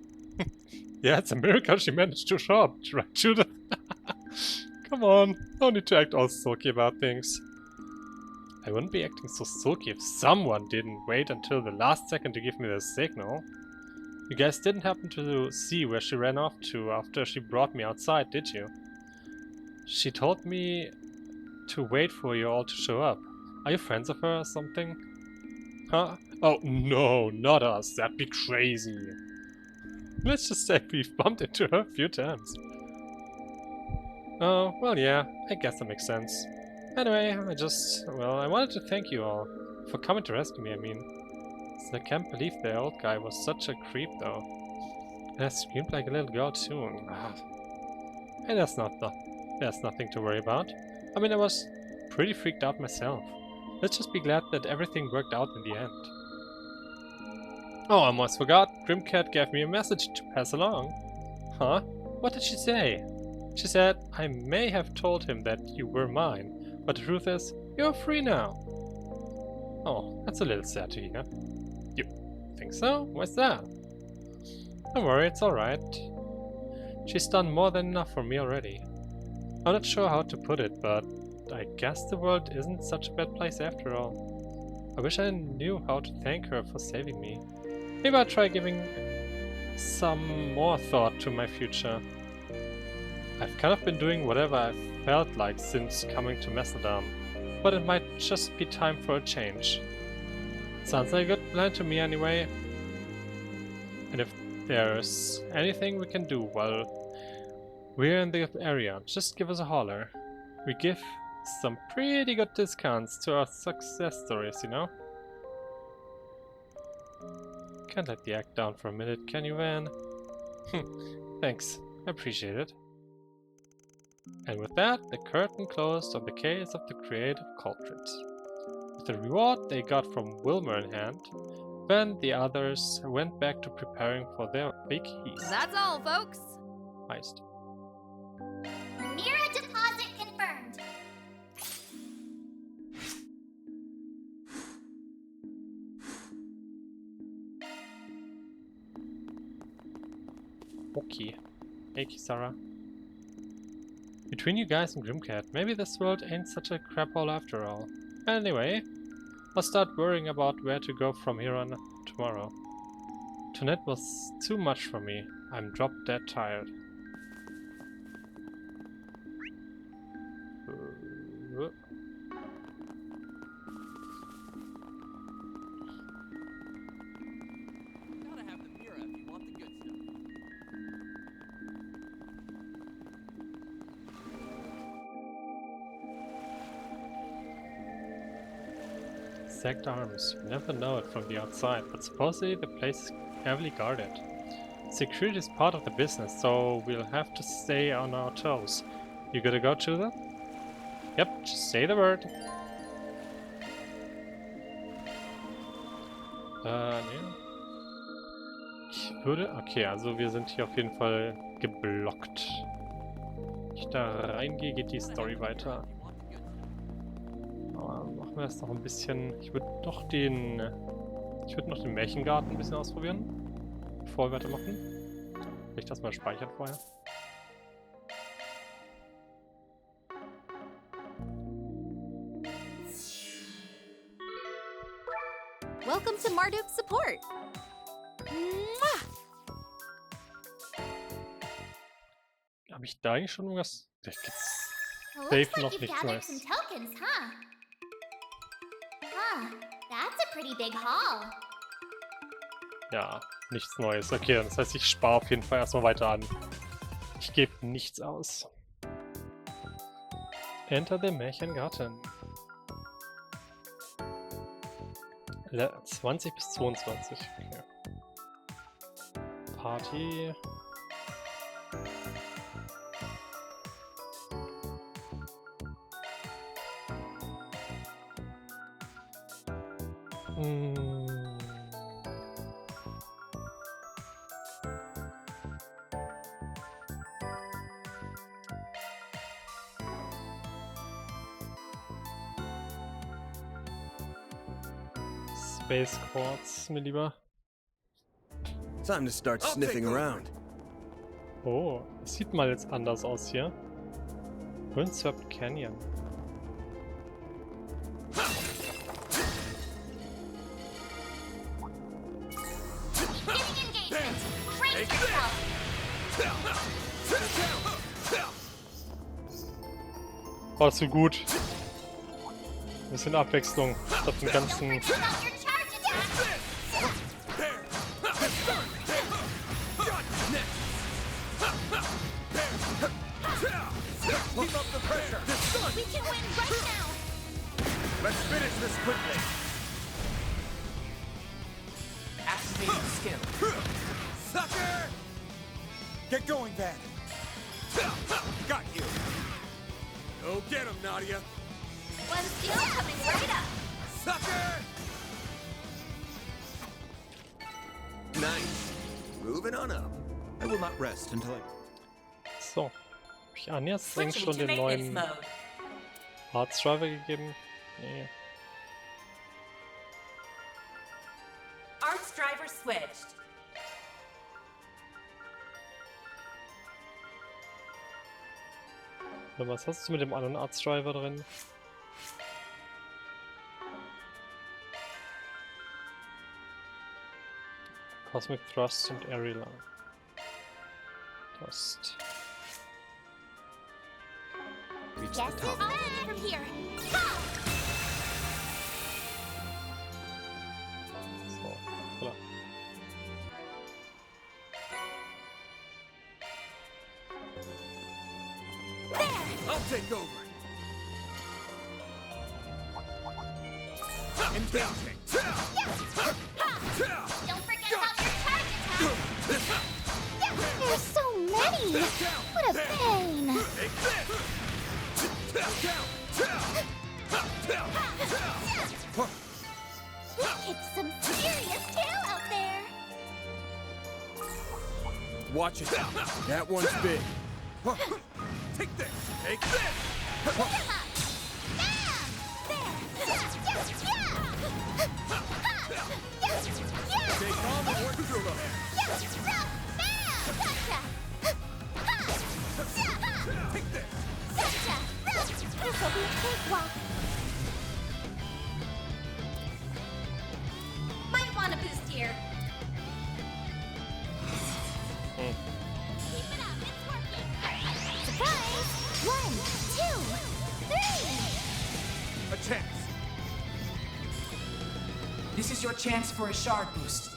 Yeah, it's a miracle she managed to show up right to the... Come on, no need to act all sulky about things. I wouldn't be acting so sulky if someone didn't wait until the last second to give me the signal. You guys didn't happen to see where she ran off to after she brought me outside, did you? She told me to wait for you all to show up. Are you friends of her or something? Huh? Oh no, not us, that'd be crazy. Let's just say we've bumped into her a few times. Oh, well yeah, I guess that makes sense. Anyway, I wanted to thank you all for coming to rescue me, I mean. I can't believe the old guy was such a creep though. And I screamed like a little girl too. And there's nothing to worry about. I mean, I was pretty freaked out myself. Let's just be glad that everything worked out in the end. Oh, I almost forgot. Grimcat gave me a message to pass along. Huh? What did she say? She said I may have told him that you were mine, but the truth is, you're free now. Oh, that's a little sad to hear. You think so? Why's that? Don't worry, it's alright. She's done more than enough for me already. I'm not sure how to put it, but I guess the world isn't such a bad place after all. I wish I knew how to thank her for saving me. Maybe I'll try giving some more thought to my future. I've kind of been doing whatever I've felt like since coming to Macedon, but it might just be time for a change. Sounds like a good plan to me anyway. And if there's anything we can do while we're in the area, just give us a holler. We give some pretty good discounts to our success stories, you know? Can't let the act down for a minute, can you, Van? Thanks, I appreciate it. And with that, the curtain closed on the case of the creative culprit. With the reward they got from Wilmer in hand, then the others went back to preparing for their big heist. That's all, folks. Heist. Mirror deposit confirmed. Okay. Hey, Kisara. Between you guys and Grimcat, maybe this world ain't such a craphole after all. Anyway, I'll start worrying about where to go from here on tomorrow. Tonight was too much for me. I'm drop dead tired. Gotta have the mirror if you want the good stuff. exact arms. You never know it from the outside, but supposedly the place is heavily guarded. Security is part of the business, so we'll have to stay on our toes. You gotta go to that? Yep, just say the word. Ne. Ich würde... Okay, also wir sind hier auf jeden Fall geblockt. Wenn ich da reingehe, geht die Story weiter. Aber machen wir das noch ein bisschen... Ich würde noch den Märchengarten ein bisschen ausprobieren. Bevor wir weitermachen. Will ich das mal speichern vorher? Welcome to Marduk's support. Mwah! Habe ich da eigentlich schon irgendwas? Da gibt's Looks safe like noch you've nichts gathered some Neues. tokens, huh? Huh, that's a pretty big haul. Ja, nichts Neues. Okay, das heißt, ich spare auf jeden Fall erstmal weiter an. Ich gebe nichts aus. Enter the Märchengarten. 20 bis 22. Okay. Party. Space Quartz, mir lieber. Time to start sniffing around. Oh, das sieht mal jetzt anders aus hier. Windswept Canyon. Oh, so gut. Ein bisschen Abwechslung statt den ganzen... Keep up the pressure. We can win right now. Let's finish this quickly. Activating skill. Sucker! Get going, then. Got you. Go get him, Nadia. One steal coming right up. Sucker! Nice. Moving on up. I will not rest until I... So. Hab ich Anja jetzt längst schon den neuen Arts Driver gegeben? Nee. Arts Driver switched. Und was hast du mit dem anderen Arts Driver drin? Cosmic Thrust und Aerial Thrust. Guess who's better from here? So, voilà. I'll take over. Engaging. Don't forget about your charge attack. There's so many. What a pain. We kicked some serious tail out there. Watch it. That one's big. Take this. Take this. Bam! There. Stay calm and work through them. Bam! Gotcha. Take this. Gotcha. This'll be a cakewalk. Might want a boost here. Keep it up, it's working. Surprise! 1, 2, 3. A chance. This is your chance for a shard boost.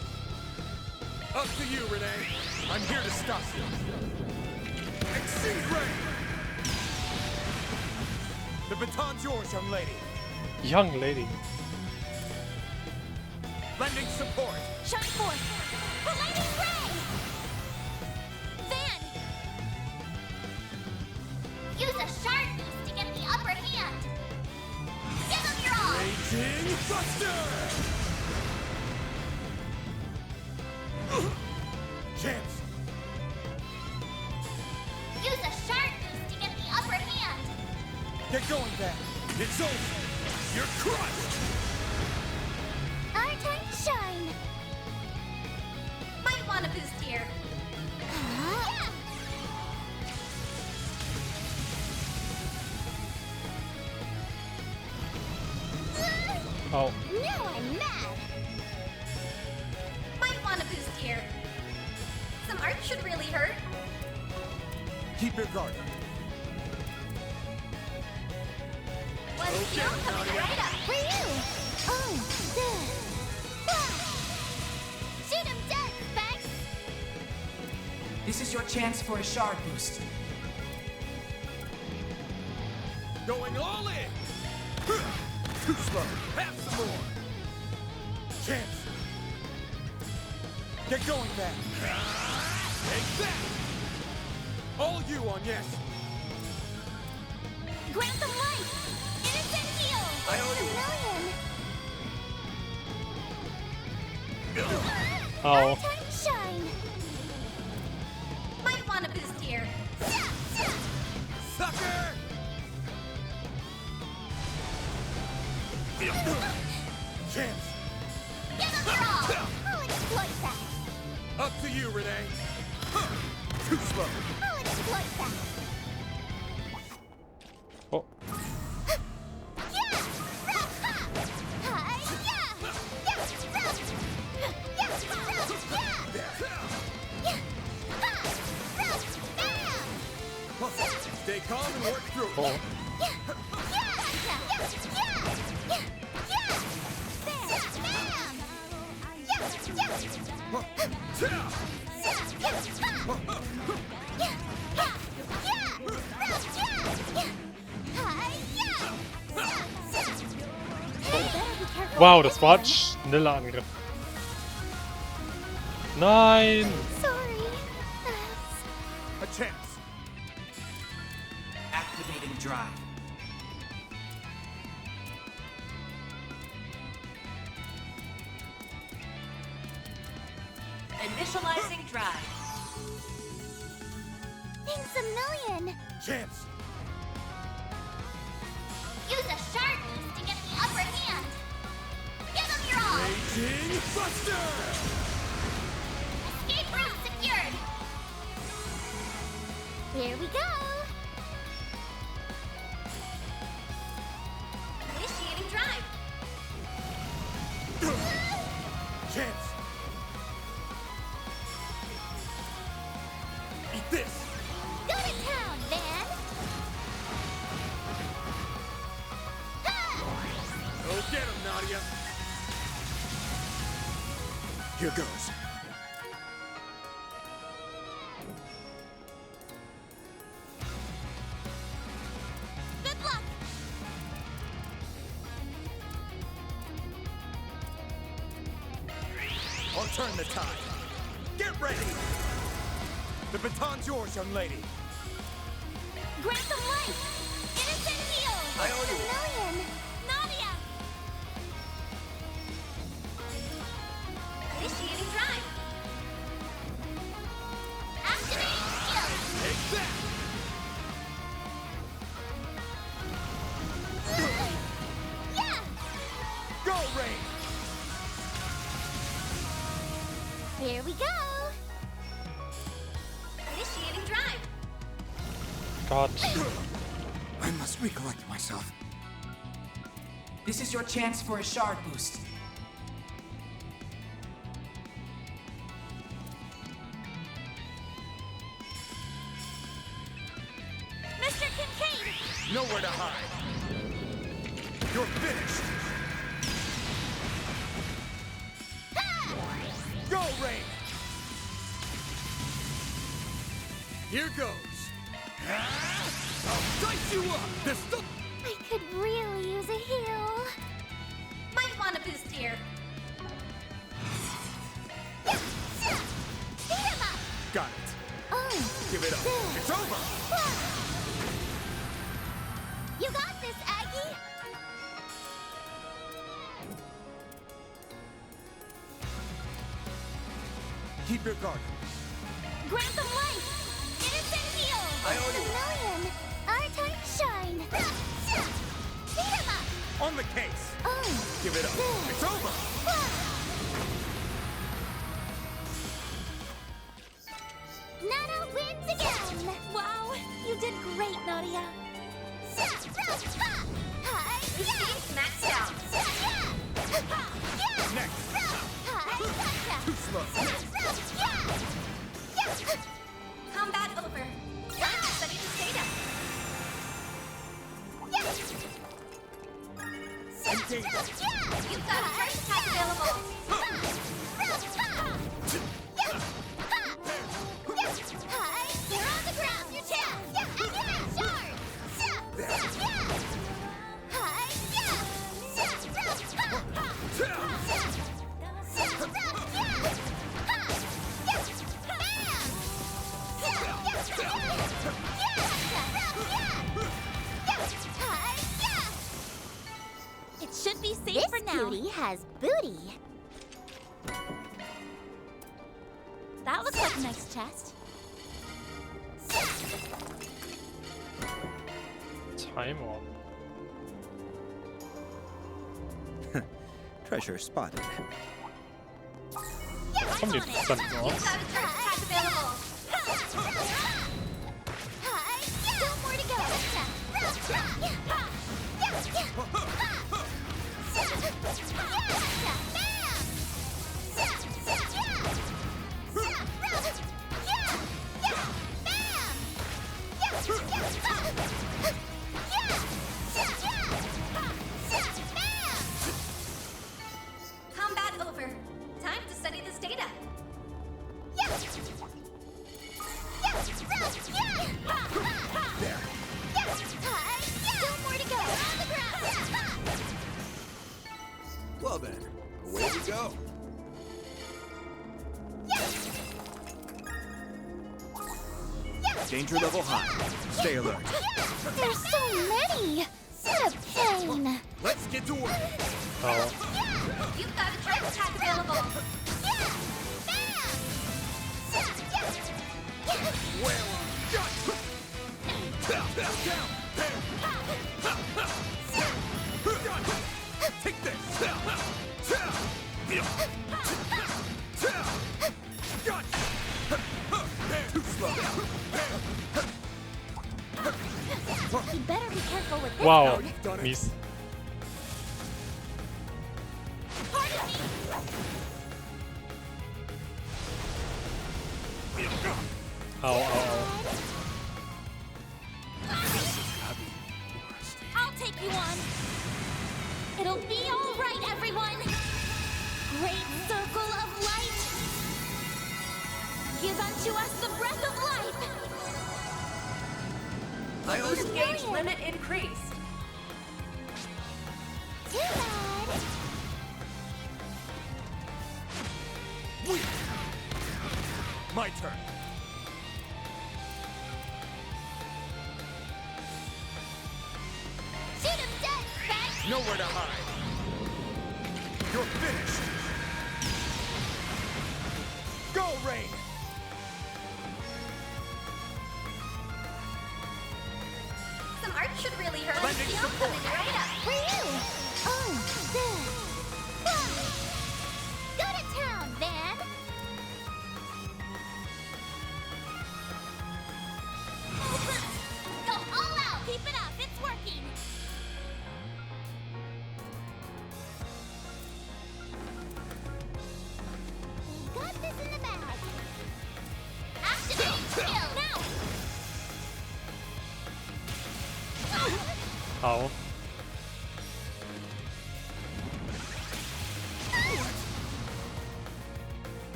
Up to you, Renee. I'm here to stop you. Exceed range. The baton's yours, young lady. Young lady. Lending support. Shine forth. Blinding ray. Van. Use a shard boost to get the upper hand. Give them your all. Raging Buster. Chance. Use a shard boost to get the upper hand. Get going, Van. It's over. You're crushed. Our time to shine. Might want a boost here. Yeah. Oh. Now I'm mad. Might want a boost here. Some art should really hurt. Keep your guard. One skill coming right up for you. Oh, good. Shoot him dead, Specs. This is your chance for a shard boost. Going all in. Too slow. Have some more. Chance. Get going, Van. Take that. All you on yes. Grant them life. Innocent heal. I owe you. Oh. Our time to shine. Might want a boost here. Sucker! Chance. Give them your all. I'll exploit that. Up to you, Renee. Too slow. I'll exploit that. Oh. Yeah! Hi! Yeah! Yeah! Stay calm and work through it. Oh. Wow, das war ein schneller Angriff. Nein! Sorry. A chance. Activating drive. Initializing drive. Thanks a million. Chance. Use a shard boost to get the upper hand. Give them your all. Raging Buster. Escape route secured. Here we go. Initiating drive. Chance. Eat this. Go to town, Van. Go get him, Nadia. Here goes. Good luck. I'll turn the tide. Get ready. The baton's yours, young lady. Grant them life. Innocent heal. I owe you. A million. Nadia. Initiating drive. Activating skill. Take that. Yeah. Go, Rain. Here we go. Initiating drive. God. I must recollect myself. This is your chance for a shard boost. Mr. Kincaid. Nowhere to hide. You're finished. Go, Rain. Here goes. I'll dice you up. This stuff. I could really use a heal. Might want a boost here. Got it. Oh, Give it up. It's over. you got this, Aggie. Keep your guard. Grant them life. Innocent heal. I owe you. A million. Our time to shine. Beat 'em up. On the case. Oh, Give it up. It's over. Nana wins again. Wow, you did great, Nadia. This game's maxed out. Next. Too slow. Combat over. Time to study this data. Engage. You've got a first attack available. You're on the ground. Your chance. It should be safe for now. This beauty has booty. That looks like a nice chest. Time warp. Treasure spotted. Somebody spent You've once. got a first attack available. Still more to go. Combat over. Time to study this data. There. Still more to go. On the ground. Well then, away we go. Danger level high. Stay alert. There's so many. What a pain. Let's get to work. Oh, You've got a first attack available. Well done. Take this. Too slow. You better be careful with this wow, one. done it. Mies. Pardon me. Ow, ow, ow. I'll take you on. It'll be all right, everyone. Great circle of light. Give unto us the breath of life. I owe you. Boost gauge limit increased. Too bad. My turn. Shoot him dead, Fetch. Nowhere to hide. You're finished. Go, Rain. Some art should really hurt. Lending Feel support. coming right up. For you. Oh, this. Go to town, Van. Go all out. Keep it up. It's working. We got this in the bag. Activate skill now. Ow.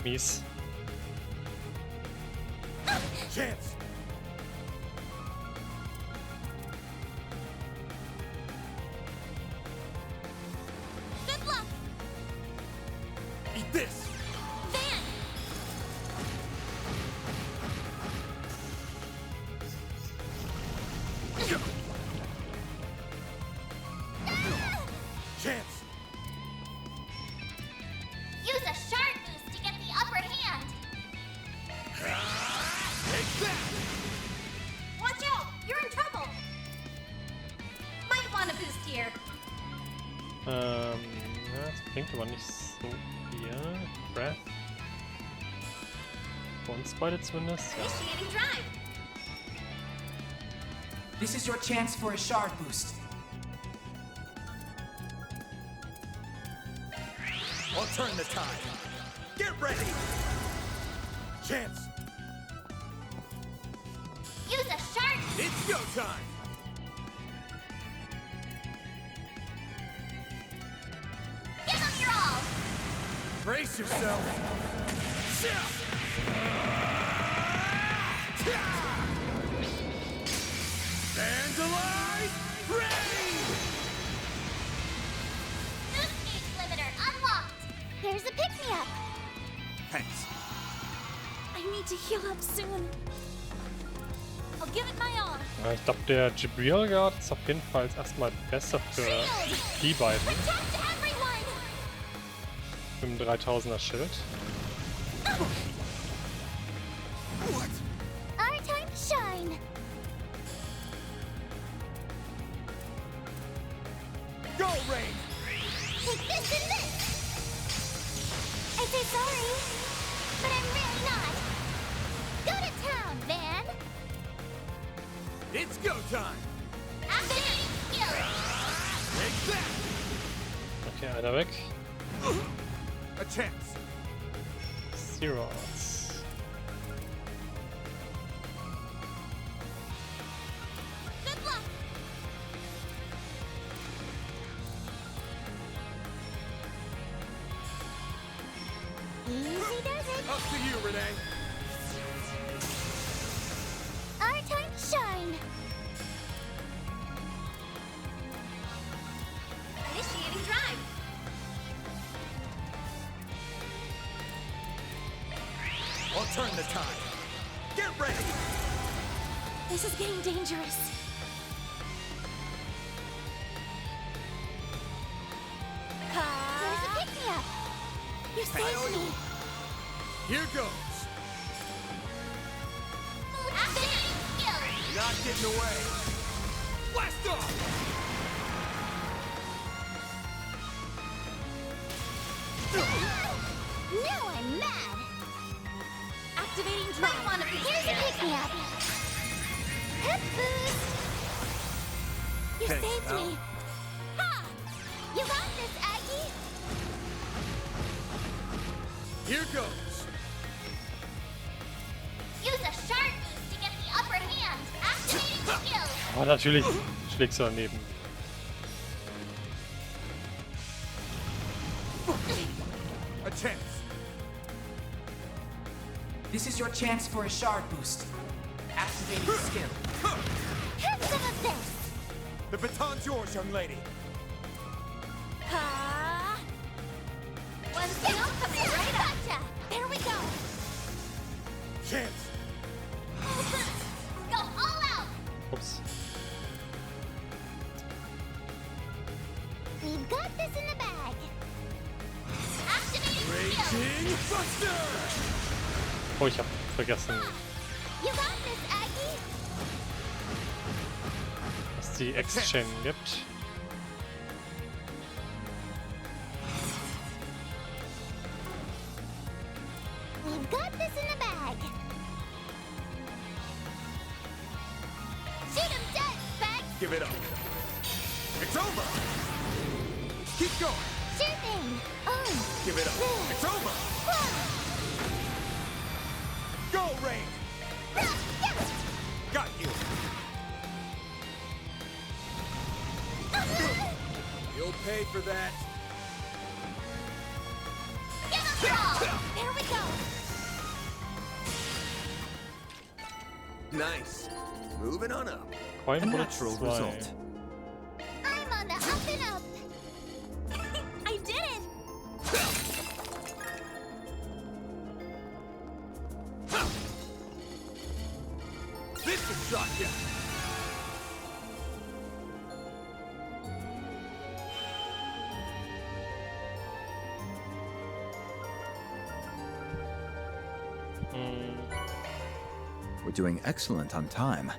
Mies. Chance. Good luck. bringt aber nicht so viel. Breath. Für uns beide zumindest. Ja. Initiating drive. This is your chance for a shard boost. I'll turn the tide. Get ready! Chance! Use a shard. It's go time! Give them your all. Brace yourself! Vandalize! Ready! New speed limiter unlocked. Here's a pick-me-up. Thanks. I need to heal up soon. I'll give it my all. Ja, ich glaube, der Jibril Guard ist auf jeden Fall erstmal besser für die beiden. Protect everyone! Mit dem 3000er Schild. Our time to shine. Go, Rain! Take this and this. I say sorry, but I'm really not. Go to town, Van. It's go time! Activating skill. Take that! Okay, einer weg. A chance! Zero Odds. Good luck. Easy does it. Up to you, Renee! Our time to shine. Initiating drive. I'll turn the tide! Get ready! This is getting dangerous. Here's a pick-me-up. You saved me. Here goes! Activating skill. Not getting away! Blast off! Now I'm mad. Activating Might drive. want to be Here's a pick-me-up. Pep boost. You Thanks, saved pal. me. Ha! You got this, Aggie. Here goes! Use a shard boost to get the upper hand. Activating skill. Oh, natürlich schlägst du daneben. A chance! This is your chance for a shard boost. Activating skill. Have some of this. The baton's yours, young lady! Ha! One skill coming right up. Gotcha. There we go. Chance! Go all out. Ups. We've got this in the bag. Activating skill. Raging Buster! Oh, ich hab vergessen, You got this, Aggie. dass die X-Chain gibt. We've got this in the bag. Shoot him dead, Spag. Give it up! It's over! Keep going! Sure thing. Oh. Give it up! It's over! Go, Rain! Got you! You'll pay for that! Give them your all. There we go. Nice. Moving on up. Coin A Boot natural 2. result. I'm on the up and up. I did it. This will shock you! We're doing excellent on time.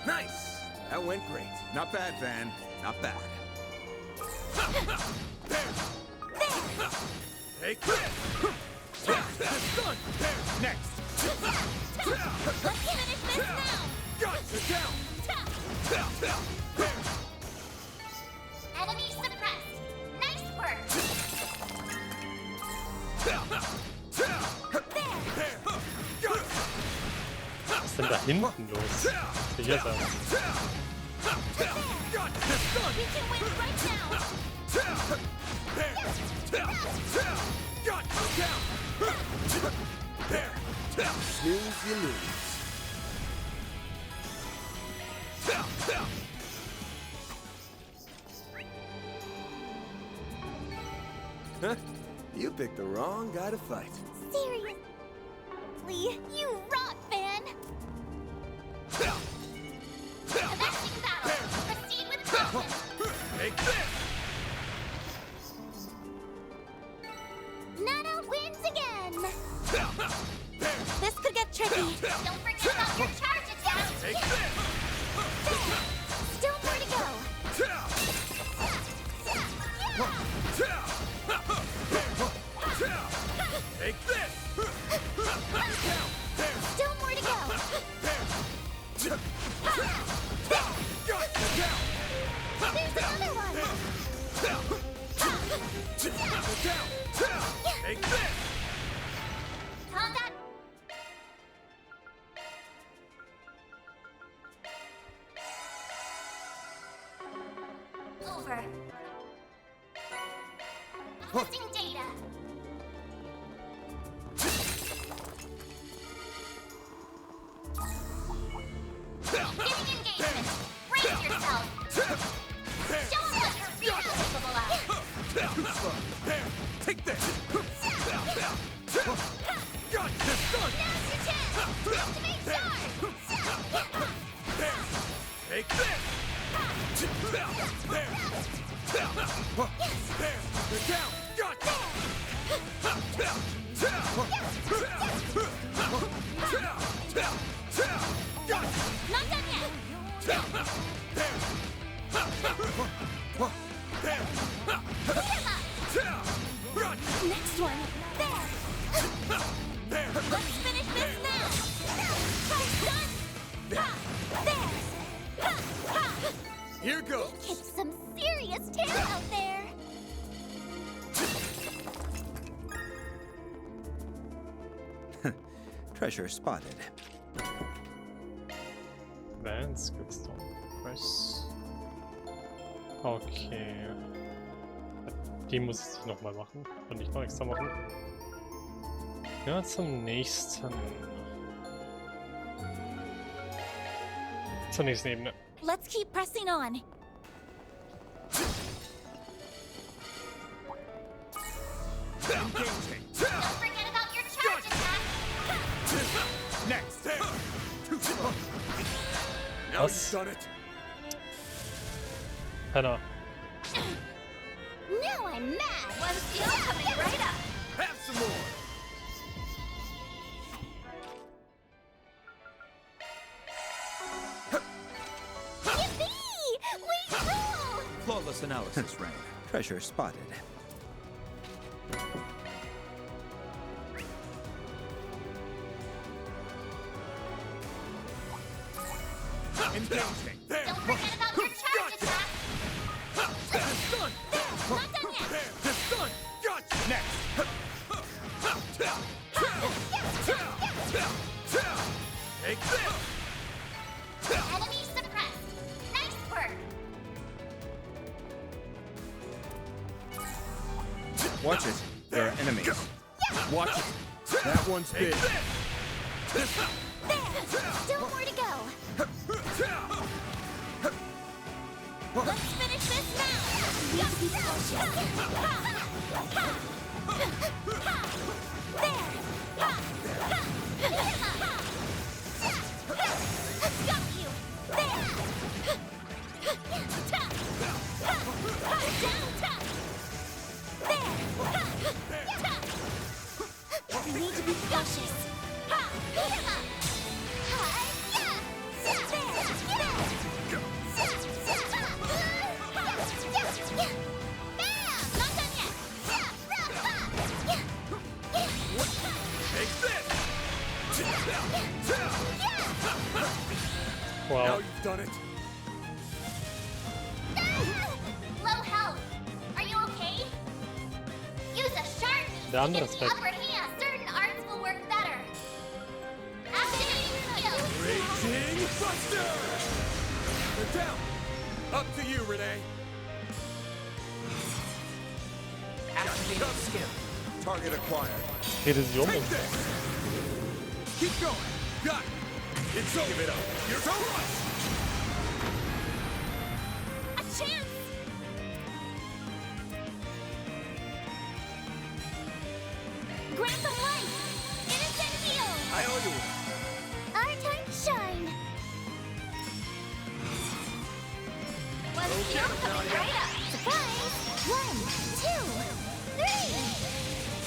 Nice! That went great. Not bad, Van. Not bad. Take this! Done! Next! Let's finish this now! Gotcha! Down! Enemy suppressed. Nice work. Was ist denn da hinten los? Hier ist er. We can win right now. Snooze, you lose. Huh? You picked the wrong guy to fight. Seriously, you rock, Van. Commencing battle. Proceed with caution. Take this! Nana wins again. This could get tricky. Don't forget about your charge attack. Take this! Still more to go. Take this! Still more to go. There's another one. Take this! Combat. Over. Processing data. Beginning engagement. Brace yourself. Show them what your feet are capable of. Take this! Got this done! Now's your chance. Activate charge. Take this! Down! Got Not done yet. Next one. There. Let's finish this now. Done. There. Here goes. Kick some serious tail out there. Treasure spotted. Vans gibt's doch. Press. Okay. Die muss ich nochmal machen und nicht noch extra machen. Ja, zum nächsten. Zur nächsten Ebene. Let's keep pressing on. Engaging. Don't forget about your charge attack. Next. Now Was? you've done it. Penner. Now I'm mad. One steal coming right up. Have some more. Yippee! We rule! Flawless analysis, Rain. Treasure spotted. Engaging. There. Don't forget about your charge attack. Done. Not done yet. There. Done. Gotcha. Next. Take this. Enemy suppressed. Nice work. Watch it. There are enemies. Watch it. That one's big. There. Still more to go. Let's finish this now. Got you. There. You need to be cautious. Now Wow. you've done it. Low health. Are you okay? Use a sharp Der andere to ist get the weg. upper hand. Certain arts will work better. Activating skill. Raging Buster! They're down. Up to you, Renee. Activating skill. Target acquired. Redet sie um Take uns. this. Keep going. Got it. It's over. Give it up. You're so much. A chance. Grant them life. Innocent heal. I owe you one. Our time to shine. One heal coming right up. Surprise. 1, 2, 3.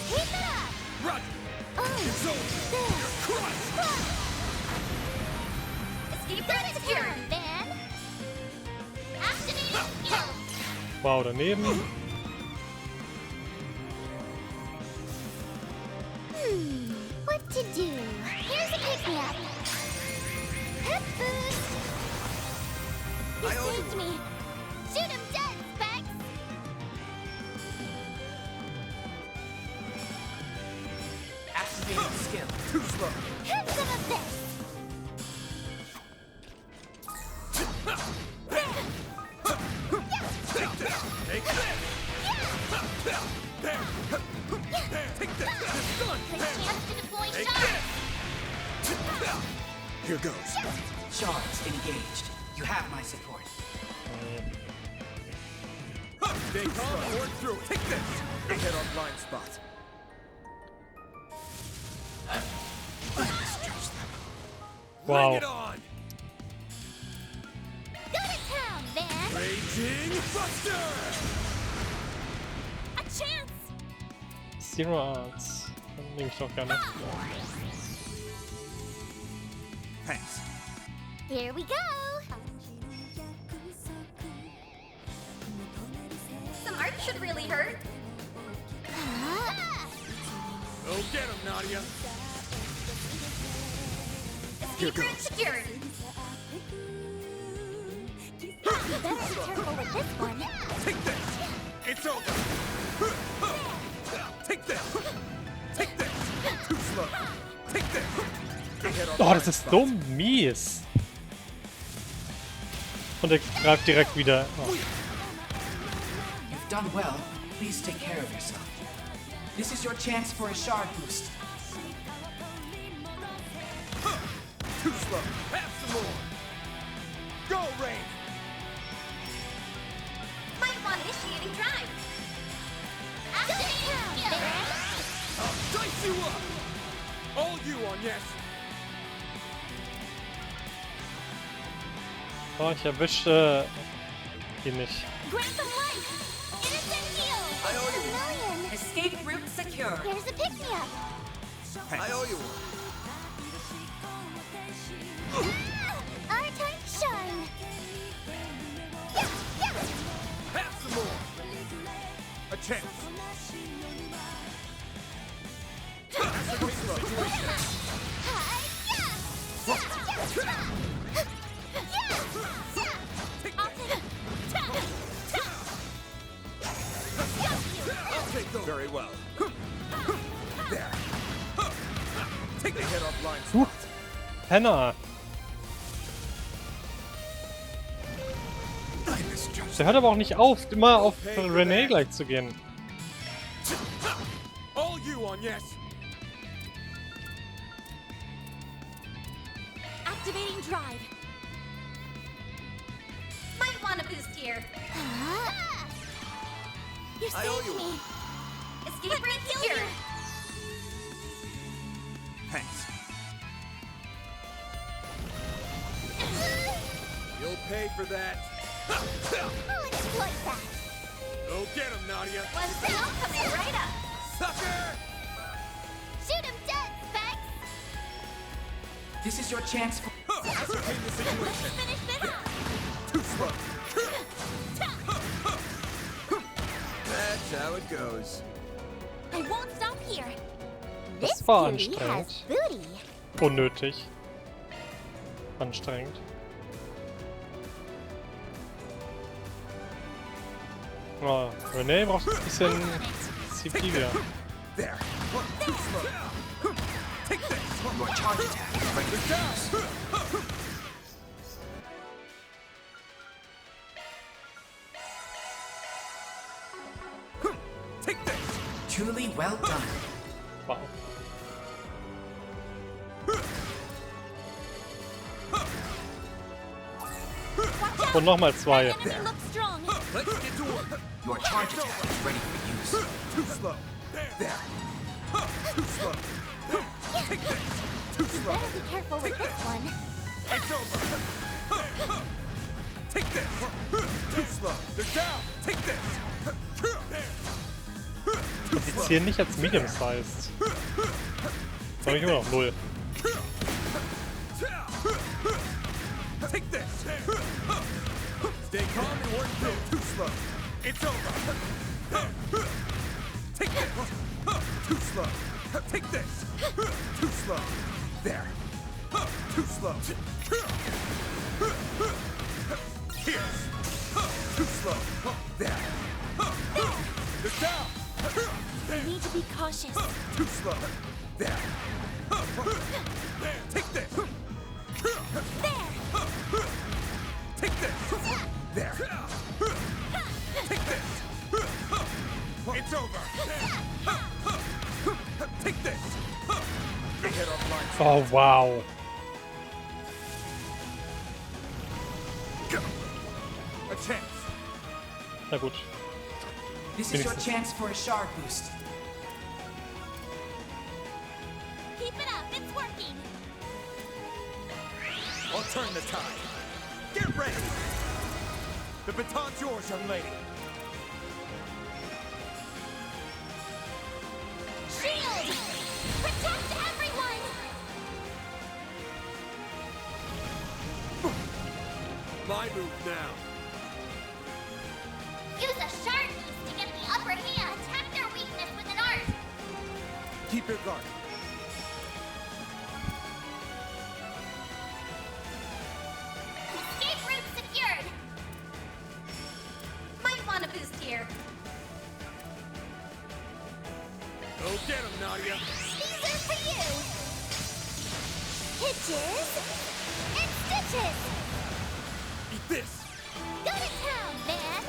Keep it up. Roger. Oh, It's over. there. You're crushed. Escape route secure. Then activating skill. Wow, daneben. What to do? Here's a pick-me-up. Pep boost. You saved me. Shoot him dead, Specs. Activating skill. Too slow. Have some of this. Take this. Take this. There. There. Take this. It's done. Quick chance to deploy Take shots. this. Here goes. Shards engaged. You have my support. Stay calm. Work through it. Take this. Hit our blind spot. Bring Wow. it on. Go to town, Van. Raging Buster. A chance. Zero Arts. Dann nehme ich doch gerne. Thanks. Here we go. Some art should really hurt. Go get him, Nadia. Escape route secured. You better be careful with this one. Take this. It's over. Take this. Take this. Too slow. Take this. Hit our Oh, das blind ist spot. dumm, mies. Und er greift direkt wieder. Oh. You've done well. Please take care of yourself. This is your chance for a shard boost. Too slow. Have some more. Go, Rain. Might want initiating drive. Activating skill. I'll dice you up. All you on yes. Oh, ich erwischte ihn nicht. Grant them life. Innocent heal. I owe you A million. Escape route secure. Here's a pick-me-up. I owe you one. Our time to shine. Have some more. A chance. That's a good situation. I'll take those. Very well. There. Take the head off line. Penner. Der hört aber auch nicht auf, immer auf Renee gleich zu gehen. All you on yes. Activating drive. Might want a boost here. You I owe saved you me. Escape route here. Thanks. You'll pay for that. I'll exploit that. Go get him, Nadia. One down, coming right up. Sucker! Shoot him dead, Specs. This is your chance for... Ascertain the situation. Finish this. Too slow. That's how it goes. I won't stop here. Das war This beauty has anstrengend. booty. Unnötig. Anstrengend. Oh, Renee braucht ein bisschen CP wieder. There. Too slow. Take this. Your charge attack is ready for use. Take this. Truly well done. Wow. Und nochmal zwei. Enemy looks strong. Let's get to work. Your charge attack is ready for use. Too slow. There. Too slow. Take this. Too slow. Better be careful with this one. It's over. Take this. Too slow. They're down. Take this. Ich zähle nicht als Medium sized. Da habe ich immer noch 0. Take this. Stay calm and work through. Too slow. It's over. Take this. Too slow. Take this. Too slow. There. Too slow. Here. Too slow. There. They're down. We need to be cautious. Too slow. There. Take this. There. Take this. There. Take this. It's over. Take this. They hit off line. Oh, wow. Go. A chance. Na gut. This is your chance for a shard boost. Keep it up. It's working. I'll turn the tide. Get ready. The baton's yours, young lady. Shield! Protect everyone! My move now. Use a sharp piece to get the upper hand. Attack their weakness with an art. Keep your guard. Escape route secured. Might want a boost here. Go get him, Nadia. These are for you. Hitches and stitches. Eat this. Go to town, man.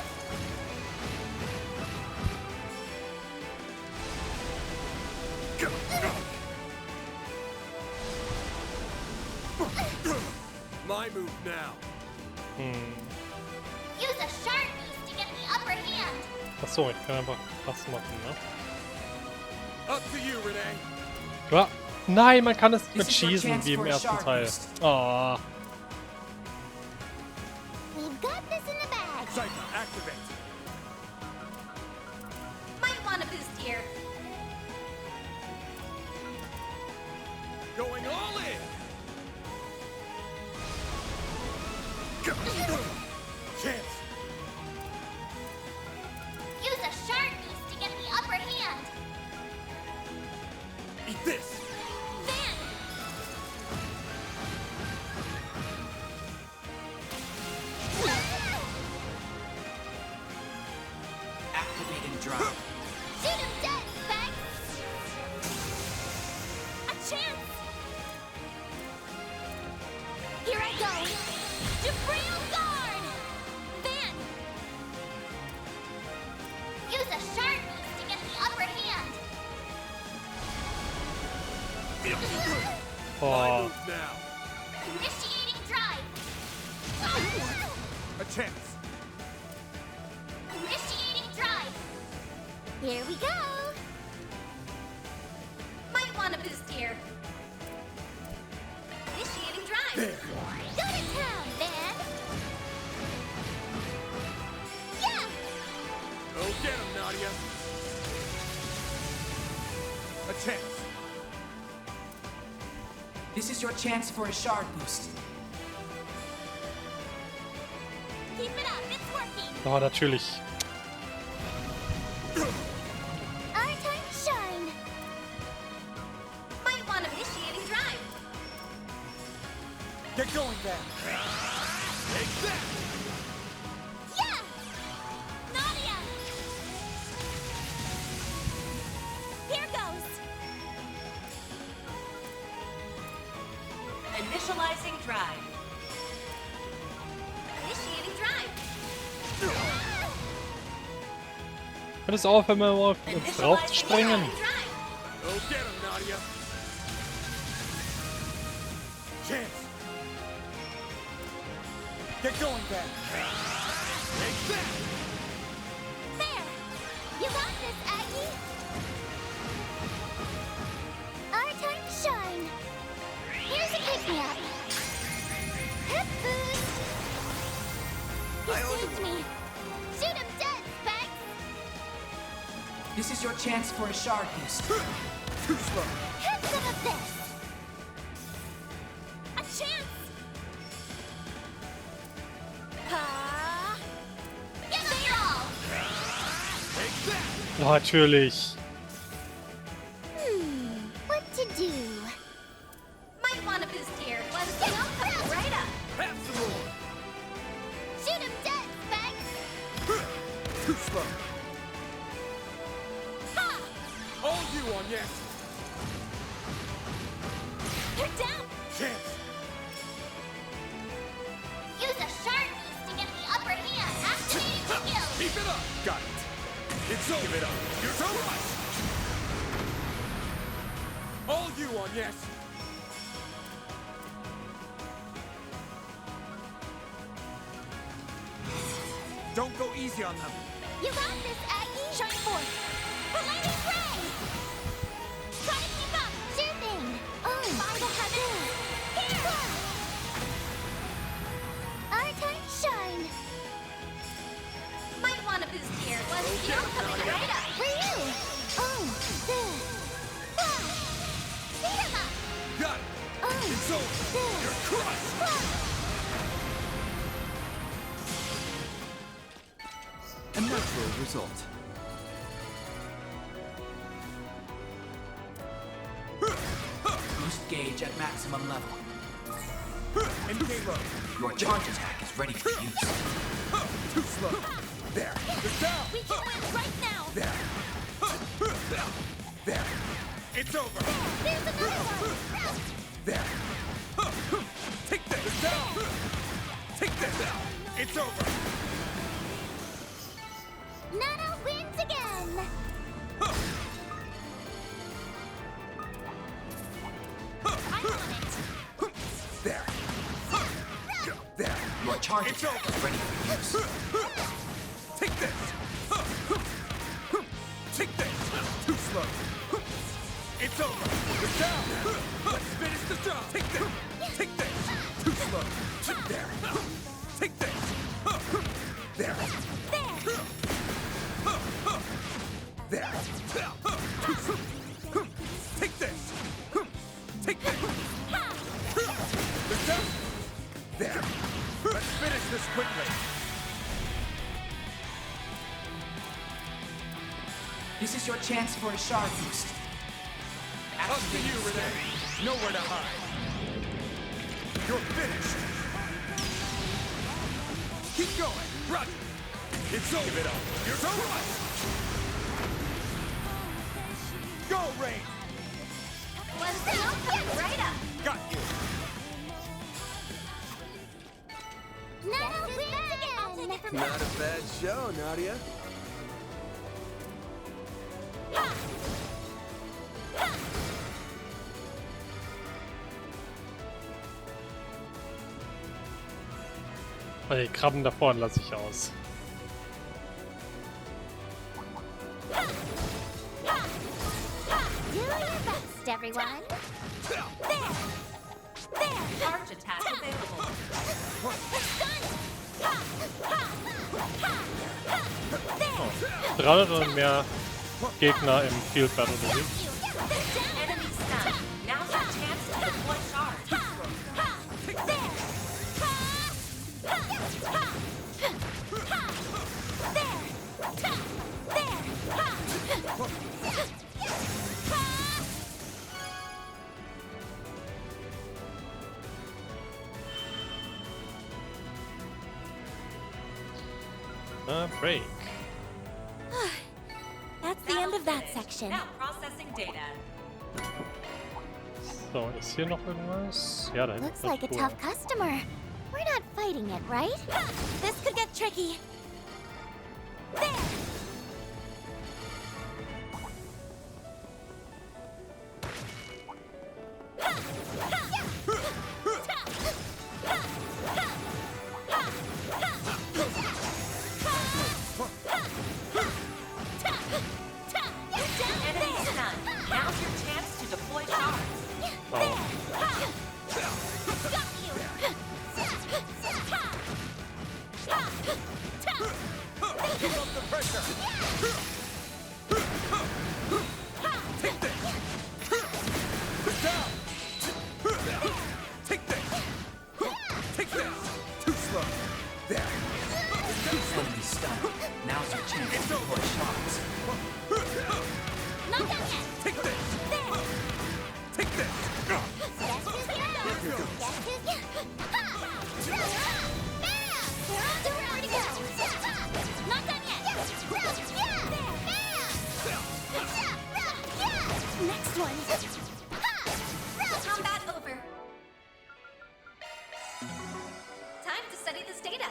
Go. My move now. Use a sharp piece to get the upper hand. Achso, ich kann einfach das machen, ne? Up to you, Renee. Ja. Nein, man kann es nicht mit This is your schießen chance wie im for a ersten shard Teil. boost. Oh. We've got this in the bag. Cypher, activate. Might want a boost here. Going all in. Go. Chance. Use a sharp piece to get the upper hand. Eat this. Then drive. Shoot him dead, Specs! A chance! Here I go! Jabril guard! Van! Use a shard boost to get the upper hand! Oh, Now, Initiating drive! a chance. Initiating drive! Here we go! Might want to boost here. Initiating drive! There. Go to town, Van! Yeah! Go get him, Nadia. A chance. This is your chance for a shard boost. Keep it up, it's working! oh, natürlich. Our time to shine! Might want to initiating drive! Get going, then. Take that. Yeah! Nadia! Here goes! Initializing drive. Initiating drive! Hört es auf, immer drauf zu springen. Go get him, Nadia. Chance. Get going, then. Take that. There! You got this, Aggie! Our time to shine! Here's a pick-me-up! Hip boost! He saved me! Shoot him dead, Specs! This is your chance for a shard boost. Too slow. Have some of this! A chance! Ha! Give it your all! Take that. Oh, natürlich. What to do? Might want to boost here. Let's go coming right up! Have some more. Shoot him dead, Specs! Too slow. Ha! All you on yes. You're down! Chance. Use a shard boost to get the upper hand. Activating skill! Keep it up. Got it. It's over. Give it up. You're so right. All you on yes. Don't go easy on them. You got this, Aggie! Shine forth! Relating ray! Try to keep up! Sure thing! Oh, by the heavens! Here! Our time to shine! Might want to boost here. Let's go coming right up! For you! Oh, this! Beat him up! Got it. Oh, It's over. this! You're crushed. A natural result. Boost gauge at maximum level. And Halo. Your charge attack is ready for use. Too slow. There. You're down. We can win right now! There. There. It's over. There's another one! There. Take that. You're down. Take that. It's over. Nana wins again! I'm on it! There. There. Your charge It's attack over. is ready for use. Take this. Take this. Too slow. It's over. You're down. Let's finish the job. Take this. Take this. Too slow. There. Take this. There. There! There. Take this. Take this. You're down. There. Let's finish this quickly. This is your chance for a shard boost. Up to you, Renee. Nowhere to hide. You're finished. Keep going. Roger. It's over. Give it up. You're so right. rain! Let's go right up. Got you! No, wins again. Not a bad show, Nadia. Die Krabben da vorne lasse ich aus. Do your best, everyone. Charge attack available. Oh. 300 und mehr Gegner im Field Battle besiegt. Enemy stunned. Now's your chance to deploy charge. Break. That's the end of that section. Now processing data. So, ist hier noch irgendwas? Ja, da hinten Looks ist eine like a Truhe. tough customer. We're not fighting it, right? This could get tricky. Enemy stunned. Now's your chance to deploy charge. Keep up the pressure! Take this! Get down! Take this! Take this! Too slow! There! Enemy stunned. Now's your chance to deploy shots. Not done yet. Take this! Take this! Guess who's here? Guess who's here? Where to go? Not done yet. Next one. Combat over. Time to study this data.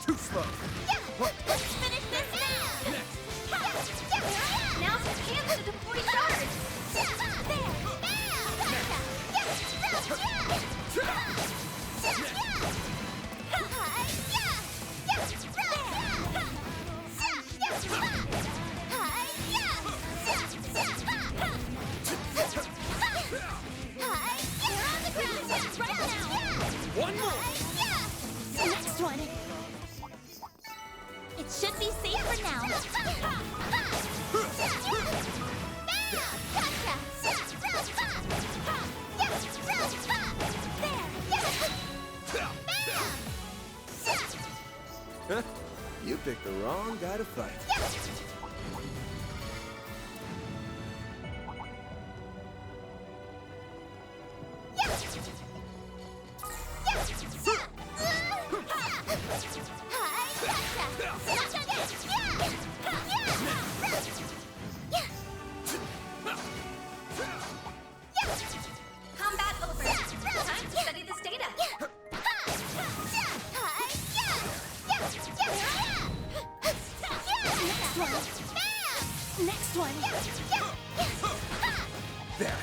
Too slow! Let's finish this now. Now's your chance to deploy charge. One more! Next one. It should be safer now. Huh? You picked the wrong guy to fight. Combat over. Time to study this data. Next one. There!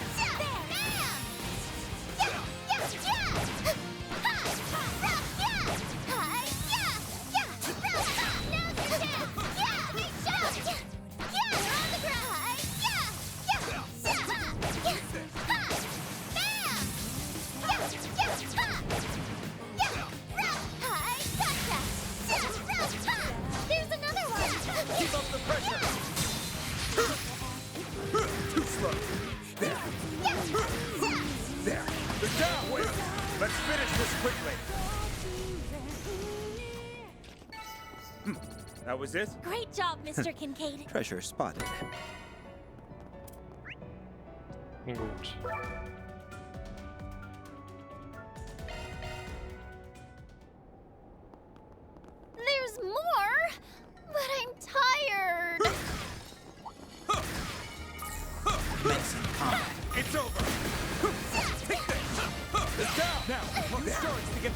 There's another one. Keep up the pressure! Too slow! There! There! They're down! Wait! Let's finish this quickly! That was it? Great job, Mr. Kincaid. Treasure spotted. Gut.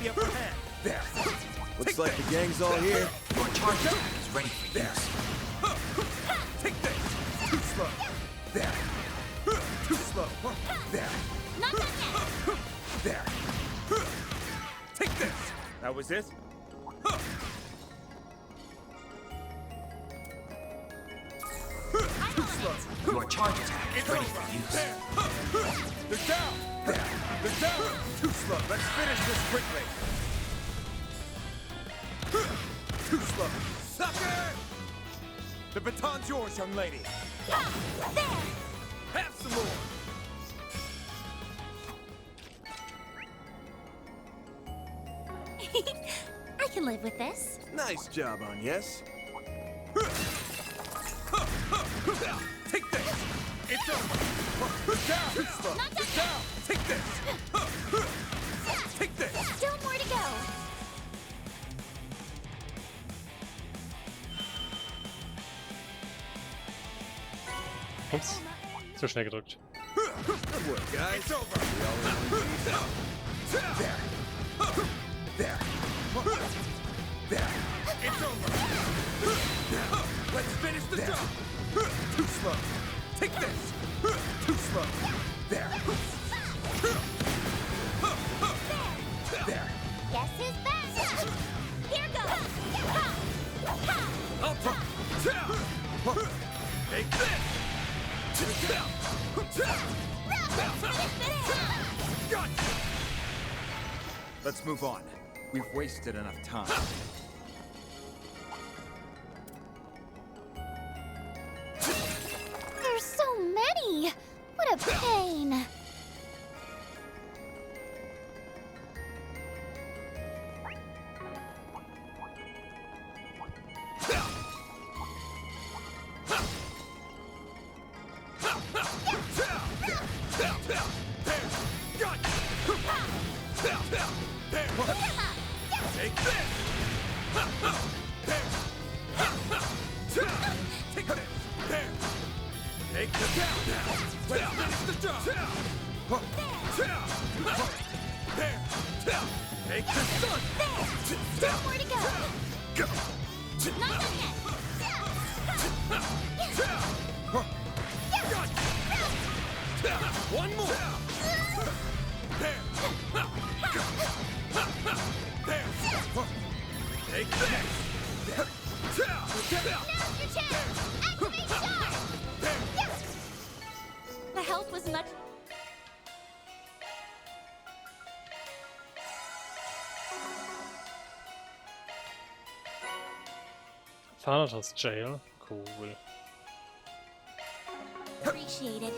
the upper hand. There. Looks like the gang's all here. Your charge attack is ready for There. use. Take this. Too slow. There. Too slow. There. Not done yet. There. Take this. That was it? Too slow. Your charge attack is It's ready over. for use. There. They're down. There. They're down. Too slow. Let's finish this quickly. Too slow. Sucker! The baton's yours, young lady. There. Have some more. I can live with this. Nice job, Agnes. Take this. It's over. Down. Too slow. Not done Down. Take this. Take this. Still more to go. Ups. Zu schnell gedrückt. Good work, guys. It's over. There. There. There. It's over. Let's finish the job. Too slow. Take this. Too slow. There. There. Guess who's back? Here goes. Up front. Take this. Gotcha. Let's move on. We've wasted enough time. There's so many. What a pain. Take this! Take this! Take this down! Let's finish the job! Take this son! Still more to go. Not done yet. One more! Take this! Now's your chance. Activate shot. The health was much. Thanatos Jail. Cool. Appreciated.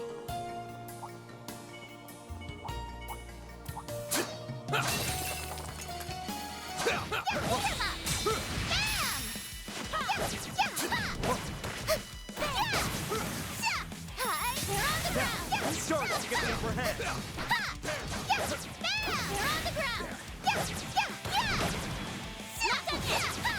Charge to get the upper hand. They're on the ground. Not done yet. They're on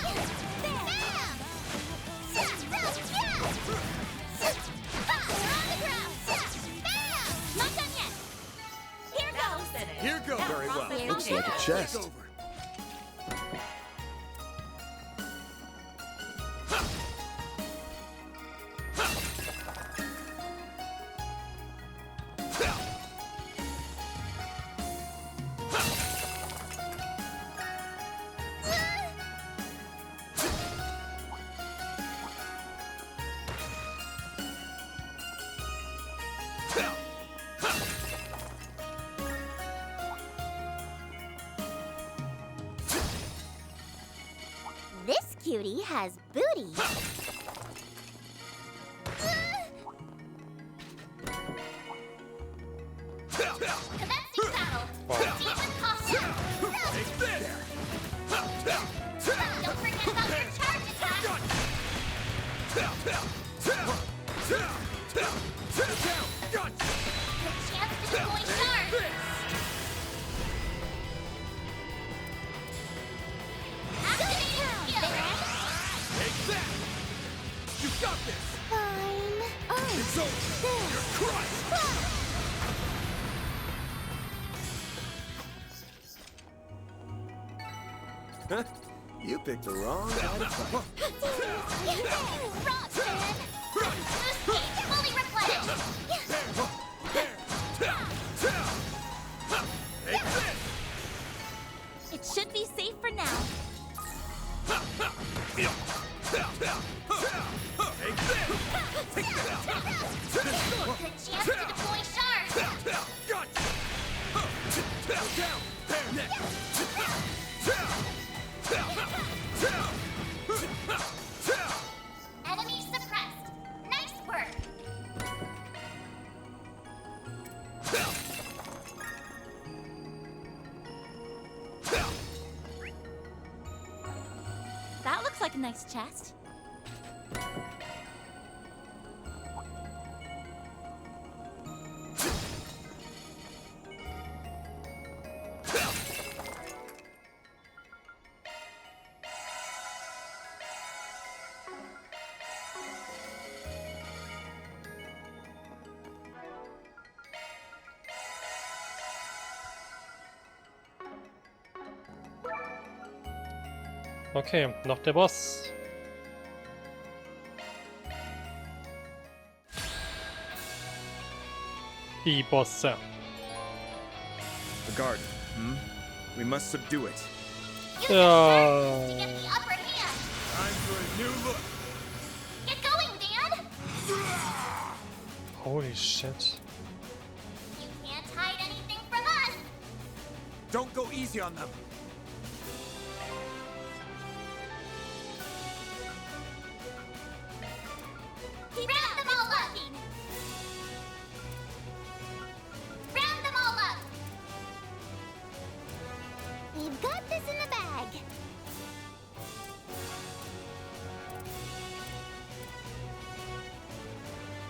the ground. Not done yet. Here goes. Here goes. Very well. Looks like a chest. Take over. This cutie has booty. Commencing battle. Proceed with caution. Take this. Don't forget about your charge attack. Good chance to deploy charge. Activate down. Take that. You got this. Fine. It's over. You're crushed. You picked the wrong guy to fight. Rock, man! Boost gauge fully replenished! It should be safe for now. Good chance to deploy shards! Enemy suppressed. Nice work. That looks like a nice chest. Okay, noch der Boss. Die Bosse. The garden, We must subdue it. To get the upper hand. Time for a new look. Get going, Dan. Holy shit. You can't hide anything from us. Don't go easy on them. Round them all up. Round them all up. We've got this in the bag.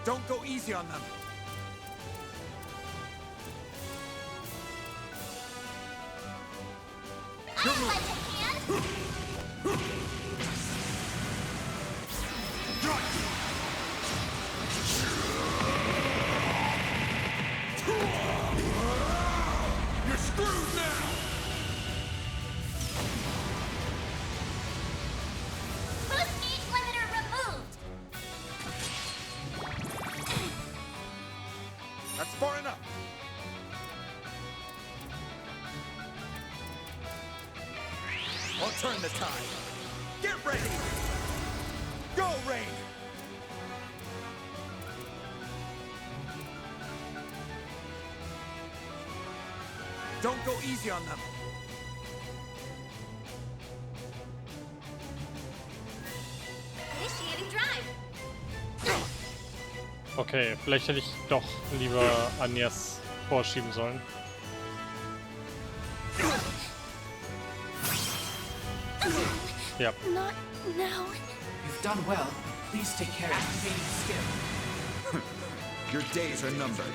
Don't go easy on them. I'll lend a hand. You're screwed now! Boost gauge limiter removed. That's far enough. I'll turn the tide. Get ready! Go, Rain! Don't go easy on them. Initiating drive. Okay, vielleicht hätte ich doch lieber Agnes vorschieben sollen. Ja. Not now. You've done well. Please take care of activating skill. Your days are numbered.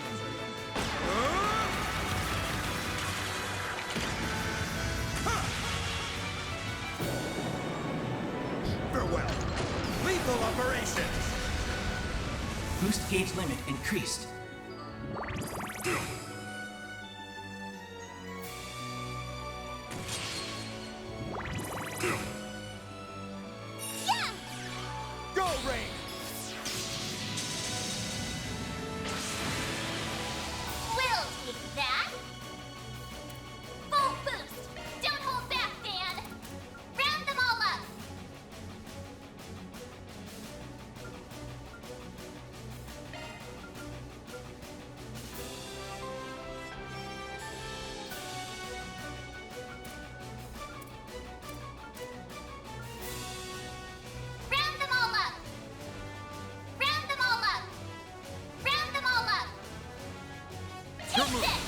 Farewell. Lethal operations. Boost gauge limit increased. Yeah. Go, Rain. We'll take that. Full boost. Don't hold back, Dan. Round them all up. Round them all up. Round them all up. Round them all up. Take this.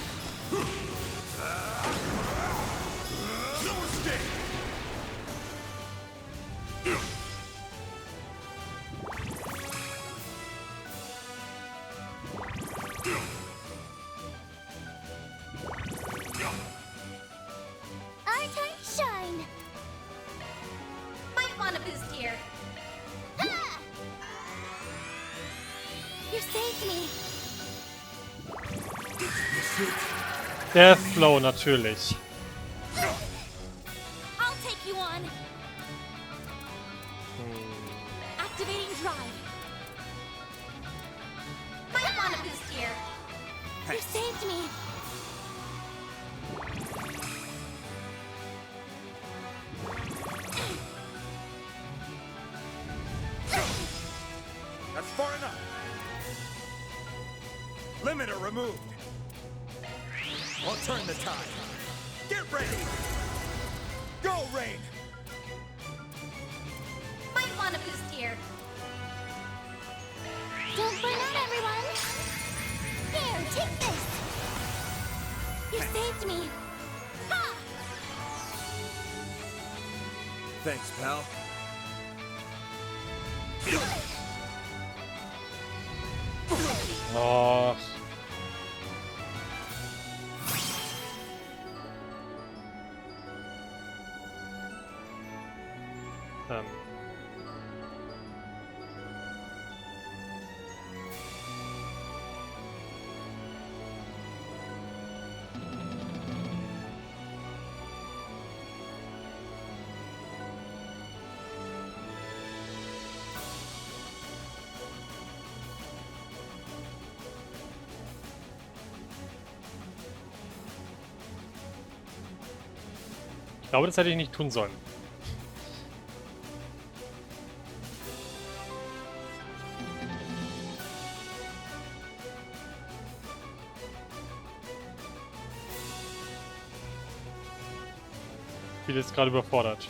No escape. Our turn to shine. Might want a boost here. Ha! You saved me. Deathblow natürlich. I'll take you on. saved me. That's far enough. Limiter removed. I'll turn the tide. Get ready. Go, Rain. Might want a boost here. Don't burn out, everyone. Here, take this. You saved me. Ha! Thanks, pal. Oh. Ich glaube, das hätte ich nicht tun sollen. Ich bin jetzt gerade überfordert.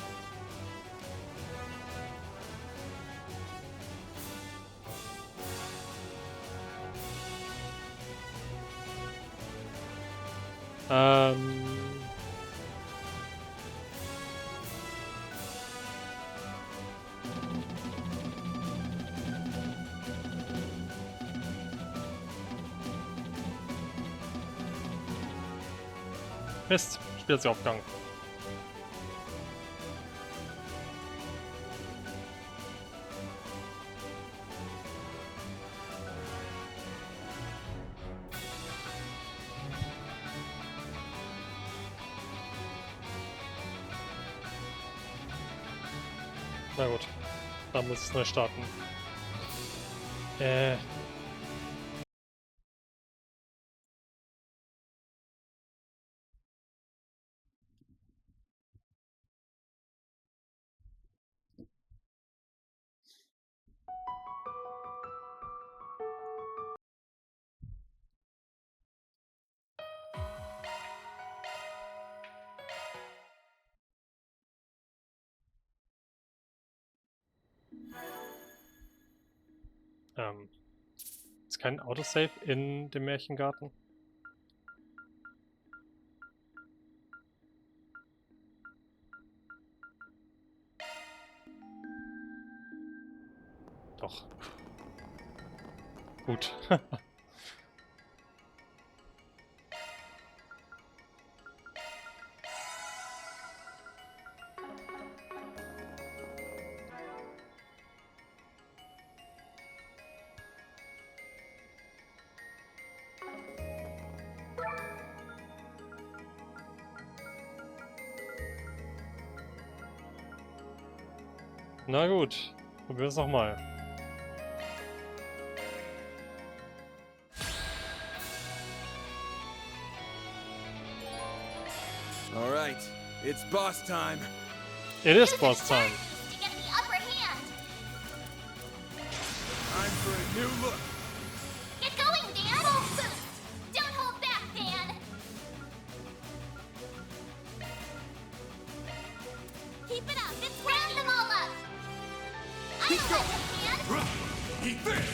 Mist, Spiel hat sie aufgegangen. Na gut, dann muss es neu starten. Ist kein Autosave in dem Märchengarten? Doch. Gut. Na gut, probieren wir es nochmal. All right, it's boss time. It is boss time. To get the upper hand. Time for a new look. Get going, Dan. Full boost. Don't hold back, Dan. Keep it up. It's round them all up. Keep I going. know Dan. Eat this.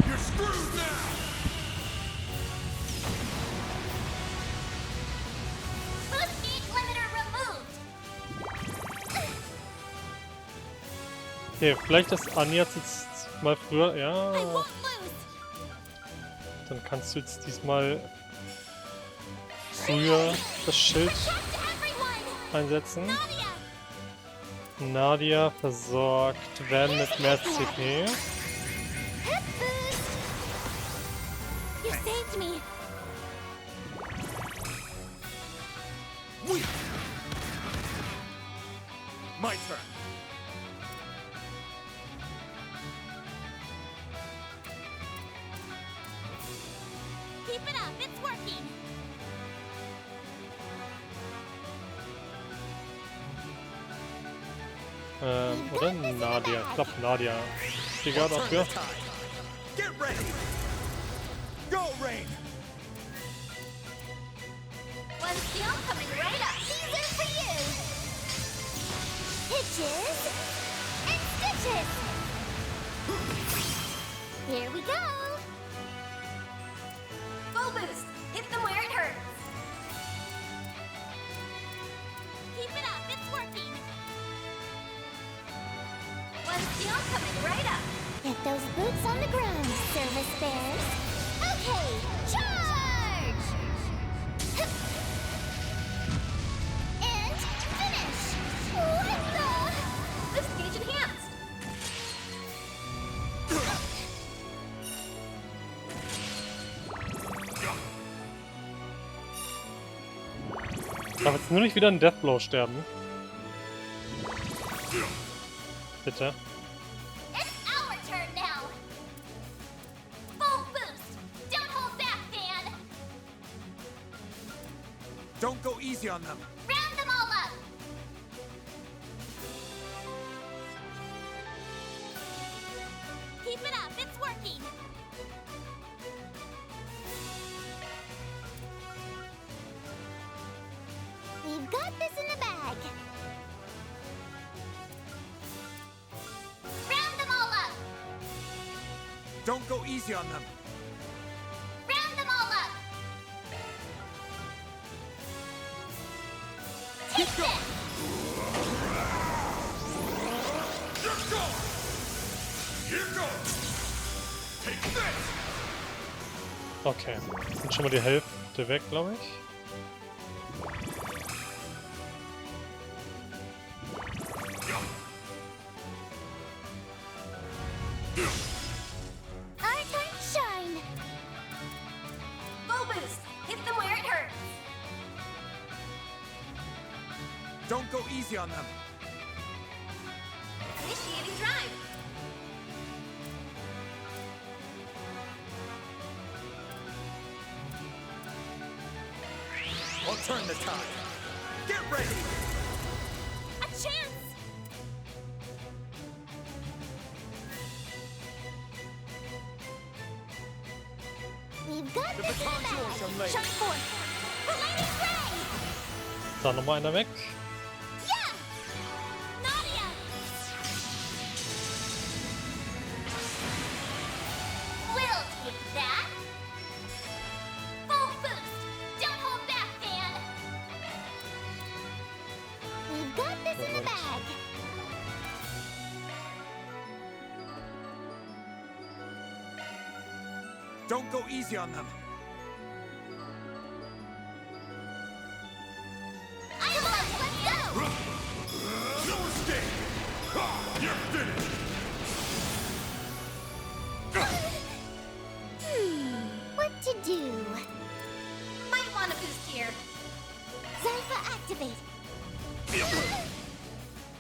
You're screwed now. Boost speed limiter removed. Okay, vielleicht ist Anja jetzt mal früher. Ja. I won't lose. Dann kannst du jetzt diesmal früher das Schild einsetzen. Nadia versorgt Van mit mehr CP. Hip boost. You saved me. My turn. Keep it up, it's working. Oder Nadia? Ich glaube Nadia. Die gehört auch für. Get ready. Go, Rain. One steel coming right up. These are for you. Hitches and stitches. Here we go. Full boost. Hit them where it hurts. Keep it up. It's working. One steel coming right up. Get those boots on the ground, service bears. Okay, charge! And finish! What the? Lift gauge enhanced. Ich darf jetzt nur nicht wieder in Deathblow sterben. Bitte. It's our turn now. Full boost. Don't hold back, Dan. Don't go easy on them. Round them all up. Keep it up. It's working. We've got this in the bag. Round them all up. Don't go easy on them. Round them all up. Take this. You're gone! Here goes! Take this! Okay. Sind schon mal die Hälfte weg, glaube ich. Our time to shine. Full boost. Hit them where it hurts. Don't go easy on them. Initiating drive. I'll turn the tide. Get ready. A chance. We've got The this in the baton's yours, young bag. lady. Shine forth. Relating ray. Da nochmal einer weg. Yeah. Nadia. We'll take that. Full boost. Don't hold back, Dan. We've got this in the bag. Don't go easy on them. Come on, let's go. No escape! You're finished! What to do? Might want a boost here. Zypha activate.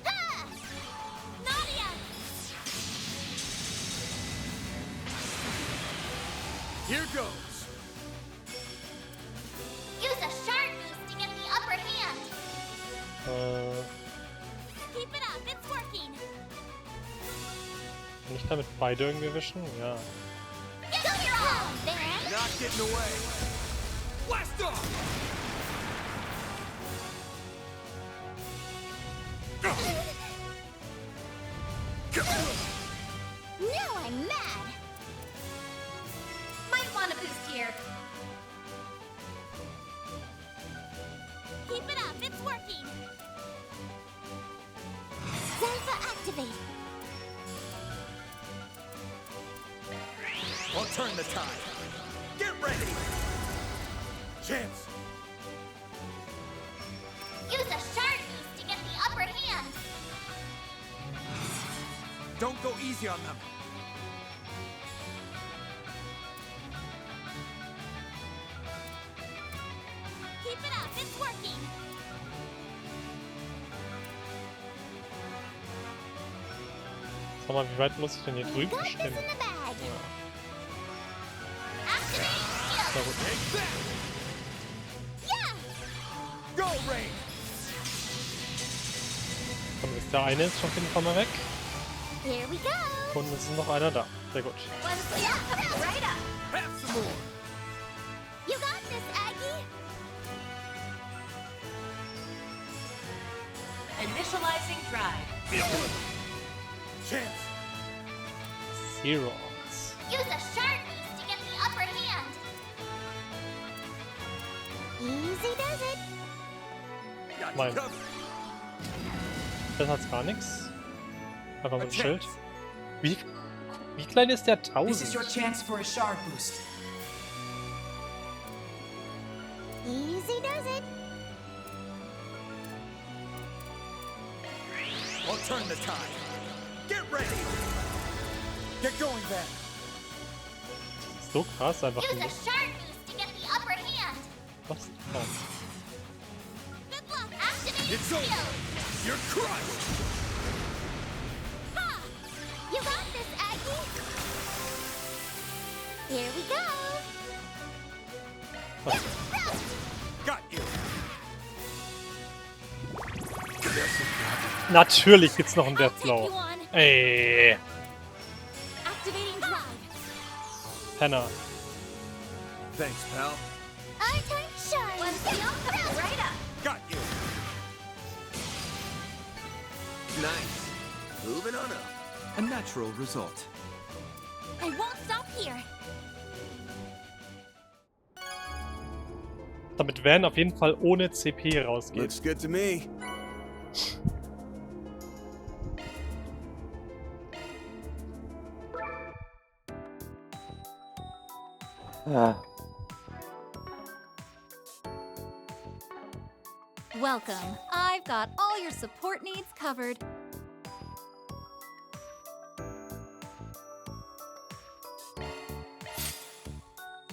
Ha! Nadia! Here goes. Use a shard boost to get the upper hand. Keep it up, it's working. Kann ich damit beide irgendwie erwischen? Ja. Get on your own, then. Not getting away. Blast off. Now I'm mad. Might want a boost here. Keep it up, it's working. Zypha activate. I'll turn the tide. Get ready. Chance. Use a shard boost to get the upper hand. Don't go easy on them. Keep it up, it's working. Schau mal, wie weit muss ich denn hier drüben Got this stehen? in the bag. Ja. Activate Na shield. gut. Yeah. Go, Rain! Dann ist der eine jetzt auf jeden Fall mal weg. Here we go. Und es ist noch einer da. Sehr gut. One step, right up. Have some more! You got this, Aggie. Initializing drive. Chance! Zeros. Use a sharp beast to get the upper hand. Easy does it. Got Mein. you covered! Das hat's gar nichts. Einfach mit dem Schild. Chance. Wie klein ist der This is your 1000? chance for a shard boost. Easy does it. I'll turn the tide. Get ready! Get going then! So krass einfach. Use a sharp beast to get the upper hand. Was? Oh. Good luck. Activate It's shield. over! You're crushed! Ha! You got this, Aggie. Here we go. Was? Got you! Natürlich gibt's noch einen I'll take Deathblow. you on. Ey, Activating drive. Penner. Thanks, pal. Our turn shine. One step, right up. Got you! Nice. Moving on up. A natural result. I won't stop here. Damit Van auf jeden Fall ohne CP rausgeht. Looks good to me. Welcome. I've got all your support needs covered.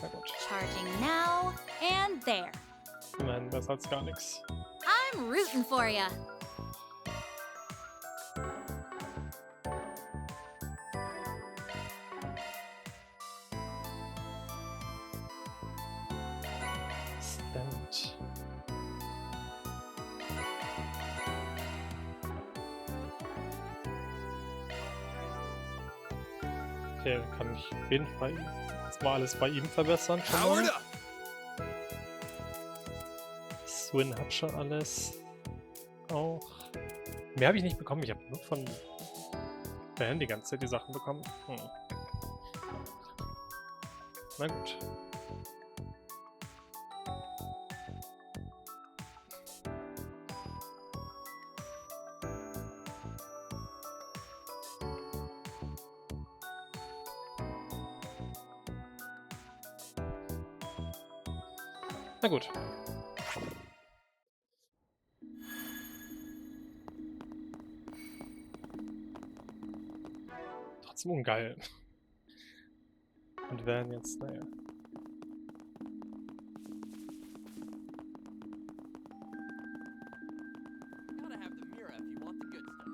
Na gut. Charging now and there. Immerhin besser als gar nichts. I'm rooting for ya. Stand. Okay, kann ich auf jeden Fall jetzt mal alles bei ihm verbessern. Schon Powered mal. up! Swin hat schon alles. Auch. Mehr habe ich nicht bekommen. Ich habe nur von Van die ganze Zeit die Sachen bekommen. Na gut. Na gut. Trotzdem ungeil. Und werden jetzt, naja. Gotta have the mirror if you want the good stuff.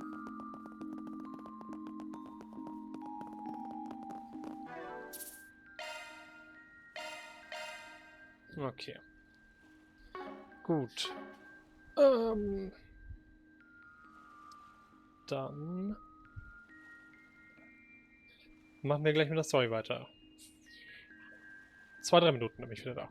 Okay. Gut. Dann machen wir gleich mit der Story weiter. 2-3 Minuten, dann bin ich wieder da.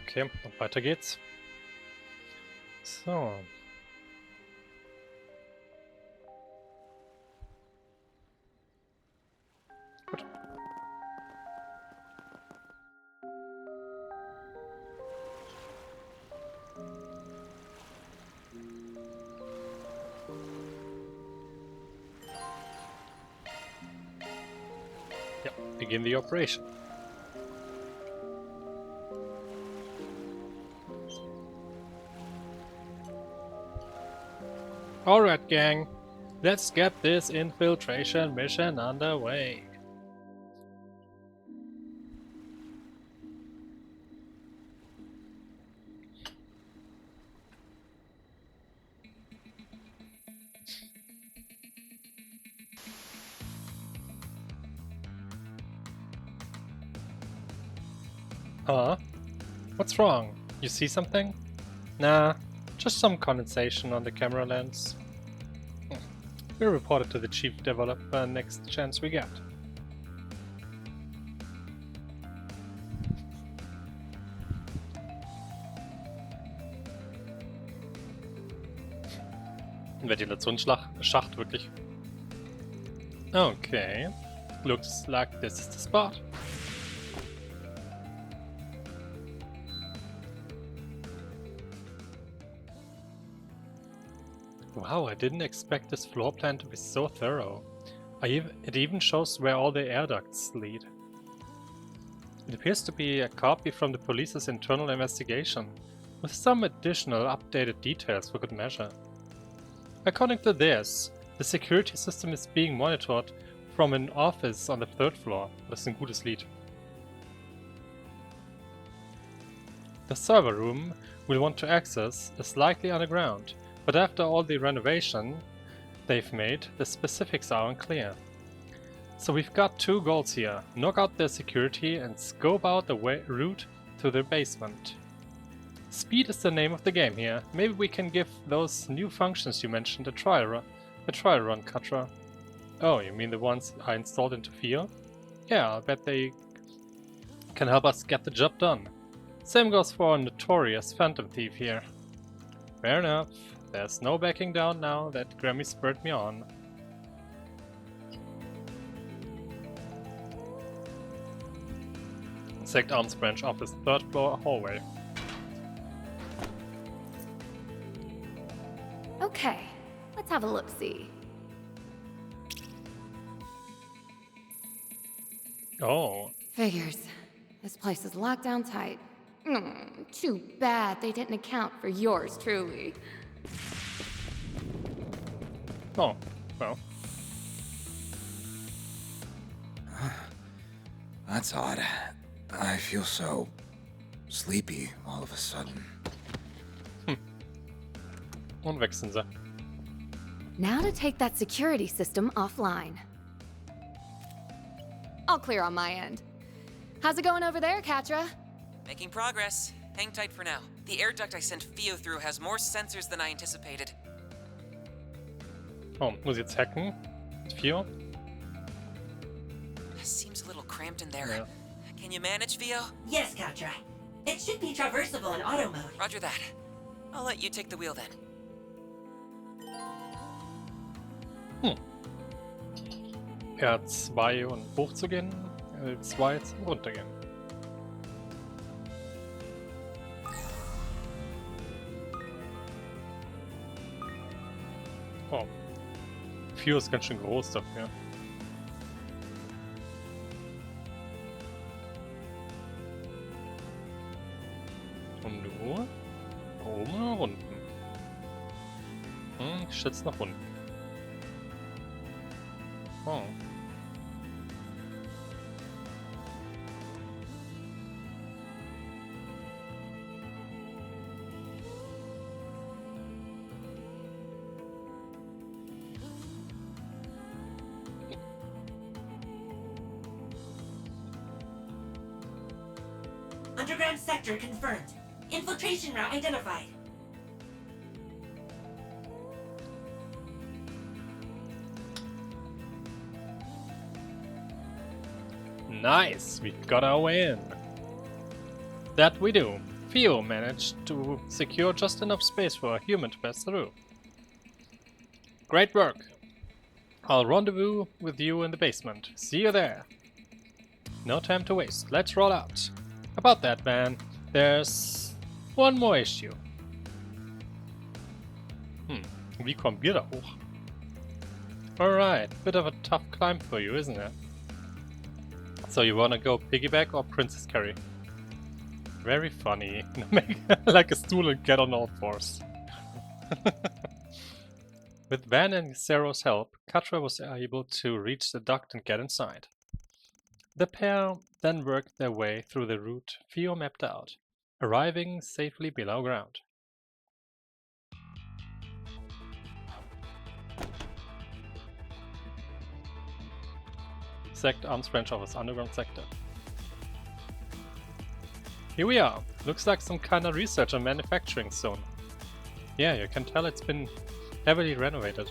Okay, und weiter geht's. So. Gut. Ja, begin the operation. Alright, gang. Let's get this infiltration mission underway. Huh? What's wrong? You see something? Nah, just some condensation on the camera lens. We'll report it to the chief developer next chance we get. Ventilationsschacht wirklich. Okay, looks like this is the spot. Wow, I didn't expect this floor plan to be so thorough. It even shows where all the air ducts lead. It appears to be a copy from the police's internal investigation, with some additional updated details for good measure. According to this, the security system is being monitored from an office on the 3rd floor. Das ist ein gutes Lied. The server room we'll want to access is likely underground, but after all the renovation they've made, the specifics are unclear. So we've got two goals here: knock out their security and scope out the route to their basement. Speed is the name of the game here. Maybe we can give those new functions you mentioned a trial run, Katra. Oh, you mean the ones I installed into Fio? Yeah, I bet they can help us get the job done. Same goes for a notorious phantom thief here. Fair enough. There's no backing down now that Grammy spurred me on. Sect Arms Branch Office, 3rd floor hallway. Okay, let's have a look-see. Oh. Figures. This place is locked down tight. Too bad they didn't account for yours truly. Oh, well. That's odd. I feel so sleepy all of a sudden. Und wechseln sie. Now to take that security system offline. All clear on my end. How's it going over there, Katra? Making progress. Hang tight for now. The air duct I sent Fio through has more sensors than I anticipated. Oh, muss ich jetzt hacken? Fio? Seems a little cramped in there. Yeah. Can you manage, Fio? Yes, Katra. It should be traversable in auto mode. Roger that. I'll let you take the wheel then. R2 und hochzugehen, L2 zum runtergehen. Oh. Fio ist ganz schön groß dafür. Und du? Oben oder unten? Ich schätze nach unten. Oh. Underground sector confirmed. Infiltration route identified. Nice, we got our way in. That we do. Theo managed to secure just enough space for a human to pass through. Great work. I'll rendezvous with you in the basement. See you there. No time to waste. Let's roll out. About that, man, there's one more issue. Wie kommen wir da hoch? Alright, bit of a tough climb for you, isn't it? So you wanna go piggyback or princess carry? Very funny. Make like a stool and get on all fours. With Van and Zero's help, Katra was able to reach the duct and get inside. The pair then worked their way through the route Theo mapped out, arriving safely below ground. Sect Arms Branch Office, Underground Sector. Here we are. Looks like some kind of research and manufacturing zone. Yeah, you can tell it's been heavily renovated.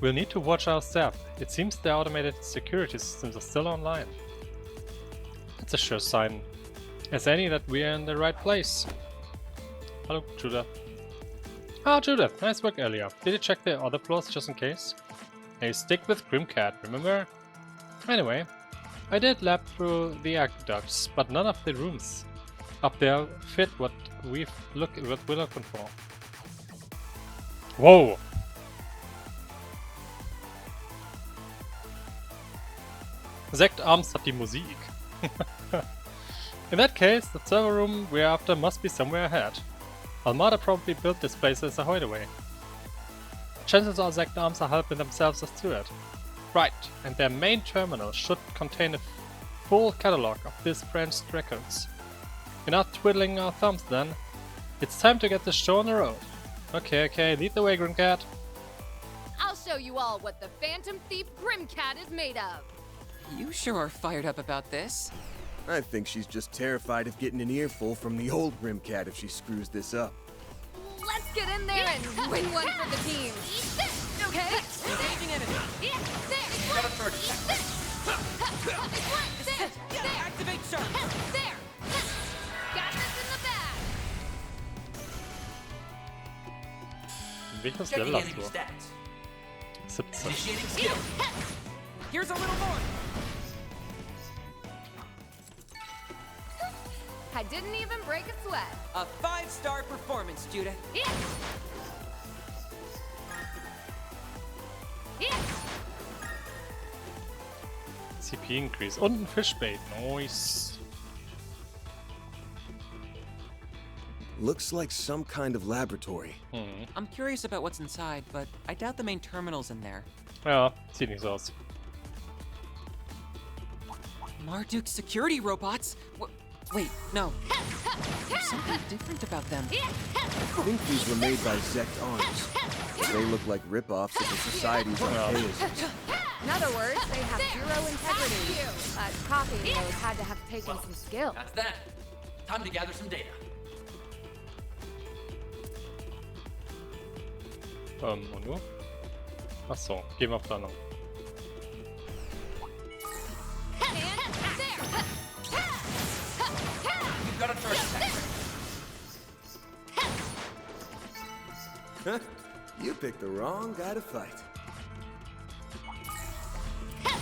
We'll need to watch our step. It seems the automated security systems are still online. That's a sure sign as any that we're in the right place. Hello, Judith. Ah, Judith, nice work earlier. Did you check the other floors just in case? Hey, stick with Grimcat, remember? Anyway, I did lap through the aqueducts, but none of the rooms up there fit what we're looking for. Whoa! Sekt Arms hat die Musik. In that case, the server room we're after must be somewhere ahead. Almada probably built this place as a hideaway. Chances are Sekt Arms are helping themselves to it. Right, and their main terminal should contain a full catalog of this branch's records. Enough twiddling our thumbs then. It's time to get the show on the road. Okay, lead the way, Grimcat. I'll show you all what the Phantom Thief Grimcat is made of. You sure are fired up about this. I think she's just terrified of getting an earful from the old Grimcat if she screws this up. Let's get in there and win one for the team. Okay? Engaging enemy. Got a charge attack. Activate shark. There! Got this in the bag! Welches Checking Level hast enemy du? stats. 17. Initiating skill. Here's a little more. I didn't even break a sweat. A 5-star performance, Judah. CP increase und ein Fischbait. Nice. Looks like some kind of laboratory. I'm curious about what's inside, but I doubt the main terminal's in there. Ja, sieht nicht so aus. Marduk's security robots? Wait, no. There's something different about them. I think these were made by Zekt Arms. They look like rip-offs of the Society's archaisms. In other words, they have zero integrity. Copying those had to have taken some skill. That's that. Time to gather some data. Und du? Achso, gehen wir auf der anderen. You've got a charge attack. You picked the wrong guy to fight. Got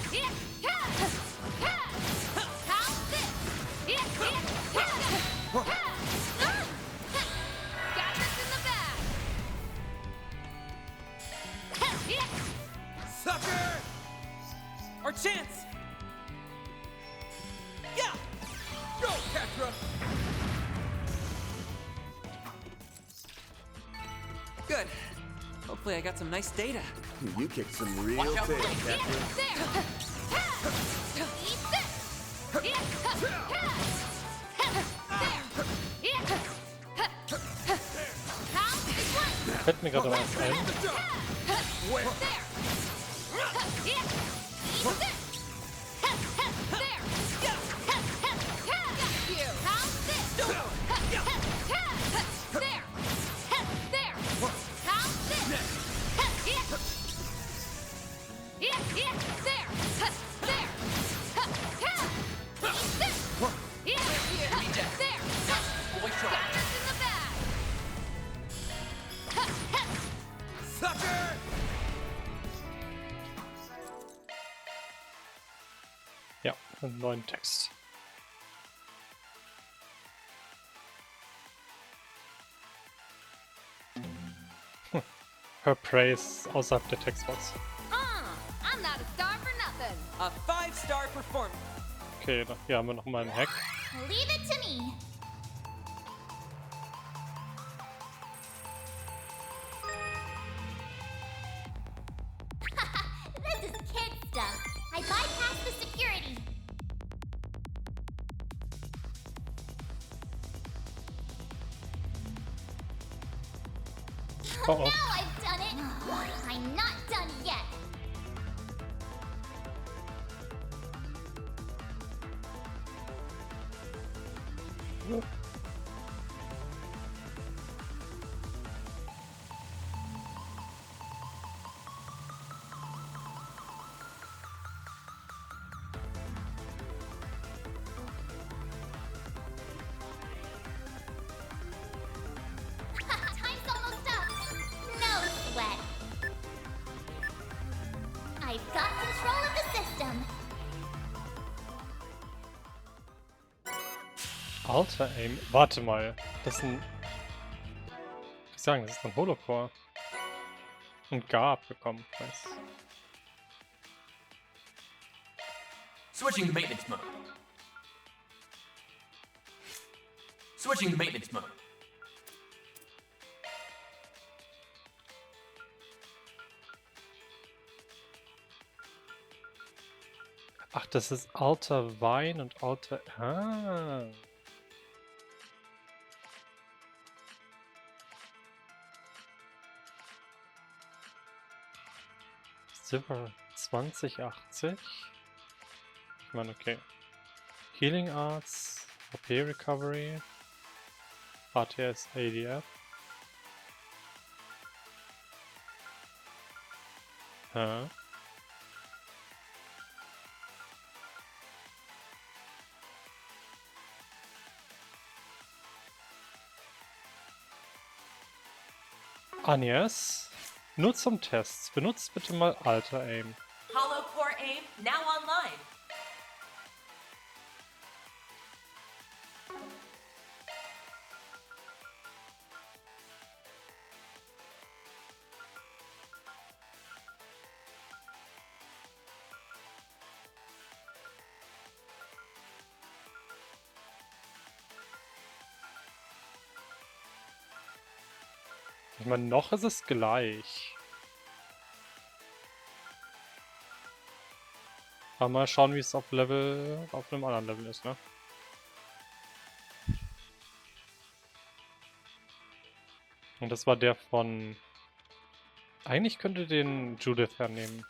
this in the bag! Sucker! Our chance! Yeah! Go, Katra! Good. Hopefully I got some nice data. You kicked some real Watch out big, for Catherine. Fällt mir gerade was ein. Ja, einen neuen Text. Her praise außerhalb der Textbox. I'm not a star for nothing. A 5-star performance. Okay, hier haben wir nochmal einen Hack. Leave it to me. This is kid stuff. I bypassed the security. Oh, Now I've done it. I'm not done yet. Time's almost up. No sweat. I've got control of the system. Alter Aim. Warte mal. Das ist ein... Ich sagen, das ist ein Holocore. Und Gar abgekommen. Nice. Switching to maintenance mode. Switching to maintenance mode. Ach, das ist alter Wein und alter... Ah. Silber 2080. Ich meine, okay. Healing Arts, OP Recovery, ATS ADF. Hä? Agnes, nur zum Test. Benutzt bitte mal Alter Aim. Hollow Core Aim now online. Ich meine, noch ist es gleich. Aber mal schauen, wie es auf einem anderen Level ist, ne? Und das war der von... Eigentlich könnte den Judith hernehmen.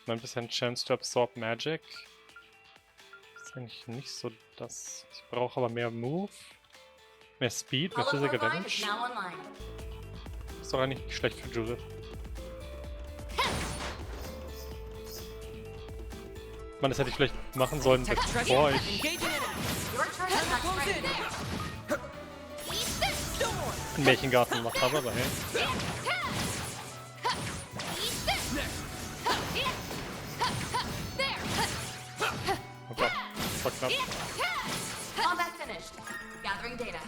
Mal ein bisschen Chance to Absorb Magic. Ist eigentlich nicht so das... Ich brauche aber mehr Move, mehr Speed, mehr Physical Damage. Ist doch eigentlich nicht schlecht für Judith. Man, das hätte ich vielleicht machen sollen, bevor ich einen Märchengarten gemacht habe, aber hey. Oh Gott, das war knapp. Combat finished. Gathering data.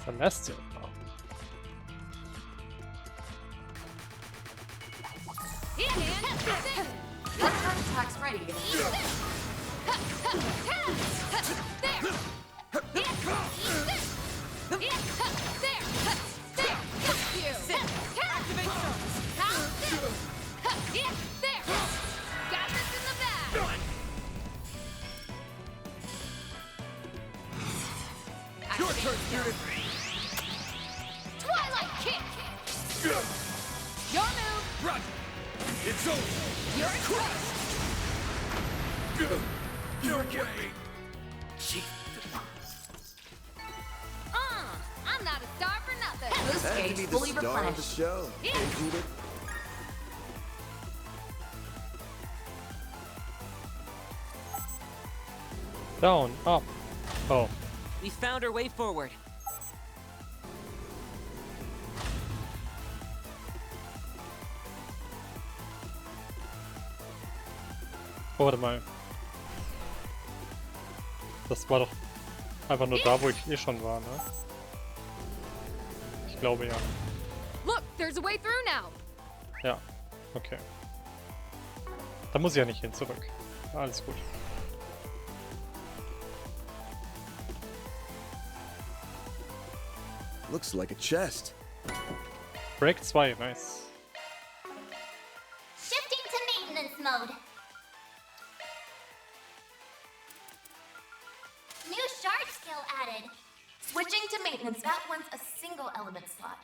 Celestial. Your turn attack's ready. Your turn, Judith. Twilight kick. Your move. Roger. It's over. You're crushed. No way. I'm not a star for nothing. Boost Had to gauge be the fully star of the replenished. show. Hey, Judith. Down, up. Oh. We found our way forward. Oh, warte mal. Das war doch einfach nur da, wo ich eh schon war, ne? Ich glaube ja. Look, there's a way through now. Ja, okay. Da muss ich ja nicht hin zurück. Alles gut. Looks like a chest. Break 2, nice. Shifting to maintenance mode. New shard skill added. Switching to maintenance, that one's a single element slot.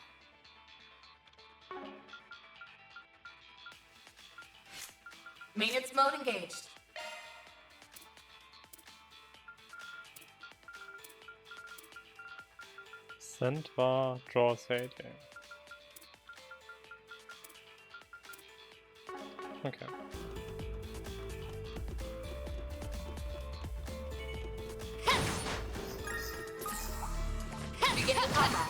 Maintenance mode engaged. Send war Draw Fade. Okay. Begin combat.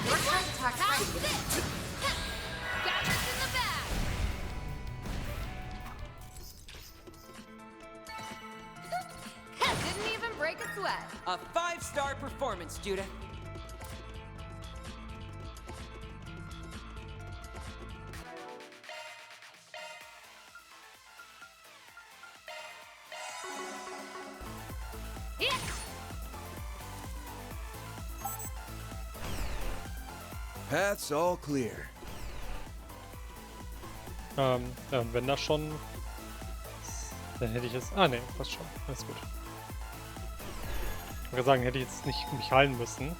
Your turn attack ready. Cameras in the back. Didn't even break a sweat. A 5-star performance, Judith. Path's all clear. Wenn das schon... Dann hätte ich es... Ah, ne, passt schon. Alles gut. Ich würde sagen, hätte ich jetzt nicht mich heilen müssen.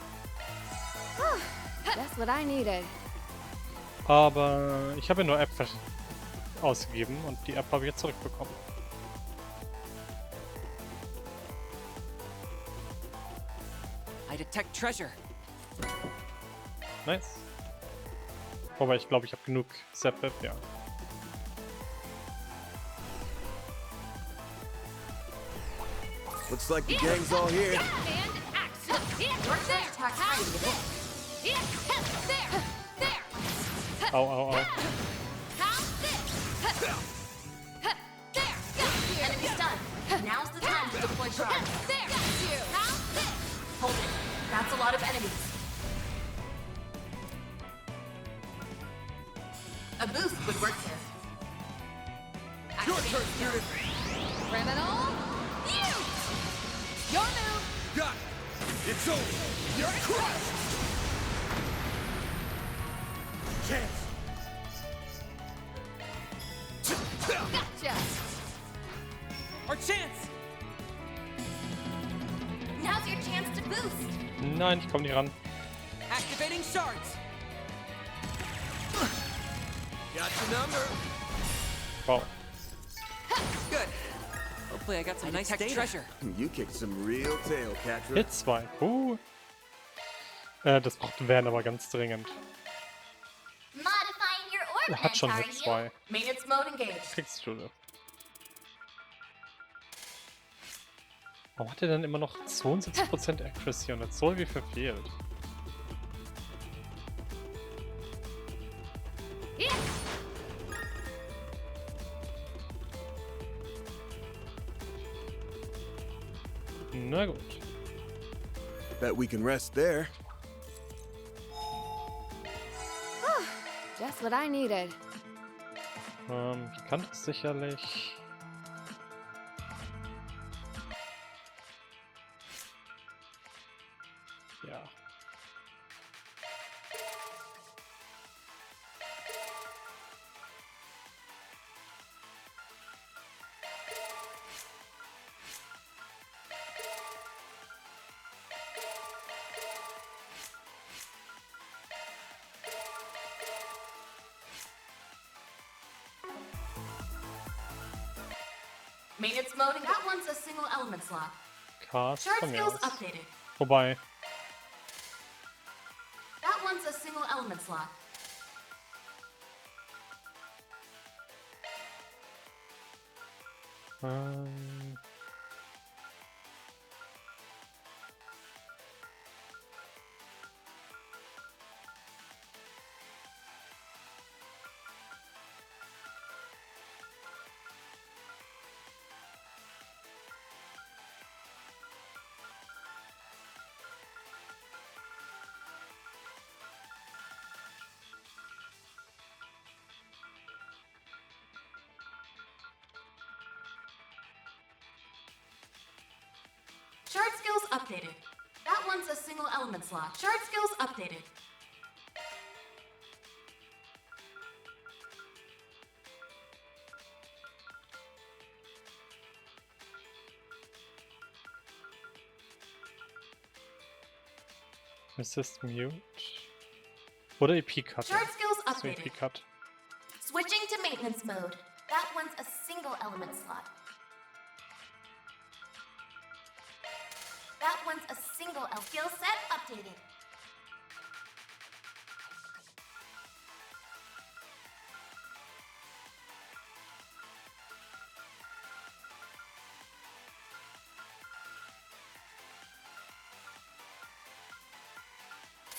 That's what I needed. Aber ich habe ja nur App ausgegeben und die App habe ich jetzt zurückbekommen. I detect treasure. Nice. Wobei ich glaube, ich habe genug Zap-App, ja. Looks like the gang's all here. Your turn attack ready. Au, au, au. Enemy's done. Now's the time to deploy shards. Hold it. That's a lot of enemies. A boost would work here. Your turn, Judith. Criminal. You. Your move. Got it. It's over. You're crushed. Chance. Gotcha. Our chance! Now's your chance to boost. Nein, ich komme nicht ran. Activating shards. Got your number. Wow. Good. Hopefully I got some nice treasure. You kicked some real tail, Catra. Hit 2. Das braucht Van aber ganz dringend. Modifying your Er hat ordnance, schon are Hit you? 2. Maintenance mode engaged. Kriegst du das? Warum hat er dann immer noch 72% Accuracy und jetzt so wie verfehlt? Na gut. Bet we can rest there. Just what I needed. Ich kann das sicherlich... Ja. Maintenance mode, that one's a single element slot. Cast Shard von mir skills aus. updated. Wobei, That one's a single element slot. skills updated. That one's a single element slot. Shard skills updated. Assist mute. Oder EP Cut. Shard skills So updated. EP Cut. Switching to maintenance mode. That one's a single element slot. That one's a single skill set updated.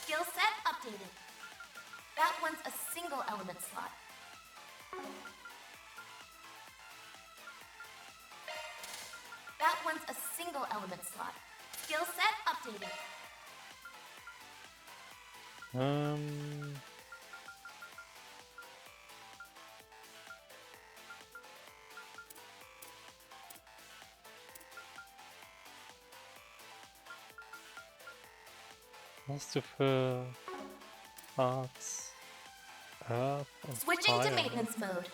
Skill set updated. That one's a single element slot. That one's a single element slot. Skill set updated. Was hast du für Arts? Earth und Switching to Fire? maintenance mode.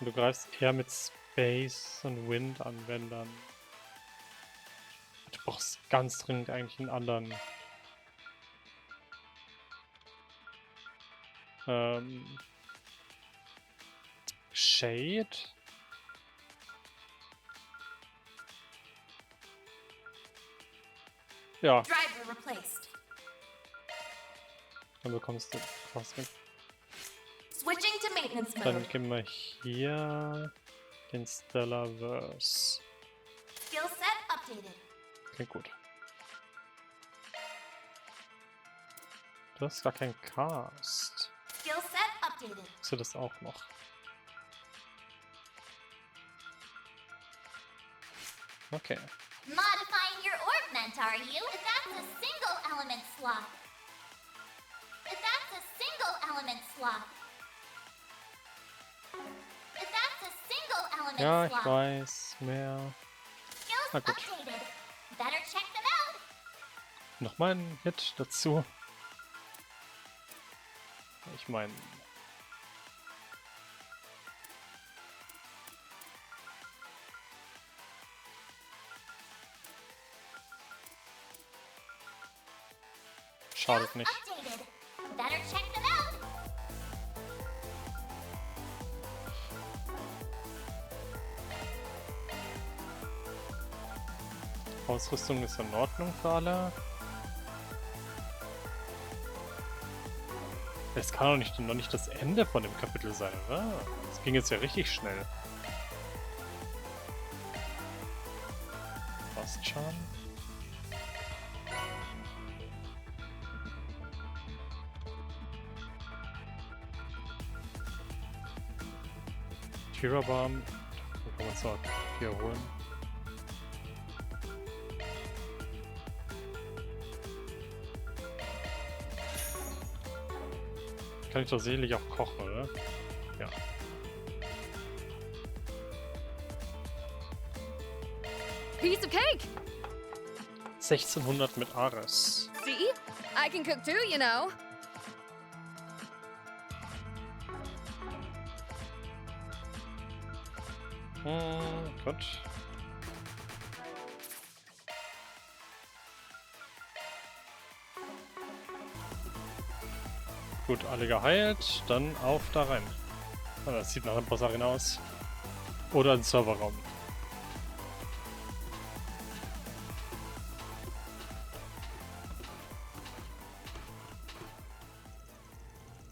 Und du greifst eher mit Space und Wind an, wenn dann. Du brauchst ganz dringend eigentlich einen anderen. Shade? Ja, Driver replaced. dann bekommst du Cosmic. Switching to maintenance Dann mode. geben wir hier den Stellarverse. Skill set updated. Klingt gut. Du hast gar keinen Cast. Skill set updated. Hast du das auch noch? Okay. Modifying your ornament, are you? That's a single element slot. That's a single element slot. That's a single element Ja, ich slot. weiß. Mehr. Skills Na gut. updated. Better check them out. Nochmal ein Hit dazu. Ich meine. Schadet nicht. Updated. Better check them out. Ausrüstung ist in Ordnung für alle. Es kann noch nicht das Ende von dem Kapitel sein, oder? Das ging jetzt ja richtig schnell. Fast schon. Tira-Bomb. Dann kann man es auch hier holen. Kann ich doch sicherlich auch kochen, oder? Ja. Piece of cake! 1600 mit Ares. See? I can cook too, you know. Gut. Gut, alle geheilt, dann auf da rein. Ah, das sieht nach einem Boss-Arena aus. Oder ein Serverraum.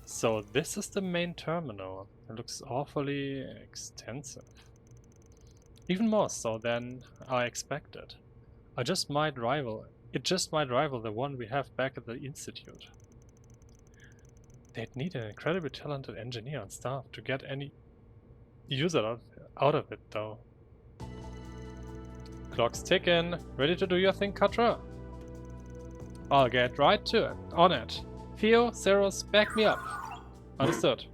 So, this is the main terminal. It looks awfully extensive. Even more so than I expected. It just might rival the one we have back at the Institute. They'd need an incredibly talented engineer on staff to get any use out of it, though. Clock's ticking. Ready to do your thing, Katra? I'll get right to it. On it. Theo, Zeros, back me up. Understood.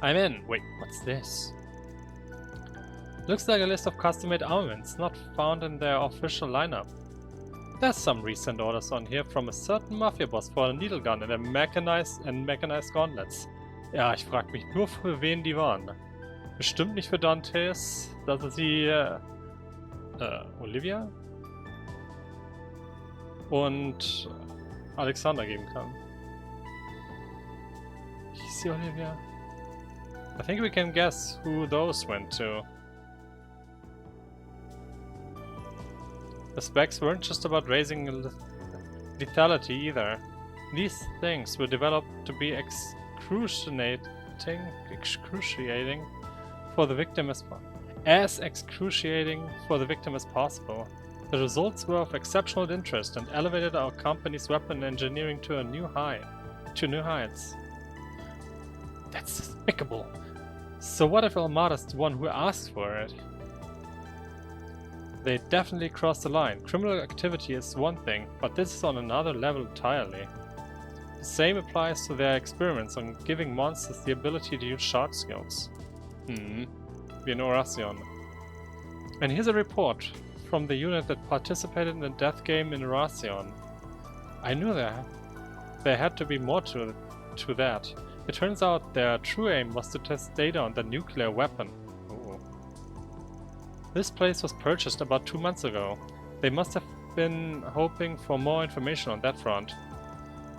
I'm in. Wait, what's this? Looks like a list of custom-made armaments not found in their official lineup. There's some recent orders on here from a certain Mafia boss for a needle gun and mechanized gauntlets. Ja, ich frag mich nur, für wen die waren. Bestimmt nicht für Dantes, dass er sie Olivia und Alexander geben kann. Hieß sie Olivia? I think we can guess who those went to. The specs weren't just about raising lethality either. These things were developed to be excruciating for the victim as excruciating for the victim as possible. The results were of exceptional interest and elevated our company's weapon engineering to new heights. That's despicable. So what if Almada's the one who asked for it? They definitely crossed the line. Criminal activity is one thing, but this is on another level entirely. The same applies to their experiments on giving monsters the ability to use shark skills. Wie in Horation. And here's a report from the unit that participated in the death game in Horation. I knew there had to be more to that. It turns out their true aim was to test data on the nuclear weapon. Ooh. This place was purchased about 2 months ago. They must have been hoping for more information on that front.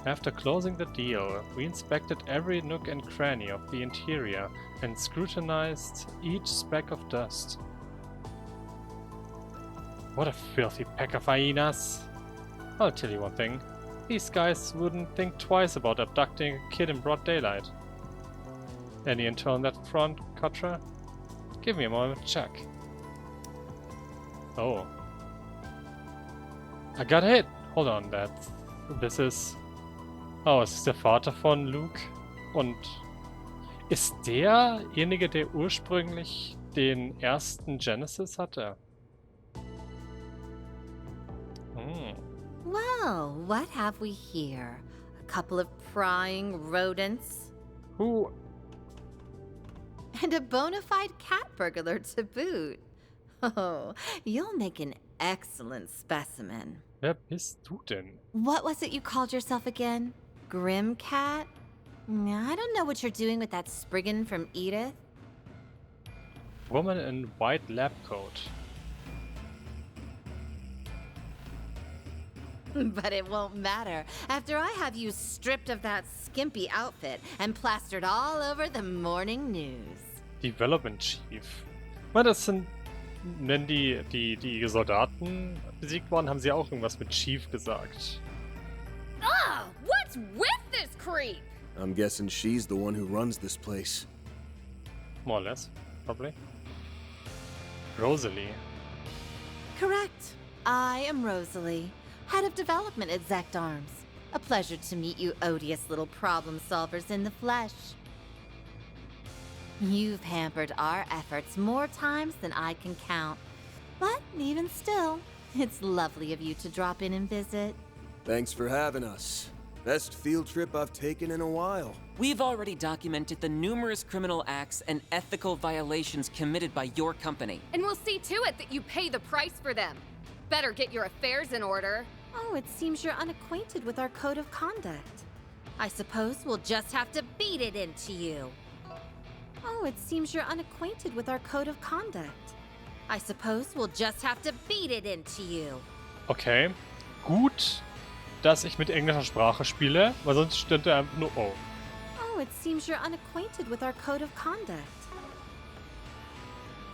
After closing the deal, we inspected every nook and cranny of the interior and scrutinized each speck of dust. What a filthy pack of hyenas! I'll tell you one thing. These guys wouldn't think twice about abducting a kid in broad daylight. Any intel on that front, Katra? Give me a moment to check. Oh. I got hit! Hold on, this is... Oh, es ist der Vater von Luke. Und ist derjenige, der ursprünglich den ersten Genesis hatte? Well, what have we here? A couple of prying rodents? Who? And a bona fide cat burglar to boot. Oh, you'll make an excellent specimen. Wer bist du denn? What was it you called yourself again? Grim Cat? I don't know what you're doing with that Spriggan from Edith. Woman in white lab coat. But it won't matter after I have you stripped of that skimpy outfit and plastered all over the morning news. Development Chief. Ich meine, das sind... Wenn die Soldaten besiegt waren, haben sie auch irgendwas mit Chief gesagt. Ah, what's with this creep? I'm guessing she's the one who runs this place. More or less, probably. Rosalie. Correct. I am Rosalie, head of development at Zect Arms. A pleasure to meet you odious little problem solvers in the flesh. You've hampered our efforts more times than I can count. But even still, it's lovely of you to drop in and visit. Thanks for having us. Best field trip I've taken in a while. We've already documented the numerous criminal acts and ethical violations committed by your company. And we'll see to it that you pay the price for them. Better get your affairs in order. Oh, it seems you're unacquainted with our code of conduct. I suppose we'll just have to beat it into you. Oh, it seems you're unacquainted with our code of conduct. I suppose we'll just have to beat it into you. Okay. Gut, dass ich mit englischer Sprache spiele, weil sonst stand da einfach nur oh. Oh, it seems you're unacquainted with our code of conduct.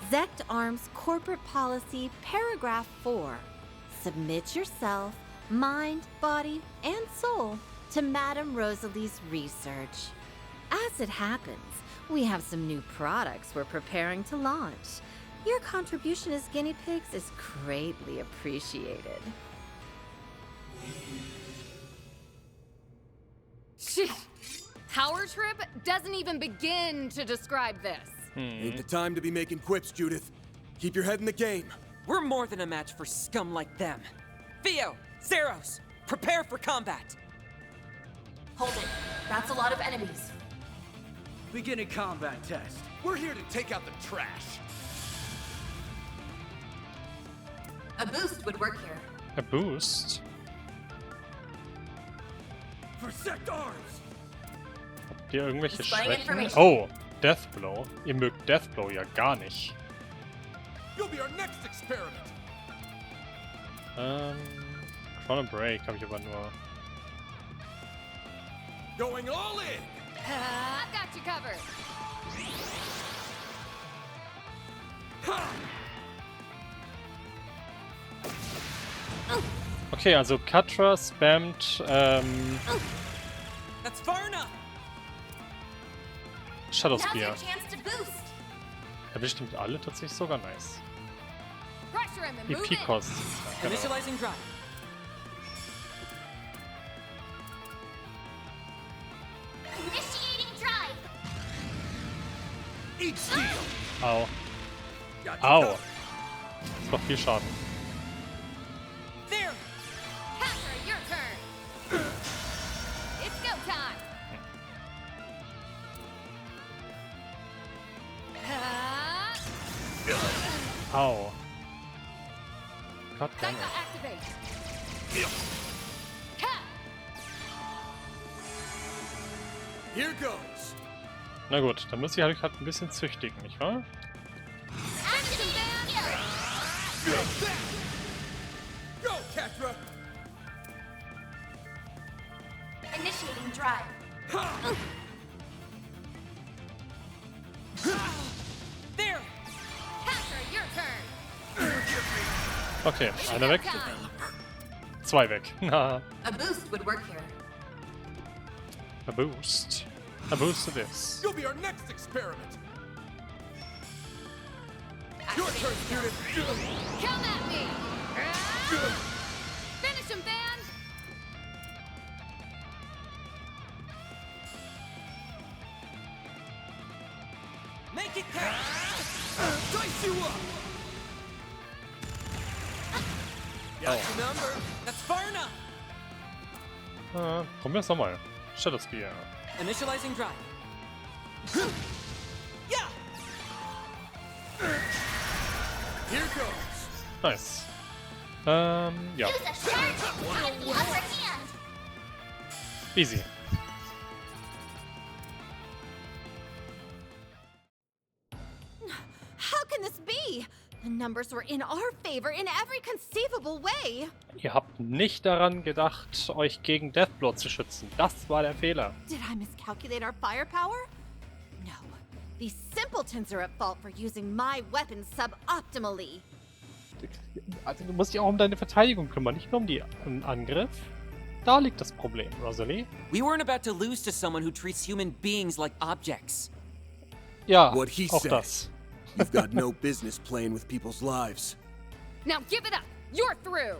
Zect Arms Corporate Policy, Paragraph 4. Submit yourself, mind, body, and soul to Madame Rosalie's research. As it happens, we have some new products we're preparing to launch. Your contribution as guinea pigs is greatly appreciated. Power trip doesn't even begin to describe this. Ain't the time to be making quips, Judith. Keep your head in the game. We're more than a match for scum like them. Theo, Zeros, prepare for combat. Hold it. That's a lot of enemies. Beginning combat test. We're here to take out the trash. A boost would work here. A Boost? For sect arms. Habt ihr irgendwelche Displaying Schwächen? information. Oh, Deathblow. Ihr mögt Deathblow ja gar nicht. You'll be our next experiment. Chrono Break habe ich aber nur. Going all in. I've got you covered. Okay, also Katra spammt That's far enough. Shadow Now's Spear. your chance to boost. Erwischt bestimmt alle tatsächlich sogar nice. Pressure him and Die move it. Picos. Genau. Initializing drive. Initiating drive. Eat steel. Au. Got you Au. covered. Das macht viel Schaden. There. Katra, your turn. It's go time. Au. God damn Psycho it. activate. Cut. Here goes. Na gut, dann muss ich halt ein bisschen züchtigen, nicht wahr? Action skill. Go, Katra. Initiating drive. There. Katra, your turn. Okay, einer weg. Zwei weg. Na, A boost would work here. a Boost. A Boost to this. You'll be our next experiment. Your turn, student. Come at me. Finish him, Van. Make it count. Dice you up. Got your number. That's far enough. Probier's nochmal. Shadow Spear. Initializing drive. Yeah. Here goes. Nice. Ja. Use a sharp to have the upper hand. Easy. How can this be? The numbers were in our favor in every conceivable way. Ihr habt nicht daran gedacht, euch gegen Deathblow zu schützen. Das war der Fehler. Did I miscalculate our firepower? No. These simpletons are at fault for using my weapons suboptimally. Also du musst dich auch um deine Verteidigung kümmern, nicht nur um den Angriff. Da liegt das Problem, Rosalie. We weren't about to lose to someone who treats human beings like objects. Ja, What he auch said. das. You've got no business playing with people's lives. Now give it up. You're through.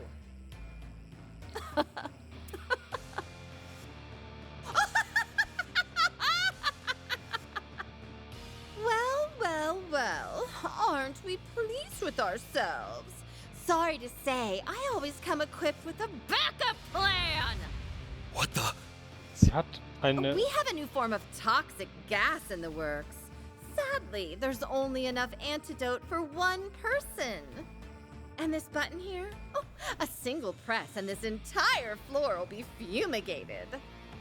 Well, well, well. Aren't we pleased with ourselves? Sorry to say, I always come equipped with a backup plan. What the? Sie hat eine... We have a new form of toxic gas in the works. Sadly, there's only enough antidote for one person. And this button here? Oh, a single press and this entire floor will be fumigated.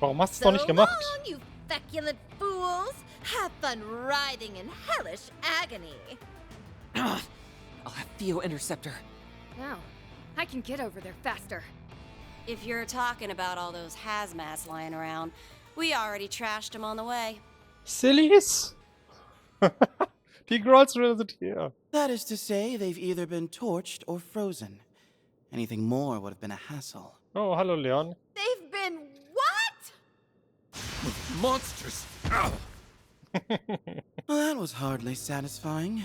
Warum hast du es So doch nicht gemacht? long, you feculent fools! Have fun writhing in hellish agony. I'll have Theo intercept her. Now, I can get over there faster. If you're talking about all those hazmats lying around, we already trashed them on the way. Sillies? Die Grolls sind hier. That is to say, they've either been torched or frozen. Anything more would have been a hassle. Oh, hallo Leon. They've been what? Monsters. Well, that was hardly satisfying.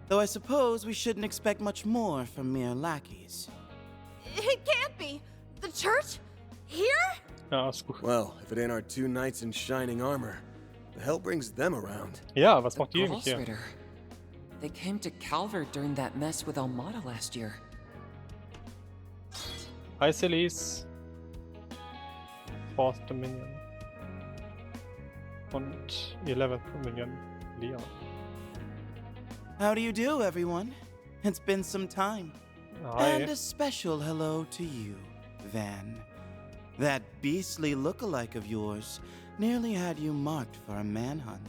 Though I suppose we shouldn't expect much more from mere lackeys. It can't be. The church? Here? Ja, ist gut. Well, if it ain't our two knights in shining armor, the hell brings them around? Ja, was macht The die eigentlich hier? Grolls Ritter. They came to Calvert during that mess with Almada last year. Hi Sillies. Fourth Dominion. und 11th Million Leon. How do you do, everyone? It's been some time. Hi. And a special hello to you, Van. That beastly look-alike of yours nearly had you marked for a manhunt.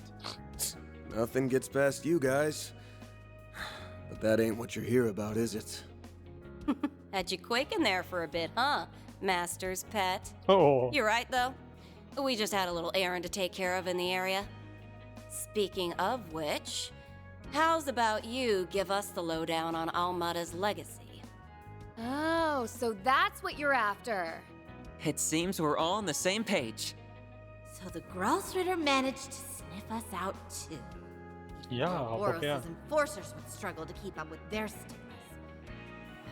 Nothing gets past you guys. But that ain't what you're here about, is it? Had you quaking there for a bit, huh, Master's pet? Oh. You're right, though. We just had a little errand to take care of in the area. Speaking of which, how's about you give us the lowdown on Almada's legacy? Oh, so that's what you're after. It seems we're all on the same page. So the Grossritter managed to sniff us out too. Ja, Boros' okay. enforcers would struggle to keep up with their stigmas.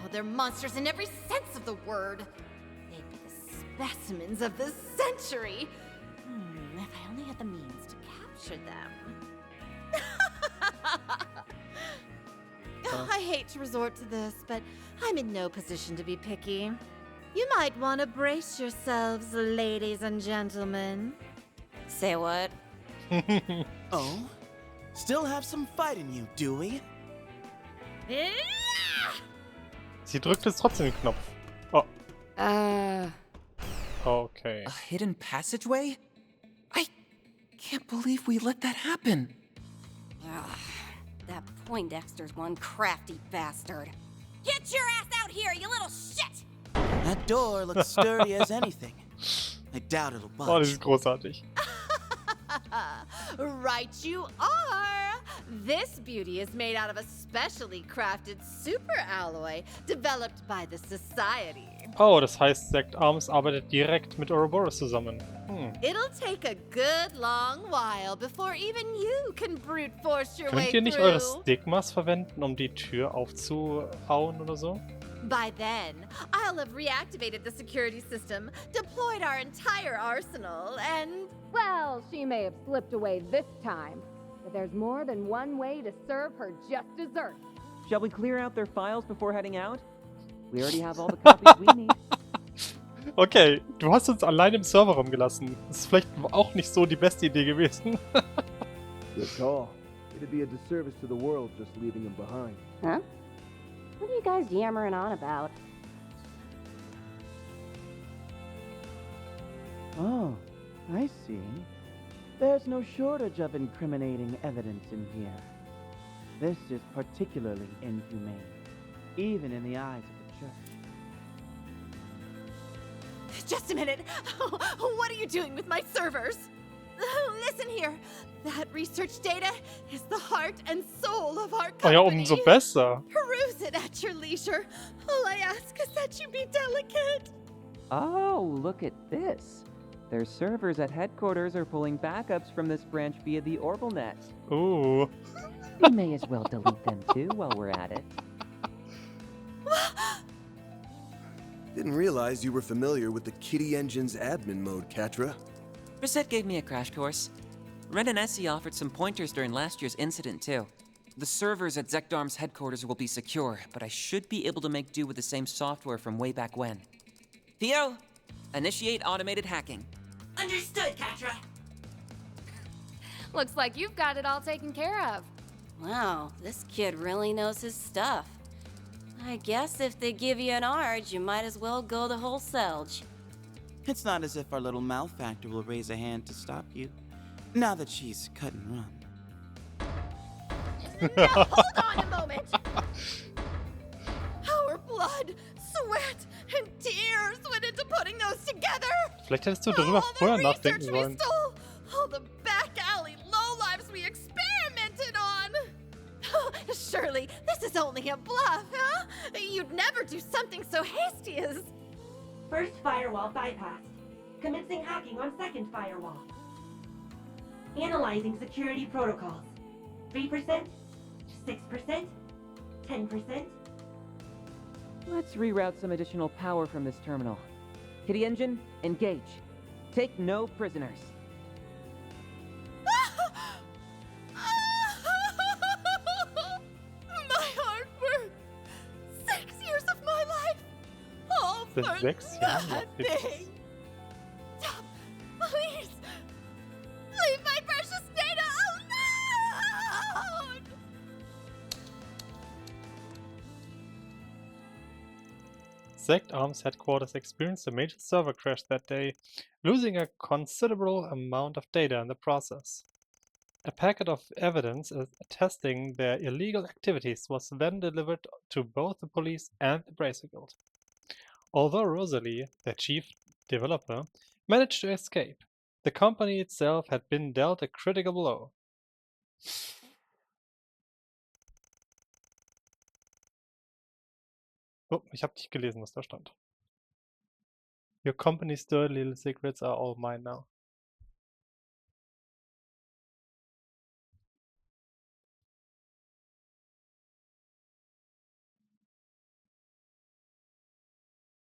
Oh, they're monsters in every sense of the word. They'd be the specimens of the century. If I only had the means to capture them. I hate to resort to this, but I'm in no position to be picky. You might want to brace yourselves, ladies and gentlemen. Say what? Oh? Still have some fight in you, do we? Sie drückt jetzt trotzdem den Knopf. Oh. Okay. A hidden passageway? I can't believe we let that happen. Ugh, that Poindexter's one crafty bastard. Get your ass out here, you little shit! That door looks sturdy as anything. I doubt it'll budge. Oh, das ist großartig. Right you are! This beauty is made out of a specially crafted super alloy developed by the Society. Oh, das heißt, Sect Arms arbeitet direkt mit Ouroboros zusammen. It'll take a good long while before even you can brute force your way Könnt ihr nicht through. eure Stigmas verwenden, um die Tür aufzuhauen oder so? By then, I'll have reactivated the security system, deployed our entire arsenal, and... Well, she may have slipped away this time, but there's more than one way to serve her just desserts. Shall we clear out their files before heading out? We already have all the copies we need. Okay, du hast uns allein im Serverraum gelassen. Das ist vielleicht auch nicht so die beste Idee gewesen. Good call. It'd be a disservice to the world just leaving him behind. Huh? What are you guys yammering on about? Oh, I see. There's no shortage of incriminating evidence in here. This is particularly inhumane, even in the eyes of the church. Just a minute. What are you doing with my servers? Listen here. That research data is the heart and soul of our company. Oh ja, umso besser. Peruse it at your leisure. All I ask is that you be delicate. Oh, look at this. Their servers at headquarters are pulling backups from this branch via the OrbitalNet. Ooh. We may as well delete them too while we're at it. Didn't realize you were familiar with the Kitty Engine's admin mode, Katra. Brissette gave me a crash course. Ren and Essie offered some pointers during last year's incident, too. The servers at Zekdarm's headquarters will be secure, but I should be able to make do with the same software from way back when. Theo, initiate automated hacking. Understood, Katra. Looks like you've got it all taken care of. Wow, this kid really knows his stuff. I guess if they give you an Arge, you might as well go the whole Selge. It's not as if our little malefactor will raise a hand to stop you, now that she's cut and run. Now, hold on a moment. Our blood, sweat, and tears went into putting those together. Vielleicht hättest du darüber vorher nachdenken We sollen. stole, all the back alley lowlives we experimented on. Surely, this is only a bluff, huh? You'd never do something so hasty as... First firewall bypassed. Commencing hacking on second firewall. Analyzing security protocols. 3%, 6%, 10%. Let's reroute some additional power from this terminal. Kitty Engine, engage. Take no prisoners. My hard work. 6 years of my life. All for Seit 6 Jahren. nothing. Stop. Please. Leave my Zect Arms headquarters experienced a major server crash that day, losing a considerable amount of data in the process. A packet of evidence attesting their illegal activities was then delivered to both the police and the Bracer Guild. Although Rosalie, their chief developer, managed to escape, the company itself had been dealt a critical blow. Oh, ich habe nicht gelesen, was da stand. Your company's dirty little secrets are all mine now.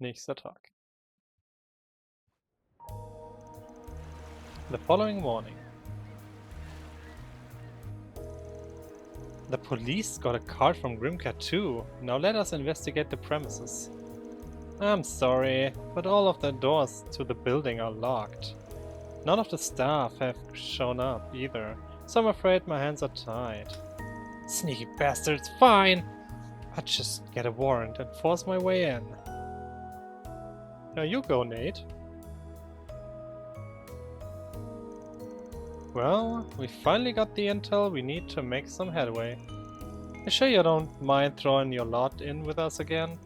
Nächster Tag. The following morning. The police got a card from Grimcat too. Now let us investigate the premises. I'm sorry, but all of the doors to the building are locked. None of the staff have shown up either, so I'm afraid my hands are tied. Sneaky bastards, fine! I'll just get a warrant and force my way in. Now you go, Nate. Well, we finally got the intel we need to make some headway. You sure you don't mind throwing your lot in with us again?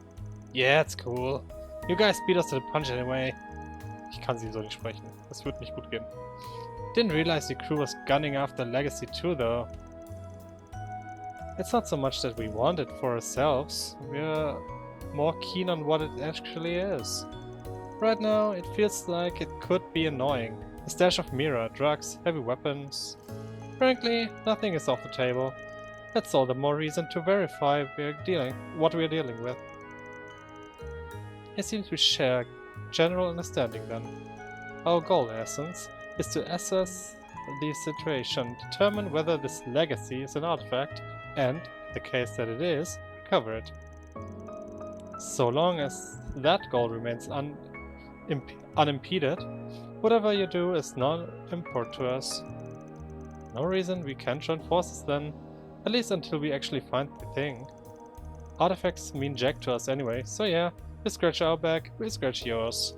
Yeah, it's cool. You guys beat us to the punch anyway. Ich kann sie so nicht sprechen. Das wird nicht gut gehen. Didn't realize the crew was gunning after Legacy too, though. It's not so much that we want it for ourselves. We're more keen on what it actually is. Right now, it feels like it could be annoying. A stash of Mira, drugs, heavy weapons. Frankly, nothing is off the table. That's all the more reason to verify what we're dealing with. It seems we share general understanding then. Our goal, in essence, is to assess the situation, determine whether this legacy is an artifact, and, in the case that it is, recover it. So long as that goal remains unimpeded, whatever you do is non-import to us. No reason we can't join forces then, at least until we actually find the thing. Artifacts mean jack to us anyway, so yeah, we scratch our back, we scratch yours.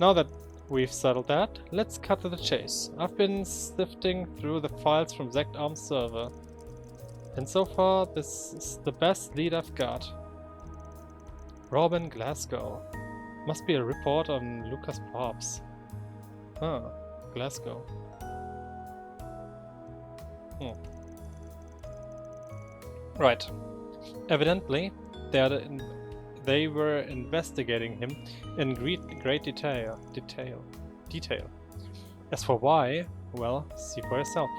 Now that we've settled that, let's cut to the chase. I've been sifting through the files from Zect Arms server, and so far this is the best lead I've got. Robin Glasgow. Must be a report on Lucas Pops. Huh, Glasgow. Right. Evidently, they were investigating him in great detail. As for why, well, see for yourself.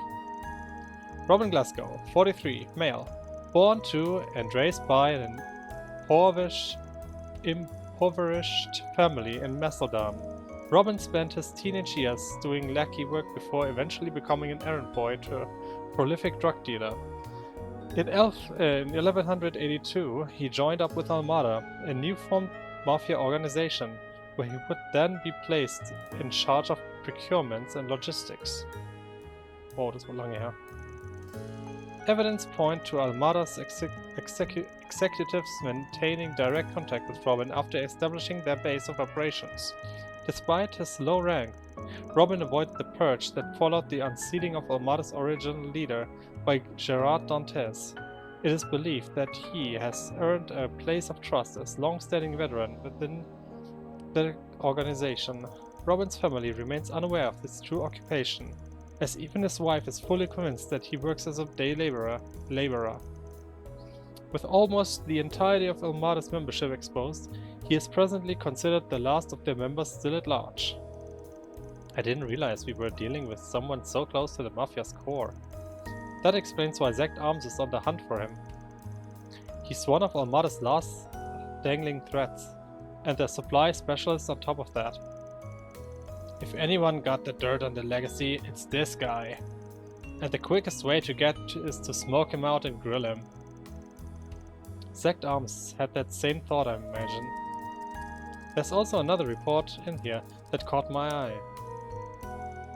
Robin Glasgow, 43, male, born to and raised by an impoverished family in Macedon. Robin spent his teenage years doing lackey work before eventually becoming an errand boy to a prolific drug dealer. In 1182, he joined up with Armada, a new formed mafia organization, where he would then be placed in charge of procurements and logistics. Oh, das war lange her. Evidence point to Armada's executives maintaining direct contact with Robin after establishing their base of operations. Despite his low rank, Robin avoided the purge that followed the unseating of Armada's original leader by Gerard Dantes. It is believed that he has earned a place of trust as long-standing veteran within the organization. Robin's family remains unaware of his true occupation, as even his wife is fully convinced that he works as a day laborer. With almost the entirety of Armada's membership exposed, he is presently considered the last of their members still at large. I didn't realize we were dealing with someone so close to the Mafia's core. That explains why Zect Arms is on the hunt for him. He's one of Armada's last dangling threats, and their supply specialist on top of that. If anyone got the dirt on the legacy, it's this guy. And the quickest way to get is to smoke him out and grill him. Zect Arms had that same thought, I imagine. There's also another report in here that caught my eye.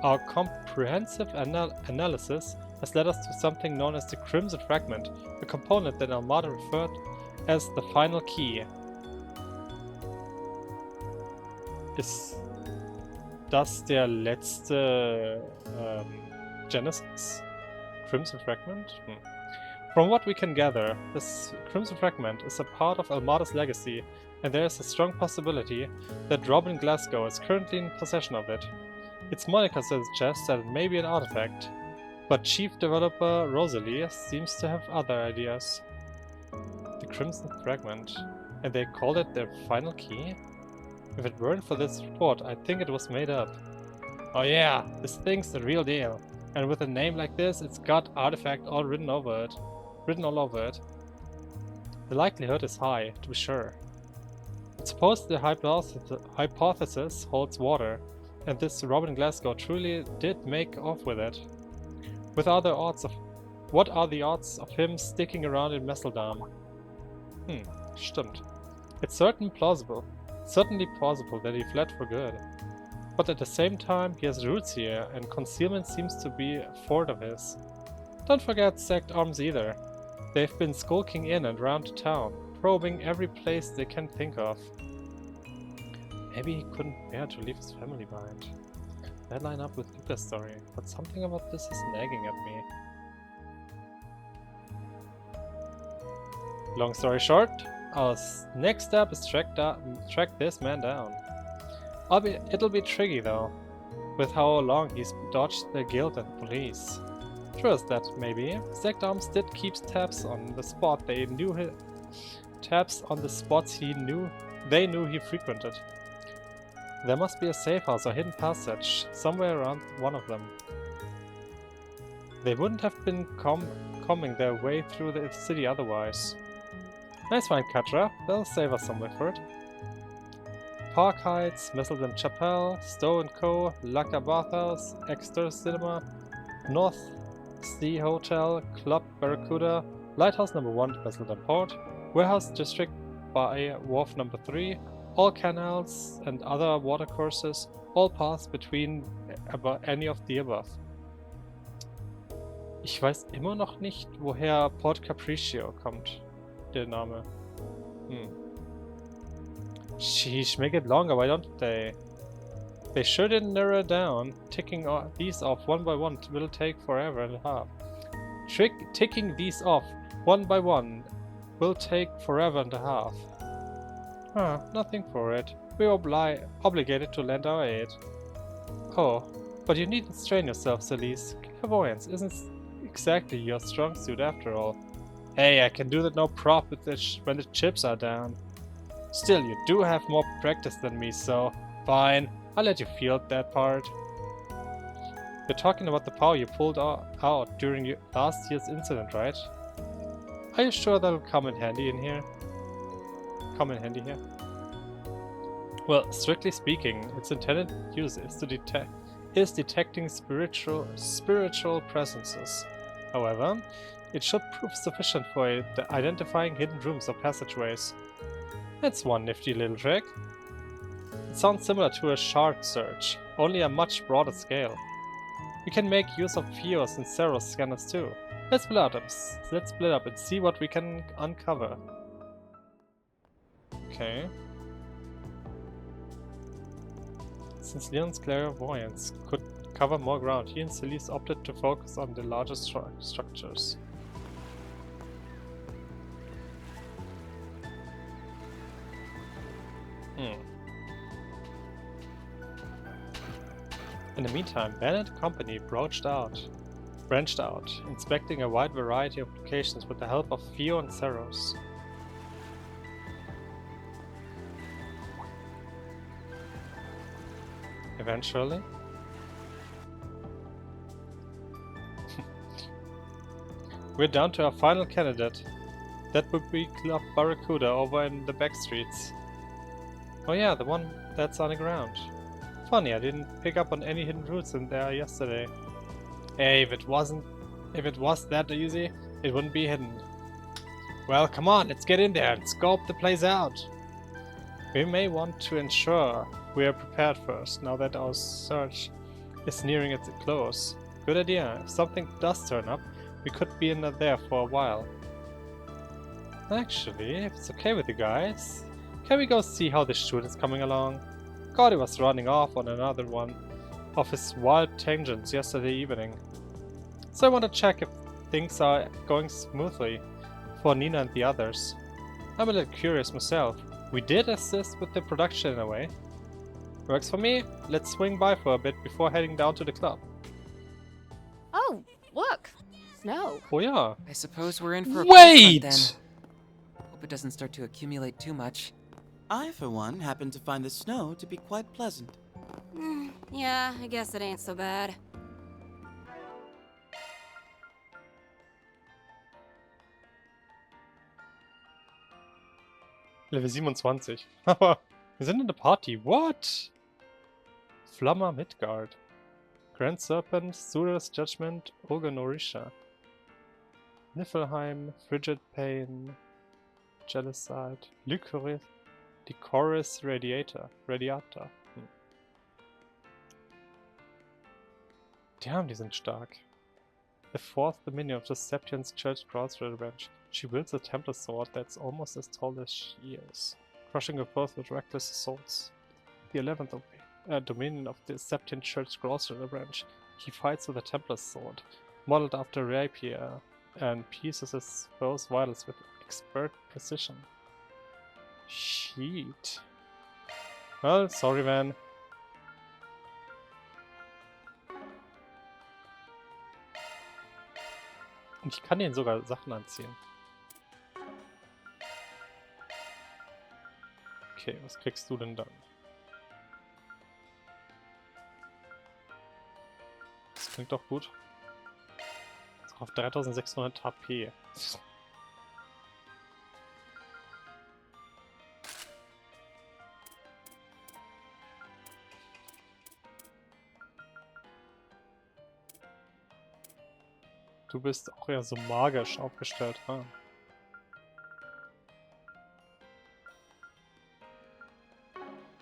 Our comprehensive analysis has led us to something known as the Crimson Fragment, a component that Armada referred as the final key. Ist das der letzte Genesis? Crimson Fragment? From what we can gather, this Crimson Fragment is a part of Almada's legacy, and there is a strong possibility that Robin Glasgow is currently in possession of it. Its moniker suggests that it may be an artifact, but chief developer Rosalie seems to have other ideas. The Crimson Fragment, and they called it their final key? If it weren't for this report, I'd think it was made up. Oh yeah, this thing's the real deal. And with a name like this, it's got artifact all written all over it. The likelihood is high, to be sure. It's supposed the hypothesis holds water, and this Robin Glasgow truly did make off with it. What are the odds of him sticking around in Messeldam? Stimmt. It's certainly plausible that he fled for good. But at the same time, he has roots here, and concealment seems to be a forte of his. Don't forget Sect Arms either. They've been skulking in and around town, probing every place they can think of. Maybe he couldn't bear to leave his family behind. That line up with Luca's story, but something about this is nagging at me. Long story short, our next step is track this man down. It'll be tricky though, with how long he's dodged the guild and police. True as that, maybe. Sect Arms did keep tabs on the spot they knew they knew he frequented. There must be a safe house or hidden passage somewhere around one of them. They wouldn't have been combing their way through the city otherwise. Nice find, Katra. They'll save us some effort. Park Heights, Messeldam Chapel, Stowe & Co., Laka Bathhouse, Exeter Cinema, North Sea Hotel, Club Barracuda, Lighthouse number 1 Messeldam Port, Warehouse District by Wharf number 3, all canals and other watercourses, all paths between any of the above. Ich weiß immer noch nicht, woher Port Capriccio kommt, der Name. Sheesh, make it longer, why don't they? They sure didn't narrow it down. Ticking these off one by one will take forever and a half. Ticking these off one by one will take forever and a half. Nothing for it. We're obligated to lend our aid. Oh, but you needn't strain yourself, Celise. Clairvoyance isn't exactly your strong suit after all. Hey, I can do that no problem when the chips are down. Still, you do have more practice than me, so fine, I'll let you field that part. You're talking about the power you pulled out during last year's incident, right? Are you sure that'll come in handy here? Well, strictly speaking, its intended use is detecting spiritual presences. However, it should prove sufficient for identifying hidden rooms or passageways. That's one nifty little trick. It sounds similar to a shard search, only a much broader scale. We can make use of Fios and Ceros scanners too. Let's split up and see what we can uncover. Okay. Since Leon's clairvoyance could cover more ground, he and Celise opted to focus on the largest structures. In the meantime, Bennett Company branched out, inspecting a wide variety of locations with the help of Fio and Ceros. Eventually, we're down to our final candidate. That would be Club Barracuda over in the back streets. Oh yeah, the one that's on the ground. Funny, I didn't pick up on any hidden routes in there yesterday. Hey, if it was that easy, it wouldn't be hidden. Well, come on, let's get in there and scope the place out. We may want to ensure we are prepared first, now that our search is nearing its close. Good idea. If something does turn up, we could be in there for a while. Actually, if it's okay with you guys, can we go see how the shoot is coming along? Gordy was running off on another one of his wild tangents yesterday evening. So I want to check if things are going smoothly for Nina and the others. I'm a little curious myself. We did assist with the production in a way. Works for me. Let's swing by for a bit before heading down to the club. Oh, look! Snow. Oh yeah. I suppose we're in for a Wait! cold front then. Hope it doesn't start to accumulate too much. I, for one, happen to find the snow to be quite pleasant. Yeah, I guess it ain't so bad. Level 27. Aber wir sind in der Party. What? Flamma Midgard. Grand Serpent, Sura's Judgment, Ogre Norisha. Niflheim, Frigid Pain, Jealouside, Lycoris Radiata. Damn, die sind stark. The fourth dominion of the Septian's Church Crossrail Branch. She wields a Templar sword that's almost as tall as she is, crushing her foes with reckless assaults. The 11th dominion of the Septian Church Crossrail Branch. He fights with a Templar sword, modeled after rapier, and pierces his foes' vitals with expert precision. Shit. Well, sorry, man. Und ich kann denen sogar Sachen anziehen. Okay, was kriegst du denn dann? Das klingt doch gut. So, auf 3600 HP. Du bist auch eher so magisch aufgestellt, ha?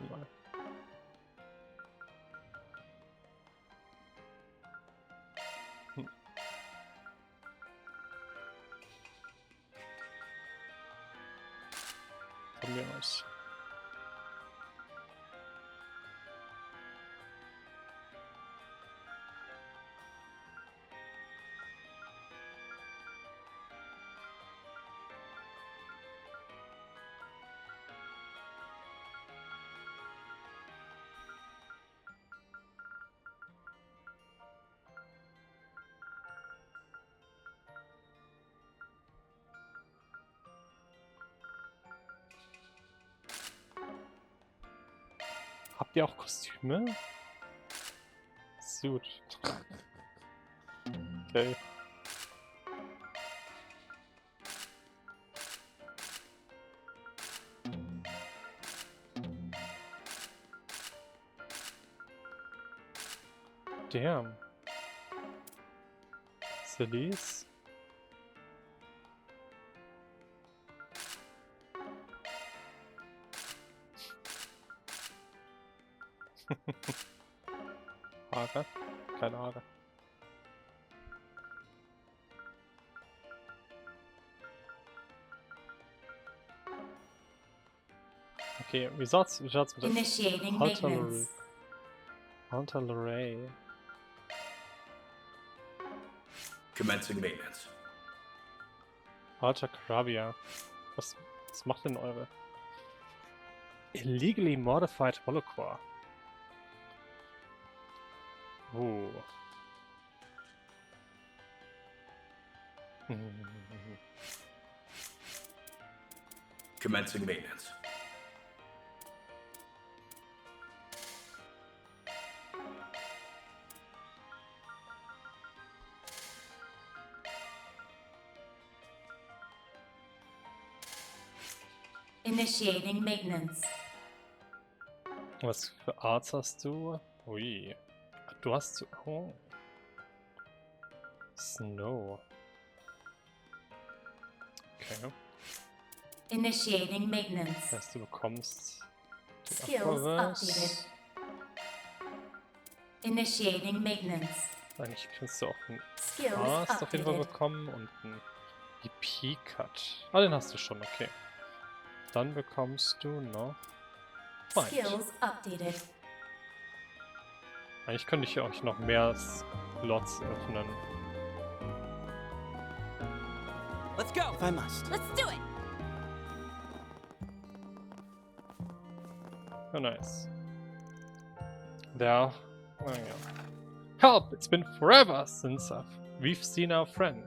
Mal. Von mir aus. Habt ihr auch Kostüme? Suit. Okay. Damn. Celise? Haare? Keine Haare. Okay, wie schaut's mit Initiating maintenance. Artillery. Commencing maintenance. Alter Krabia. Was macht denn eure? Illegally modified Holocore. Commencing maintenance. Initiating maintenance. Was für Arts hast du? Ui. Du hast... Oh. Snow. Okay. Initiating maintenance. Das heißt, du bekommst... Skills updated. Initiating maintenance. Eigentlich kannst du auch einen Skills Arzt auf jeden Fall updated. bekommen und einen EP-Cut. Ah, den hast du schon, okay. Dann bekommst du noch... Fight. Skills updated. Eigentlich könnte ich euch noch mehr Slots öffnen. Let's go if I must. Let's do it. Oh, nice. There. Oh, yeah. Help! It's been forever since we've seen our friend.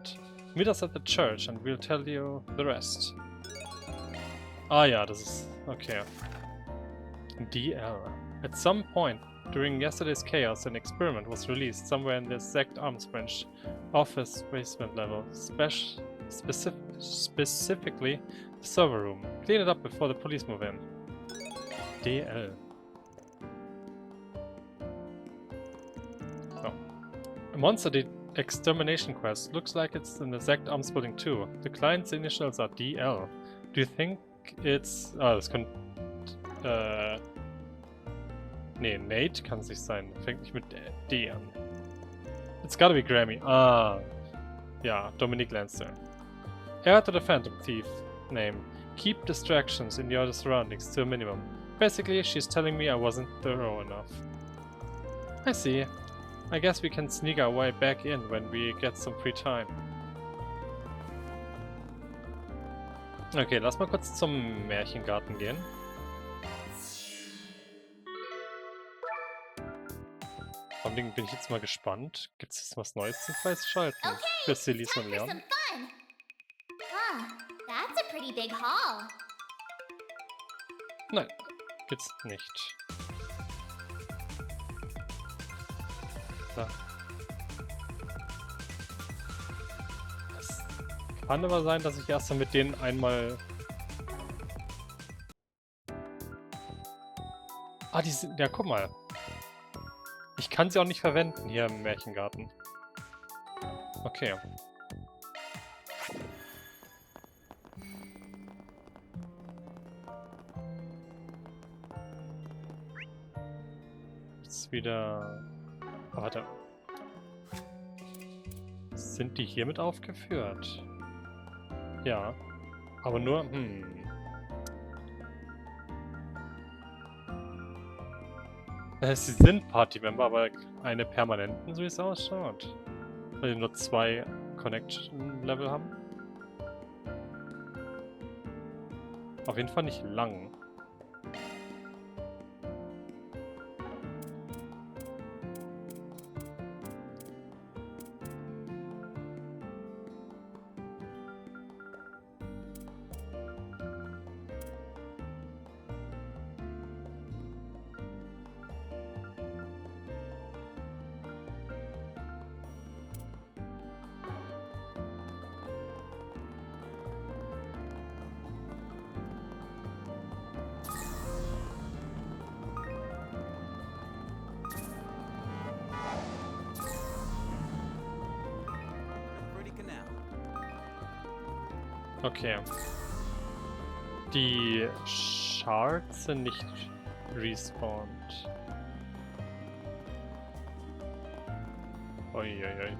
Meet us at the church and we'll tell you the rest. Ah ja, das ist... okay. DL. At some point during yesterday's chaos, an experiment was released somewhere in the Zect Arms Branch office basement level. Specifically, the server room. Clean it up before the police move in. DL. So. A monster extermination quest. Looks like it's in the Zect Arms building too. The client's initials are DL. Do you think it's... ah, das könnte... nee, Nate kann es nicht sein. Fängt nicht mit D an. It's gotta be Grammy. Ah. Ja, Dominic Lancer. Heir to the Phantom Thief name. Keep distractions in your surroundings to a minimum. Basically, she's telling me I wasn't thorough enough. I see. I guess we can sneak our way back in when we get some free time. Okay, lass mal kurz zum Märchengarten gehen. Vor allem bin ich jetzt mal gespannt. Gibt es jetzt was Neues zum Freischalten? Für Celis und Leon? Huh, that's a pretty big haul. Nein, gibt's nicht. So. Es kann aber sein, dass ich erst mal mit denen einmal... Ah, die sind... ja, guck mal. Ich kann sie auch nicht verwenden hier im Märchengarten. Okay. Jetzt wieder... oh, warte. Sind die hiermit aufgeführt? Ja. Aber nur... Sie sind Party-Member, aber keine permanenten, so wie es ausschaut. Weil die nur 2 Connection-Level haben. Auf jeden Fall nicht lang. Okay. Die Shards sind nicht respawned. Uiuiui.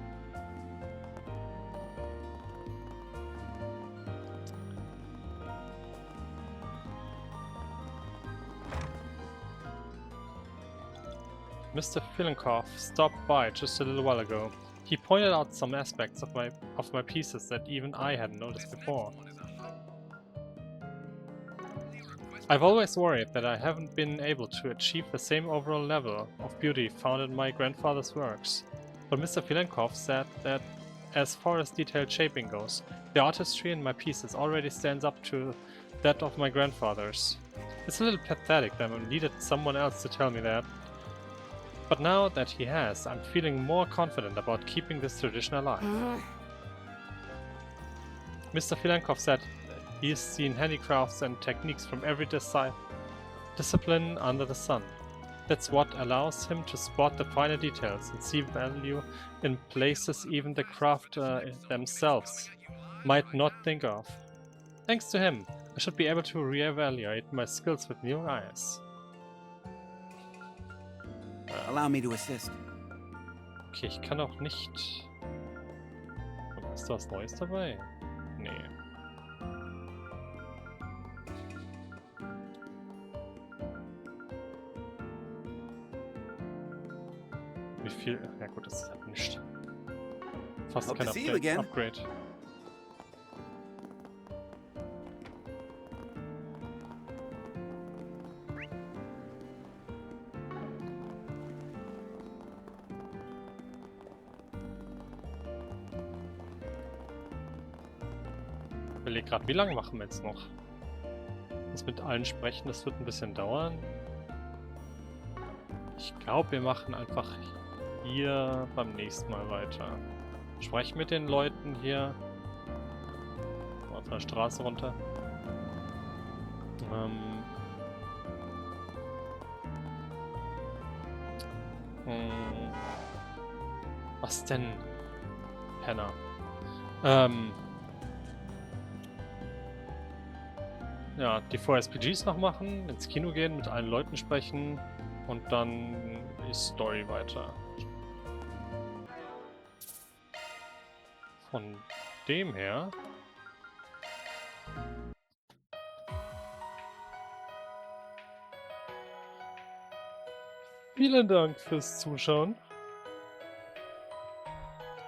Mr. Filenkoff stopped by just a little while ago. He pointed out some aspects of my pieces that even I hadn't noticed before. I've always worried that I haven't been able to achieve the same overall level of beauty found in my grandfather's works. But Mr. Filenkov said that as far as detailed shaping goes, the artistry in my pieces already stands up to that of my grandfather's. It's a little pathetic that I needed someone else to tell me that. But now that he has, I'm feeling more confident about keeping this tradition alive. Mr. Filenkov said he's seen handicrafts and techniques from every discipline under the sun. That's what allows him to spot the finer details and see value in places even the crafter themselves might not think of. Thanks to him, I should be able to reevaluate my skills with new eyes. Allow me to assist. Okay, ich kann auch nicht... Ist da was Neues dabei? Nee. Wie viel? Ja gut, das ist halt nicht. Fast Hope kein to see you again. Upgrade. Ich überlege gerade, wie lange machen wir jetzt noch? Das mit allen sprechen, das wird ein bisschen dauern. Ich glaube, wir machen einfach hier beim nächsten Mal weiter. Sprechen mit den Leuten hier. Mal von der Straße runter. Was denn? Penner. Ja, die VSPGs noch machen, ins Kino gehen, mit allen Leuten sprechen und dann die Story weiter. Von dem her... Vielen Dank fürs Zuschauen.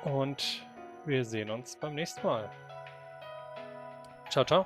Und wir sehen uns beim nächsten Mal. Ciao, ciao.